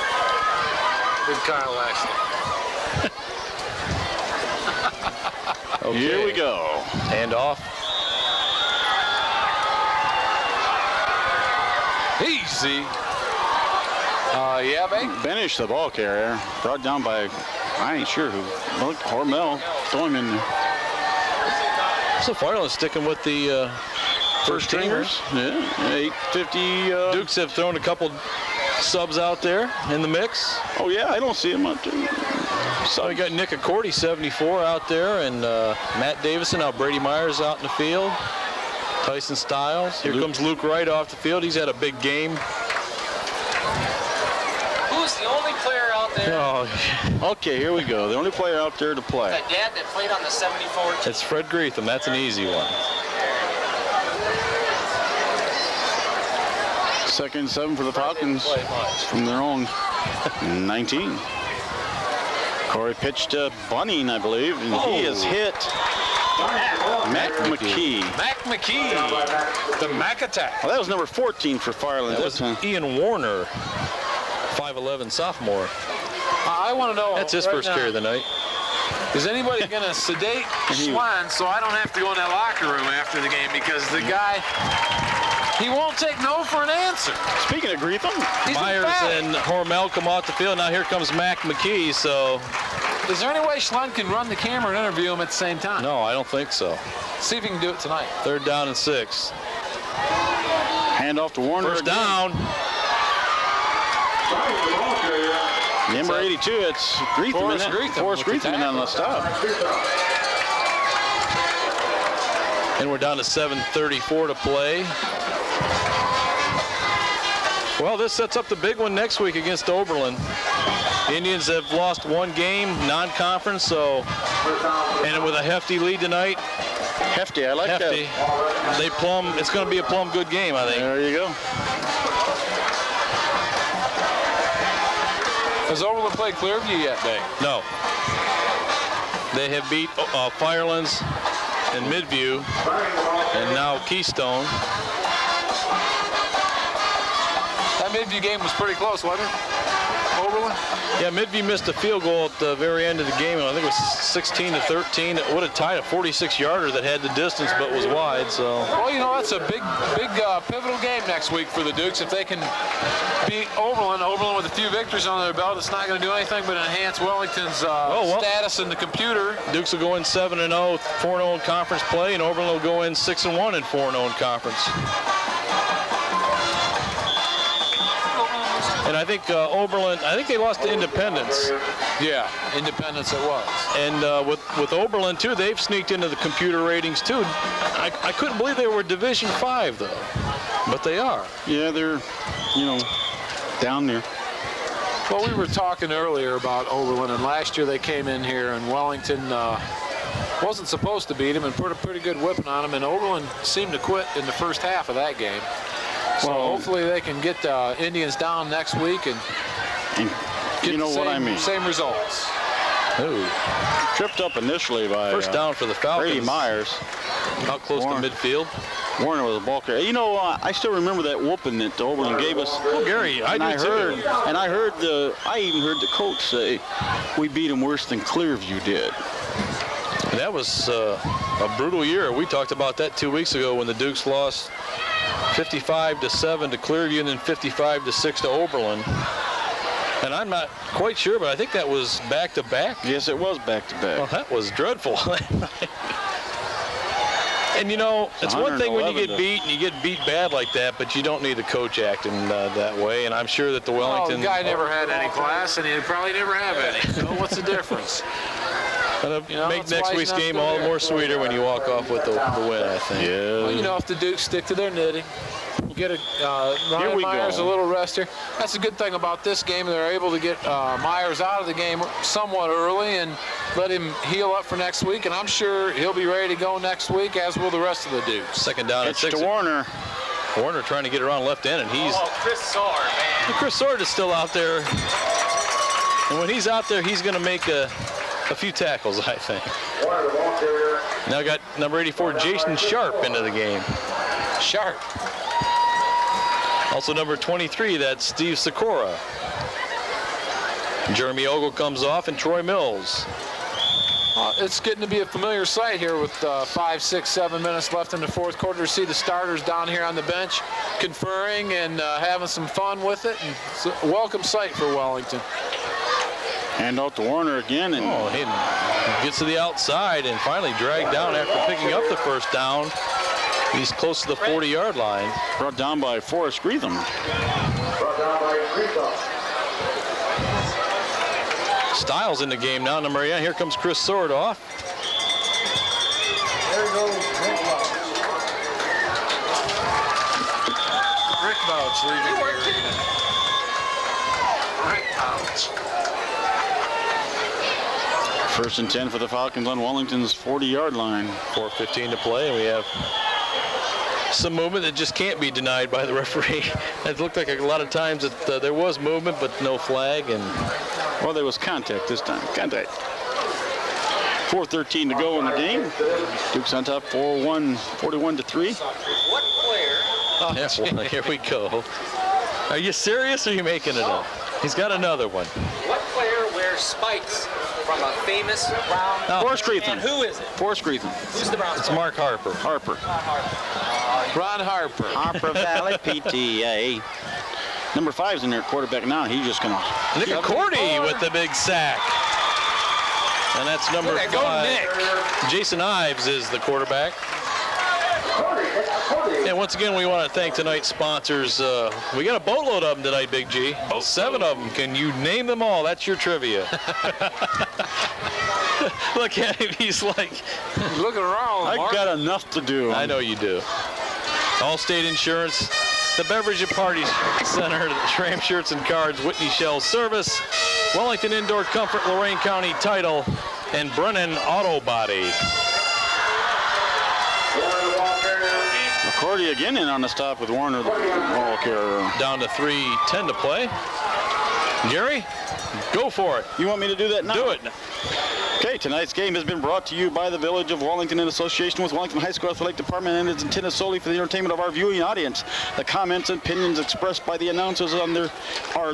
Good Kyle Lashley. Okay. Here we go. Hand off. Easy. Yeah, babe. Benish, the ball carrier, brought down by, I ain't sure who. Look, Hormel. Throw him in there. So Firelands sticking with the first teamers. Yeah, 850. Dukes have thrown a couple subs out there in the mix. Oh, yeah, I don't see him out there. So we got Nick Accordi, 74, out there, and Matt Davison. Now Brady Myers out in the field. Tyson Stiles. Here comes Luke Wright off the field. He's had a big game. Who's the only player out there? Oh, Okay, here we go. The only player out there to play. That dad that played on the 74 team. it's Fred Greetham. That's an easy one. 2nd and 7 for the Falcons from their own 19. Corey pitched to Bunning, I believe, and he has hit Mac McKee. Mac McKee. The Mac attack. Well, that was number 14 for Firelands. That was Ian Warner, 5'11" sophomore. I want to know. That's his right first now, carry of the night. Is anybody going to sedate Schwan so I don't have to go in that locker room after the game because the guy, he won't take no for an answer. Speaking of Greetham, He's Myers emphatic. and Hormel come off the field. Now here comes Mac McKee. So Is there any way Schwan can run the camera and interview him at the same time? no, I don't think so. See if he can do it tonight. 3rd down and 6. hand off to Warner. First again. down. Number 82, it's Greetham. Forrest isn't it? Greetham Forrest with the Greetham in on the stop. And we're down to 7:34 to play. Well, this sets up the big one next week against Oberlin. The Indians have lost one game, non-conference, so, and with a hefty lead tonight. Hefty, I like Hefty. that. It's going to be a plumb good game, I think. There you go. Has Oberlin played Clearview yet, Dave? No. They have beat Firelands and Midview, and now Keystone. That Midview game was pretty close, wasn't it? Oberlin? Yeah, Midview missed a field goal at the very end of the game. I think it was 16-13. It would have tied a 46-yarder that had the distance but was wide. So. Well, you know, that's a big pivotal game next week for the Dukes. If they can beat Oberlin with a few victories on their belt, it's not going to do anything but enhance Wellington's status in the computer. Dukes will go in 7-0, 4-0 in conference play, and Oberlin will go in 6-1 and 4-0 in conference. And I think Oberlin, they lost to Independence. Yeah, Independence it was. And with Oberlin, too, they've sneaked into the computer ratings, too. I couldn't believe they were Division 5, though. But they are. Yeah, they're, down there. Well, we were talking earlier about Oberlin, and last year they came in here, and Wellington wasn't supposed to beat them and put a pretty good whipping on them, and Oberlin seemed to quit in the first half of that game. So hopefully they can get Indians down next week and get same results. Ooh. Tripped up initially by first down for the Falcons. Brady Myers. Out close to midfield. Warner was a ball carrier. I still remember that whooping that Oberlin gave us. Well, Gary, I even heard the coach say we beat him worse than Clearview did. That was a brutal year. We talked about that 2 weeks ago when the Dukes lost 55-7 to Clearview and then 55-6 to Oberlin. And I'm not quite sure, but I think that was back-to-back. Yes, it was back-to-back. Well, that was dreadful. And it's one thing when you get beat and you get beat bad like that, but you don't need the coach acting that way. And I'm sure that the Wellington the guy never had any class, and he'll probably never have any. So what's the difference? Gonna make next week's game all the more sweeter when you walk off with the win, I think. Yeah. Well, if the Dukes stick to their knitting, get Ryan Myers a little rest here. That's a good thing about this game. They're able to get Myers out of the game somewhat early and let him heal up for next week. And I'm sure he'll be ready to go next week, as will the rest of the Dukes. Second down and 6. To Warner. Warner trying to get around left end, and he's... Chris Sword, man. Chris Sword is still out there. And when he's out there, he's going to make a a few tackles, I think. Now got number 84, Jason Sharp, into the game. Sharp. Also number 23, that's Steve Sikora. Jeremy Ogle comes off, and Troy Mills. It's getting to be a familiar sight here with 5, 6, 7 minutes left in the fourth quarter to see the starters down here on the bench conferring and having some fun with it. And it's a welcome sight for Wellington. Hand out to Warner again. And he gets to the outside and finally dragged down after picking up the first down. He's close to the 40-yard line. Brought down by Forrest Greetham. Styles in the game now, number 8. Here comes Chris Sordoff. There he goes. Rick Bouch leaving the arena. Rick Bouch. First and 10 for the Falcons on Wellington's 40-yard line. 4:15 to play, and we have some movement that just can't be denied by the referee. It looked like a lot of times that there was movement, but no flag. And well, there was contact this time. Contact. 4:13 to go in the game. Duke's on top 41-3. What player? Oh, yeah, well, here we go. Are you serious, or are you making it up? He's got another one. What player wears spikes from a famous Brown? Forrest Greetham. And who is it? Forrest Greetham. Who's the Brown? It's Mark Harper. Harper. Ron Harper. Harper Valley PTA. Number 5's in there, quarterback now. He's just going to... Nick Cordy with the big sack. And that's number 5. Go Nick. Jason Ives is the quarterback. And once again, we want to thank tonight's sponsors. We got a boatload of them tonight, Big G. 7 of them. Can you name them all? That's your trivia. Look at him. He's like... Looking around, I've Mark. got enough to do. I know you do. Allstate Insurance, the Beverage and Party Center, the Schramm Shirts and Cards, Whitney Shell Service, Wellington Indoor Comfort, Lorain County Title, and Brennan Auto Body. McCordy again in on the stop with Warner, the ball carrier. Down to 3:10 to play. Gary, go for it. You want me to do that now? Do it. Okay, tonight's game has been brought to you by the Village of Wellington in association with Wellington High School Athletic Department, and is intended solely for the entertainment of our viewing audience. The comments and opinions expressed by the announcers are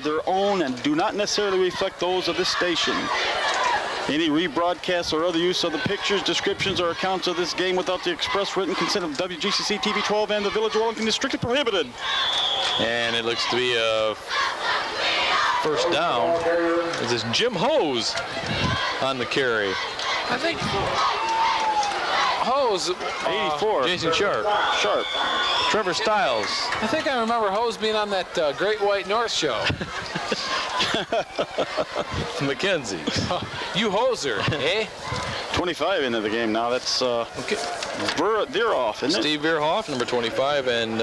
their own and do not necessarily reflect those of this station. Any rebroadcast or other use of the pictures, descriptions, or accounts of this game without the express written consent of WGCC TV 12 and the Village of Wellington is strictly prohibited. And it looks to be a first down. This is Jim Hose on the carry. I think Hose. 84. Jason Sharp. Trevor Stiles. I think I remember Hose being on that Great White North show. McKenzie. You hoser, eh? 25 into the game now. That's Veeroff, isn't it? Steve Veerhoff, number 25, and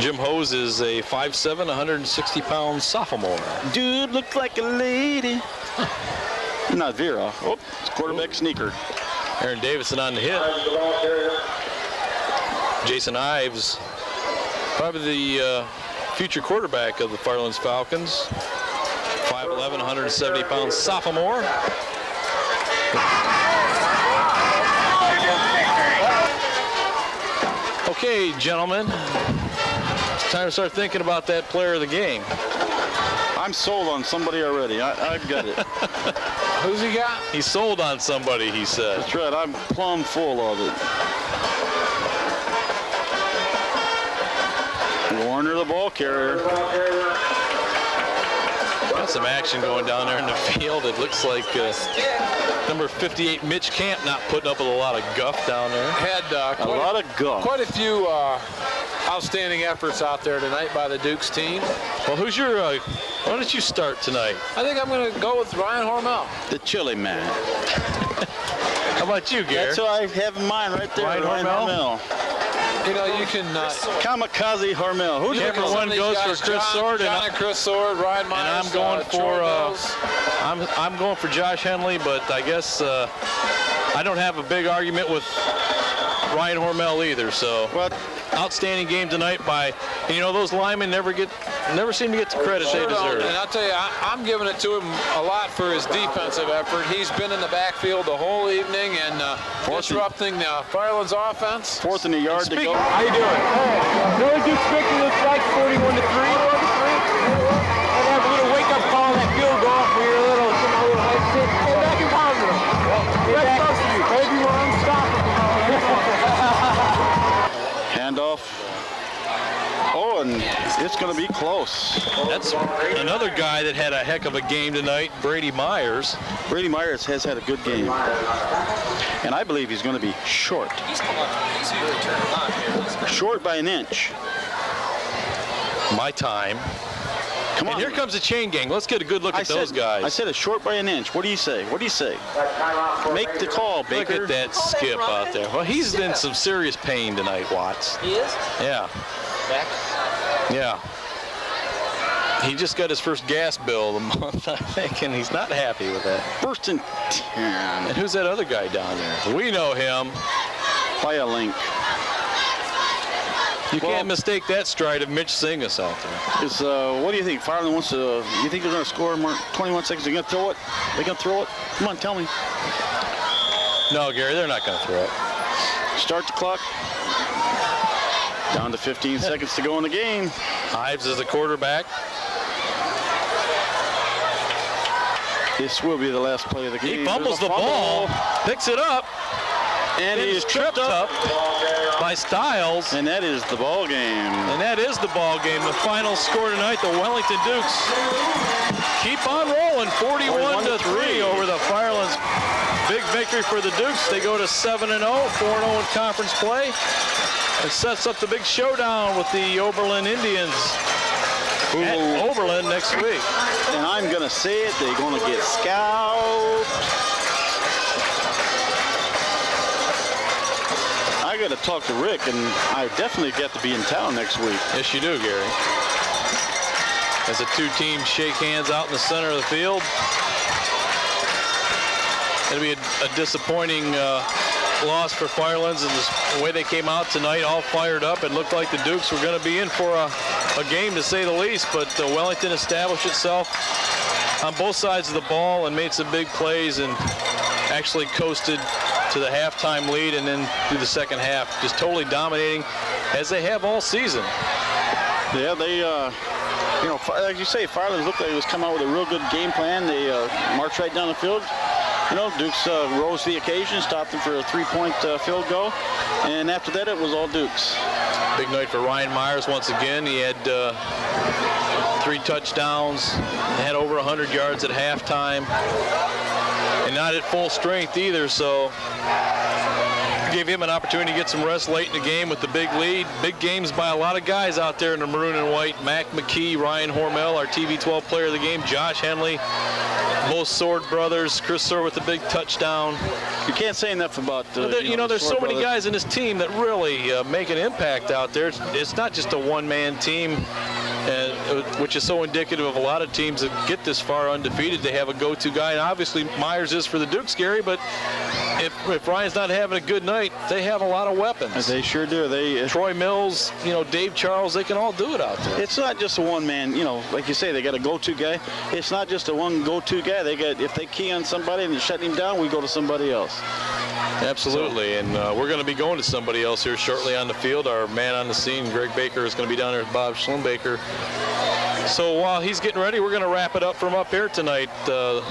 Jim Hose is a 5'7", 160-pound sophomore. Dude looked like a lady. Not Veeroff. Oh, it's quarterback sneaker. Aaron Davison on the hit. Jason Ives, probably the future quarterback of the Firelands Falcons. 5'11", 170-pound sophomore. Okay, gentlemen, it's time to start thinking about that player of the game. I'm sold on somebody already. I've got it. Who's he got? He's sold on somebody, he said. That's right. I'm plumb full of it. Warner, the ball carrier. Got some action going down there in the field. It looks like number 58, Mitch Camp, not putting up with a lot of guff down there. Had A lot of guff. quite a few outstanding efforts out there tonight by the Dukes team. Well, who's your, why don't you start tonight? I think I'm going to go with Ryan Hormel. The chili man. How about you, Gary? That's what I have in mind right there. Ryan Hormel? You know, you can... Kamikaze Hormel. Who Camera one goes for Chris Sword, and Chris Sword, Ryan Myers, and I'm going for Troy Mills. I'm going for Josh Henley, but I guess I don't have a big argument with Ryan Hormel either. So Well, outstanding game tonight by, and you know, those linemen never seem to get the credit they deserve. And I'll tell you, I'm giving it to him a lot for his defensive effort. He's been in the backfield the whole evening and disrupting the Firelands offense. 4th and a yard to go. How you doing? Really good victory looks like 41-3. I'd have a little wake-up call that field goal for your little hesitant. Go back and positive. That's supposed to be. Maybe we're unstoppable. Handoff. Oh, and it's going to be close. That's another guy that had a heck of a game tonight, Brady Myers. Brady Myers has had a good game. And I believe he's going to be short. Short by an inch. My time. Come on. And here comes the chain gang. Let's get a good look at those guys. I said a short by an inch. What do you say? What do you say? Make the call, Baker. Look at that skip out there. Well, he's in some serious pain tonight, Watts. He is? Yeah. Back? Yeah. He just got his first gas bill of the month, I think, and he's not happy with that. 1st and 10. And who's that other guy down there? We know him. By a link. You can't mistake that stride of Mitch Singus out there. What do you think? Fireland wants to. You think they're going to score more? 21 seconds. They're going to throw it. They're going to throw it. Come on, tell me. No, Gary, they're not going to throw it. Start the clock. Down to 15 seconds to go in the game. Ives is the quarterback. This will be the last play of the game. He fumbles the ball, picks it up, and he is tripped up by Stiles. And that is the ball game. And that is the ball game. The final score tonight, the Wellington Dukes keep on rolling, 41-3 over the Firelands. Big victory for the Dukes. They go to 7-0, 4-0 in conference play. It sets up the big showdown with the Oberlin Indians at Oberlin next week. And I'm going to say it, they're going to get scalped. I got to talk to Rick, and I definitely get to be in town next week. Yes, you do, Gary. As the two teams shake hands out in the center of the field. It'll be a disappointing loss for Firelands, and the way they came out tonight, all fired up. It looked like the Dukes were going to be in for a game, to say the least, but Wellington established itself on both sides of the ball and made some big plays and actually coasted to the halftime lead and then through the second half, just totally dominating as they have all season. Yeah, they, you know, like you say, Firelands looked like it was coming out with a real good game plan. They marched right down the field. You know, Dukes rose to the occasion, stopped them for a 3-point field goal, and after that it was all Dukes. Big night for Ryan Myers once again. He had 3 touchdowns, had over 100 yards at halftime, and not at full strength either, so gave him an opportunity to get some rest late in the game with the big lead. Big games by a lot of guys out there in the maroon and white. Mac McKee, Ryan Hormel, our TV12 player of the game, Josh Henley, both Sword brothers, Chris Sword with the big touchdown. You can't say enough about you know, there's so many guys in this team that really make an impact out there. It's not just a one-man team, which is so indicative of a lot of teams that get this far undefeated. They have a go-to guy, and obviously Myers is for the Dukes, Gary, but if Ryan's not having a good night, they have a lot of weapons. They sure do. Troy Mills, you know, Dave Charles, they can all do it out there. It's not just a one-man, you know, like you say, they got a go-to guy. It's not just a one go-to guy. If they key on somebody and shut him down, we go to somebody else. Absolutely, and we're going to be going to somebody else here shortly on the field. Our man on the scene, Greg Baker, is going to be down there with Bob Schlumbaker. So while he's getting ready, we're going to wrap it up from up here tonight. The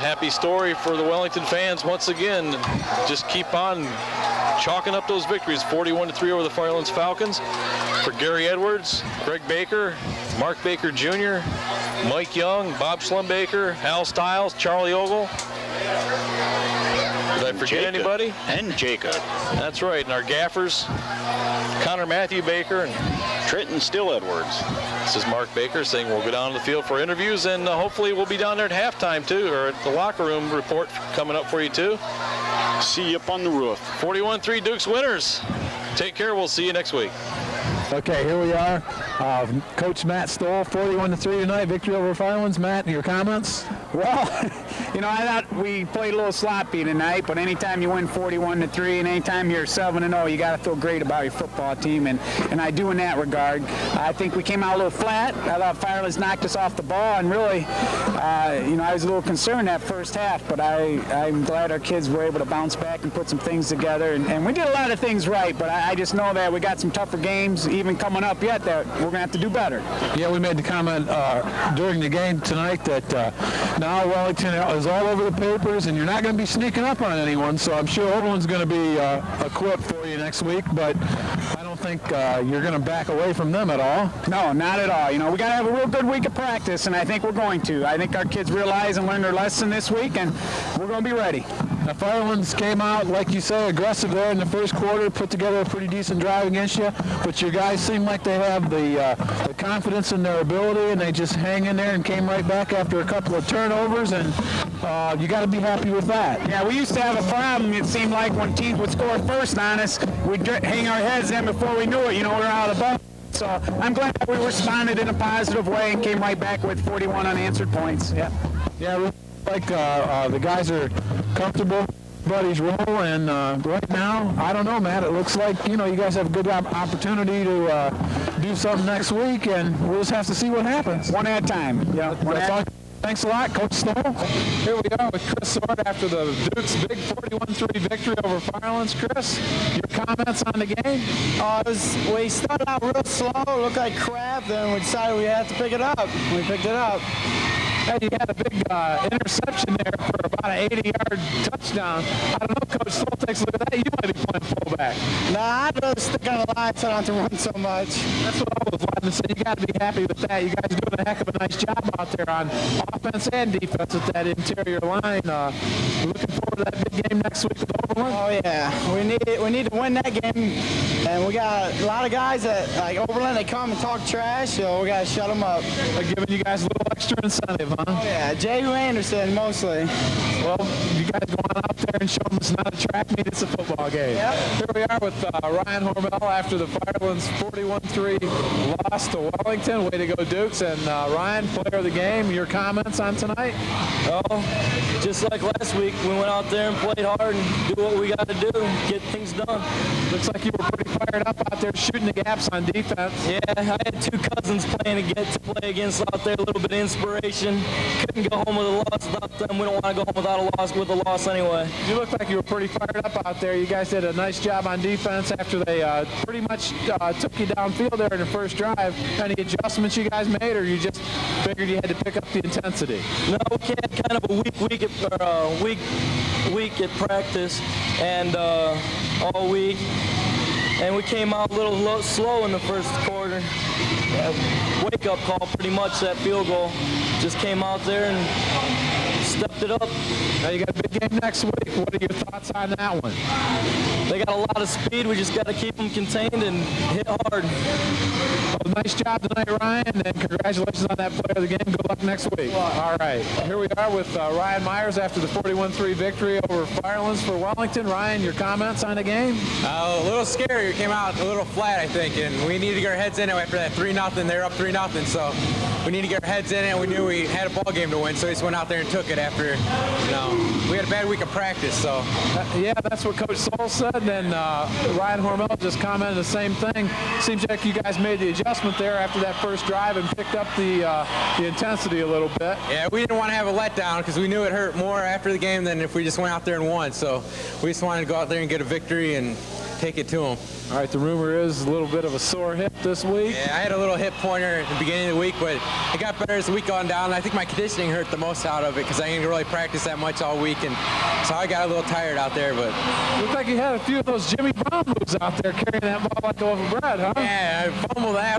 happy story for the Wellington fans, once again, just keep on chalking up those victories. 41-3 over the Firelands Falcons. For Gary Edwards, Greg Baker, Mark Baker Jr., Mike Young, Bob Schlumbaker, Hal Stiles, Charlie Ogle. Did I forget anybody? And Jacob. That's right. And our gaffers, Connor Matthew Baker and Trenton Still Edwards. This is Mark Baker saying we'll go down to the field for interviews, and hopefully we'll be down there at halftime too, or at the locker room report coming up for you too. See you up on the roof. 41-3 Dukes winners. Take care. We'll see you next week. Okay, here we are. Coach Matt Stoll, 41-3 tonight, victory over Firelands. Matt, your comments? Well, I thought we played a little sloppy tonight, but anytime you win 41-3 and anytime you're 7-0, you got to feel great about your football team, and I do in that regard. I think we came out a little flat. I thought Firelands knocked us off the ball, and really, I was a little concerned that first half, but I'm glad our kids were able to bounce back and put some things together, and we did a lot of things right, but I just know that we got some tougher games even coming up yet that we're going to have to do better. Yeah, we made the comment during the game tonight that now Wellington is all over the papers, and you're not going to be sneaking up on anyone, so I'm sure Oberlin's going to be equipped for you next week, but I don't think you're going to back away from them at all. No, not at all. We got to have a real good week of practice, and I think we're going to. I think our kids realize and learn their lesson this week, and we're going to be ready. Now, Firelands came out, like you say, aggressive there in the first quarter, put together a pretty decent drive against you, but your guys seem like they have the confidence in their ability, and they just hang in there and came right back after a couple of turnovers, and you got to be happy with that. Yeah, we used to have a problem. It seemed like when teams would score first on us, we'd hang our heads in before we knew it. We were out of the ball. So I'm glad that we responded in a positive way and came right back with 41 unanswered points. Yeah. Yeah, like the guys are comfortable. Buddy's role, and right now, I don't know, Matt. It looks like you guys have a good opportunity to do something next week, and we'll just have to see what happens. One at a time. Yeah. Thanks a lot, Coach Stoll. Here we are with Chris Sword after the Duke's big 41-3 victory over Firelands. Chris, your comments on the game? We started out real slow, looked like crap, then we decided we had to pick it up. We picked it up. Hey, you had a big interception there for about an 80-yard touchdown. I don't know, Coach Stoll takes a look at that. You might be playing fullback. Nah, I'd rather stick on the line so I don't have to run so much. That's what all those linemen say. You got to be happy with that. You guys are doing a heck of a nice job out there on offense and defense with that interior line. Looking forward to that big game next week with Oberlin. Oh, yeah. We need to win that game. And we got a lot of guys that, like Oberlin, they come and talk trash, so we got to shut them up. They're giving you guys a little extra incentive, huh? Oh, yeah. J.U. Anderson, mostly. Well, you guys go on out there and show them it's not a track meet, it's a football game. Yep. Here we are with Ryan Hormel after the Firelands 41-3 loss to Wellington. Way to go, Dukes. And Ryan, player of the game, your comments on tonight? Well, just like last week, we went out there and played hard and do what we got to do, get things done. Looks like you were pretty fired up out there shooting the gaps on defense. Yeah, I had two cousins playing to play against out there, a little bit of inspiration. Couldn't go home with a loss without them. We don't want to go home without a loss with a loss anyway. You look like you were pretty fired up out there. You guys did a nice job on defense after they pretty much took you downfield there in the first drive. Any adjustments you guys made, or you just figured you had to pick up the intensity? No, we had kind of a week at practice and all week. And we came out a little slow in the first quarter. Wake-up call, pretty much, that field goal. Just came out there and stepped it up. Now you got a big game next week. What are your thoughts on that one? They got a lot of speed. We just got to keep them contained and hit hard. Well, nice job tonight, Ryan, and congratulations on that player of the game. Good luck next week. All right, here we are with Ryan Myers after the 41-3 victory over Firelands for Wellington. Ryan, your comments on the game? A little scary. We came out a little flat, I think, and we needed to get our heads in it after that 3-0. They're up 3-0, so we need to get our heads in it, and we knew we had a ball game to win, so we just went out there and took it after, we had a bad week of practice, so. Yeah, that's what Coach Soul said, and Ryan Hormel just commented the same thing. Seems like you guys made the adjustment there after that first drive and picked up the intensity a little bit. Yeah, we didn't want to have a letdown because we knew it hurt more after the game than if we just went out there and won, so we just wanted to go out there and get a victory and take it to them. All right, the rumor is a little bit of a sore hip this week. Yeah, I had a little hip pointer at the beginning of the week, but it got better as the week gone down. I think my conditioning hurt the most out of it because I didn't really practice that much all week, and so I got a little tired out there. But looked like you had a few of those Jimmy Brown moves out there carrying that ball like a loaf of bread, huh? Yeah, I fumbled. I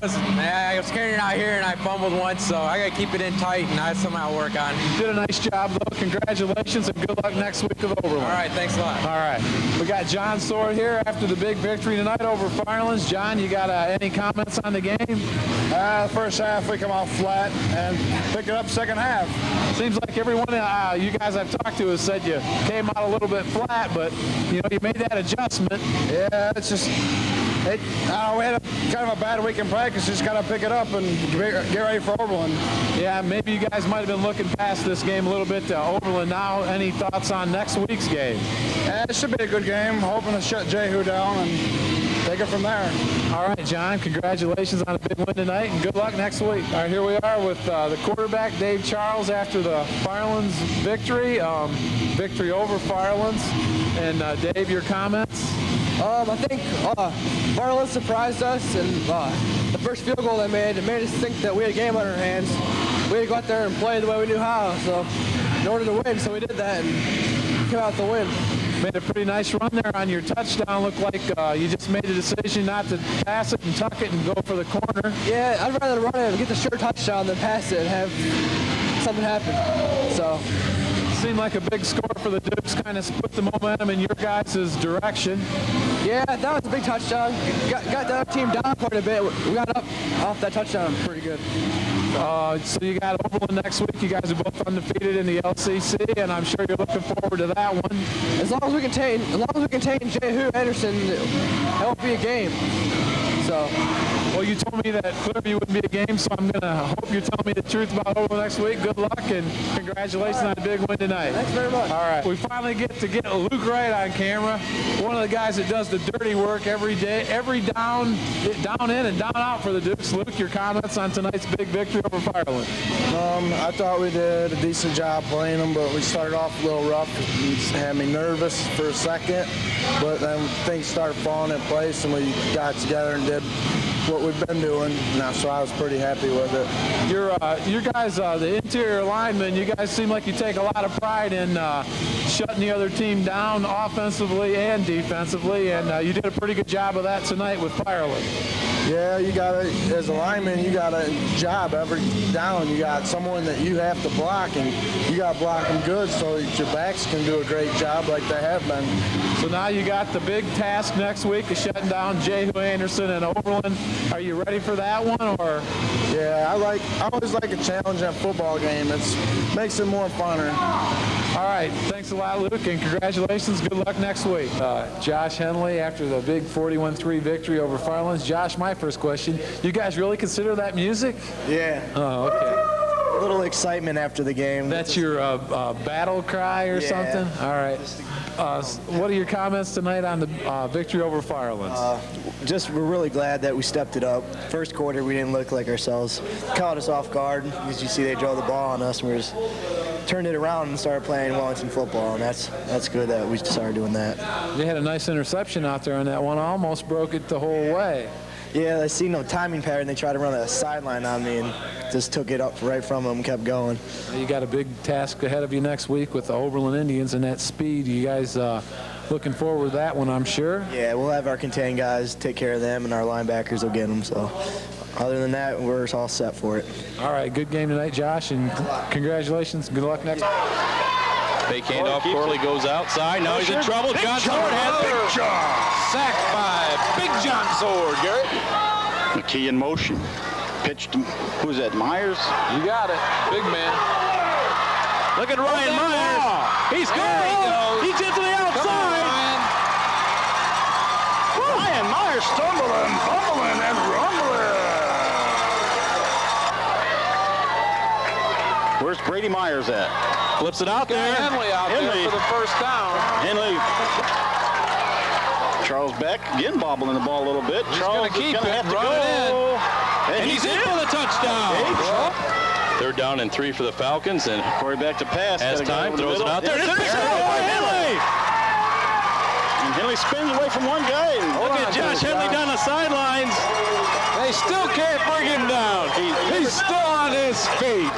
was carrying it out here, and I fumbled once, so I got to keep it in tight, and that's something I'll work on. You did a nice job, though. Congratulations, and good luck next week with Oberlin. All right, thanks a lot. All right, we got John Sword here after the big victory tonight over Firelands. John, you got any comments on the game? First half we come off flat and pick it up second half. Seems like everyone you guys I've talked to has said you came out a little bit flat, but you made that adjustment. Yeah, it's just we had kind of a bad week in practice. Just got to pick it up and get ready for Oberlin. Yeah, maybe you guys might have been looking past this game a little bit to Oberlin now. Any thoughts on next week's game? It should be a good game. Hoping to shut Jehu down and take it from there. All right, John, congratulations on a big win tonight, and good luck next week. All right, here we are with the quarterback, Dave Charles, after the Firelands victory, victory over Firelands. And Dave, your comments? I think Firelands surprised us, and the first field goal they made, it made us think that we had a game on our hands. We had to go out there and play the way we knew how, so in order to win, so we did that and came out with the win. Made a pretty nice run there on your touchdown. Looked like you just made a decision not to pass it and tuck it and go for the corner. Yeah, I'd rather run it and get the sure touchdown than pass it and have something happen. So. Seemed like a big score for the Dukes, kind of put the momentum in your guys' direction. Yeah, that was a big touchdown. Got the other team down quite a bit. We got up off that touchdown pretty good. So you got Oberlin next week. You guys are both undefeated in the LCC, and I'm sure you're looking forward to that one. As long as we contain Jehu Anderson, it won't be a game. So. Well, you told me that Clearview wouldn't be a game, so I'm going to hope you're telling me the truth about Oberlin next week. Good luck, and congratulations on a big win tonight. Thanks very much. All right. We finally get Luke Wright on camera, one of the guys that does the dirty work every day, every down in and down out for the Dukes. Luke, your comments on tonight's big victory over Fireland? I thought we did a decent job playing them, but we started off a little rough. It had me nervous for a second, but then things started falling in place, and we got together and did what we've been doing now, so I was pretty happy with it. You guys, the interior linemen, you guys seem like you take a lot of pride in shutting the other team down offensively and defensively, and you did a pretty good job of that tonight with Fireland. Yeah, you got to, as a lineman, you got a job every down. You got someone that you have to block, and you got to block them good so that your backs can do a great job like they have been. So now you got the big task next week of shutting down Jehu Anderson and Oberlin. Are you ready for that one, or? Yeah, I always like a challenge in a football game. It makes it more funner. All right, thanks a lot, Luke, and congratulations. Good luck next week. Josh Henley, after the big 41-3 victory over Firelands. Josh, my first question, you guys really consider that music? Yeah. Oh, okay. A little excitement after the game. That's your battle cry or something? All right. What are your comments tonight on the victory over Firelands? We're really glad that we stepped it up. First quarter, we didn't look like ourselves. Caught us off guard. As you see, they drove the ball on us, and we just turned it around and started playing Wellington football, and that's good that we started doing that. They had a nice interception out there on that one. Almost broke it the whole way. Yeah, I seen no timing pattern. They tried to run a sideline on me and just took it up right from them and kept going. You got a big task ahead of you next week with the Oberlin Indians and that speed. You guys looking forward to that one, I'm sure? Yeah, we'll have our contained guys take care of them, and our linebackers will get them. So other than that, we're all set for it. All right, good game tonight, Josh, and congratulations. Good luck next week. Fake handoff, Corley goes outside. Now he's in trouble. John Sword has Big John. Sacked by Big John Sword, Garrett. McKee in motion. Pitch to, who's that, Myers? You got it. Big man. Look at Ryan Myers. He's going. He gets to the outside. Ryan Myers stumbling, bumbling, and rumbling. Where's Brady Myers at? Flips it out there. Henley out there for the first down. Henley. Charles Beck again bobbling the ball a little bit. He's Charles going to keep is going to it. have to Run go. it in. And he's in for the touchdown. Third down and 3 for the Falcons. And Corey back to pass. Has time. Throws it out there. It's by Henley. And Henley spins away from one guy. Look at Josh Henley down the sidelines. They still can't bring him down. He's still on his feet.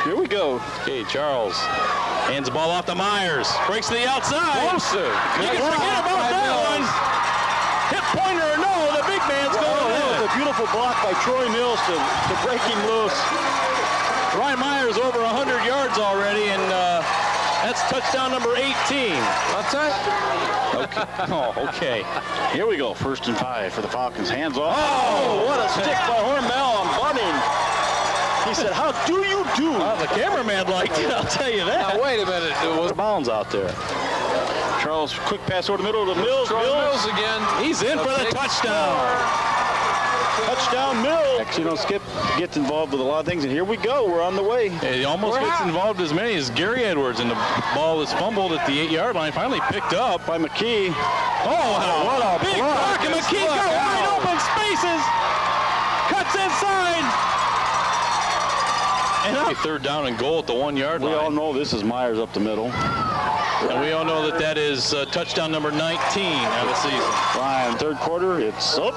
Here we go. Okay, Charles hands the ball off to Myers. Breaks to the outside. Closer. You can forget about that one. Hip pointer or no, the big man's going in. That was a beautiful block by Troy Mills to break him loose. Ryan Myers over 100 yards already, and that's touchdown number 18. That's it. Okay. Oh, okay. Here we go. 1st and 5 for the Falcons. Hands off. Oh, what a stick by Hormel on Bunning. He said, how do you do? Well, the cameraman liked it, I'll tell you that. Now, wait a minute. It was Bounds out there. Charles, quick pass over the middle to Mills. Mills again. He's in for the touchdown. Touchdown, Mills. You know, Skip gets involved with a lot of things, and here we go. We're on the way. He almost gets involved as many as Gary Edwards, and the ball is fumbled at the 8-yard line. Finally picked up by McKee. Oh, what a big block. block, and McKee got wide open spaces. Cuts inside. And up. 3rd down and goal at the 1-yard line. We all know this is Myers up the middle. And we all know that that is touchdown number 19 of the season. Ryan, 3rd quarter, it's up.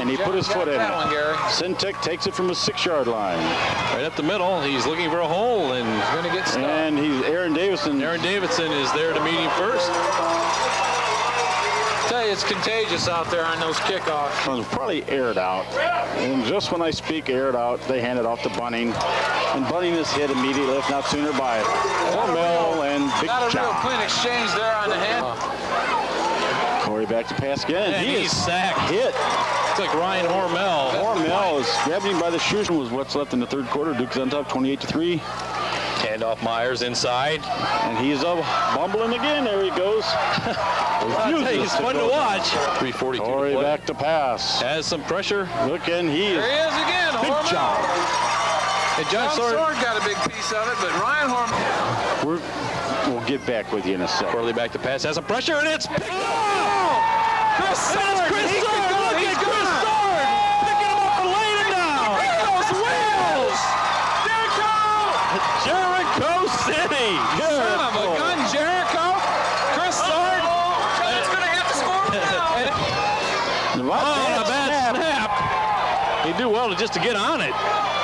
And he put his foot in it. One, Gary. Sintek takes it from the 6-yard line. Right up the middle. He's looking for a hole, and he's going to get stuck. And he's Aaron Davidson. Aaron Davidson is there to meet him first. I tell you, it's contagious out there on those kickoffs. It was probably aired out. And just when I speak aired out, they hand it off to Bunning. And Bunning is hit immediately, if not sooner, by Hormel and Big Not a real John. clean exchange there on the hand. Corey back to pass again. And he's sacked. Hit. It's like Ryan Hormel. Hormel is grabbing him by the shoes. Was what's left in the 3rd quarter. Duke's on top, 28-3. Handoff Myers inside. And he's bumbling again. There he goes. He's fun to watch. 3:42 Corey to play. back to pass. Has some pressure. Look, and he is. There he is again, Big Hormel. job. And John Sword got a big piece of it, but Ryan Hormel. We'll get back with you in a second. Corley back to pass. Has some pressure, and it's picked up. Chris Sword. Chris Sword. Look at Chris Sword. Picking him up and laying him down. Those wheels. Jericho City. Son of a gun, Jericho. Chris Sword. It's going to have to score now. Oh, a bad snap. He do well just to get on it.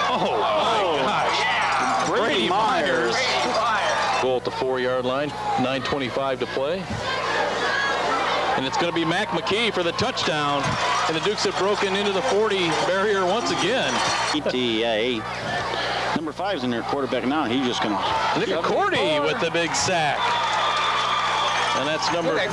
Oh, my gosh. Brady Myers. Goal at the 4-yard line. 9:25 to play. And it's going to be Mac McKee for the touchdown. And the Dukes have broken into the 40 barrier once again. ETA. Number 5's in there, quarterback now. He's just going to. Look at Cordy with the big sack. And that's number 5.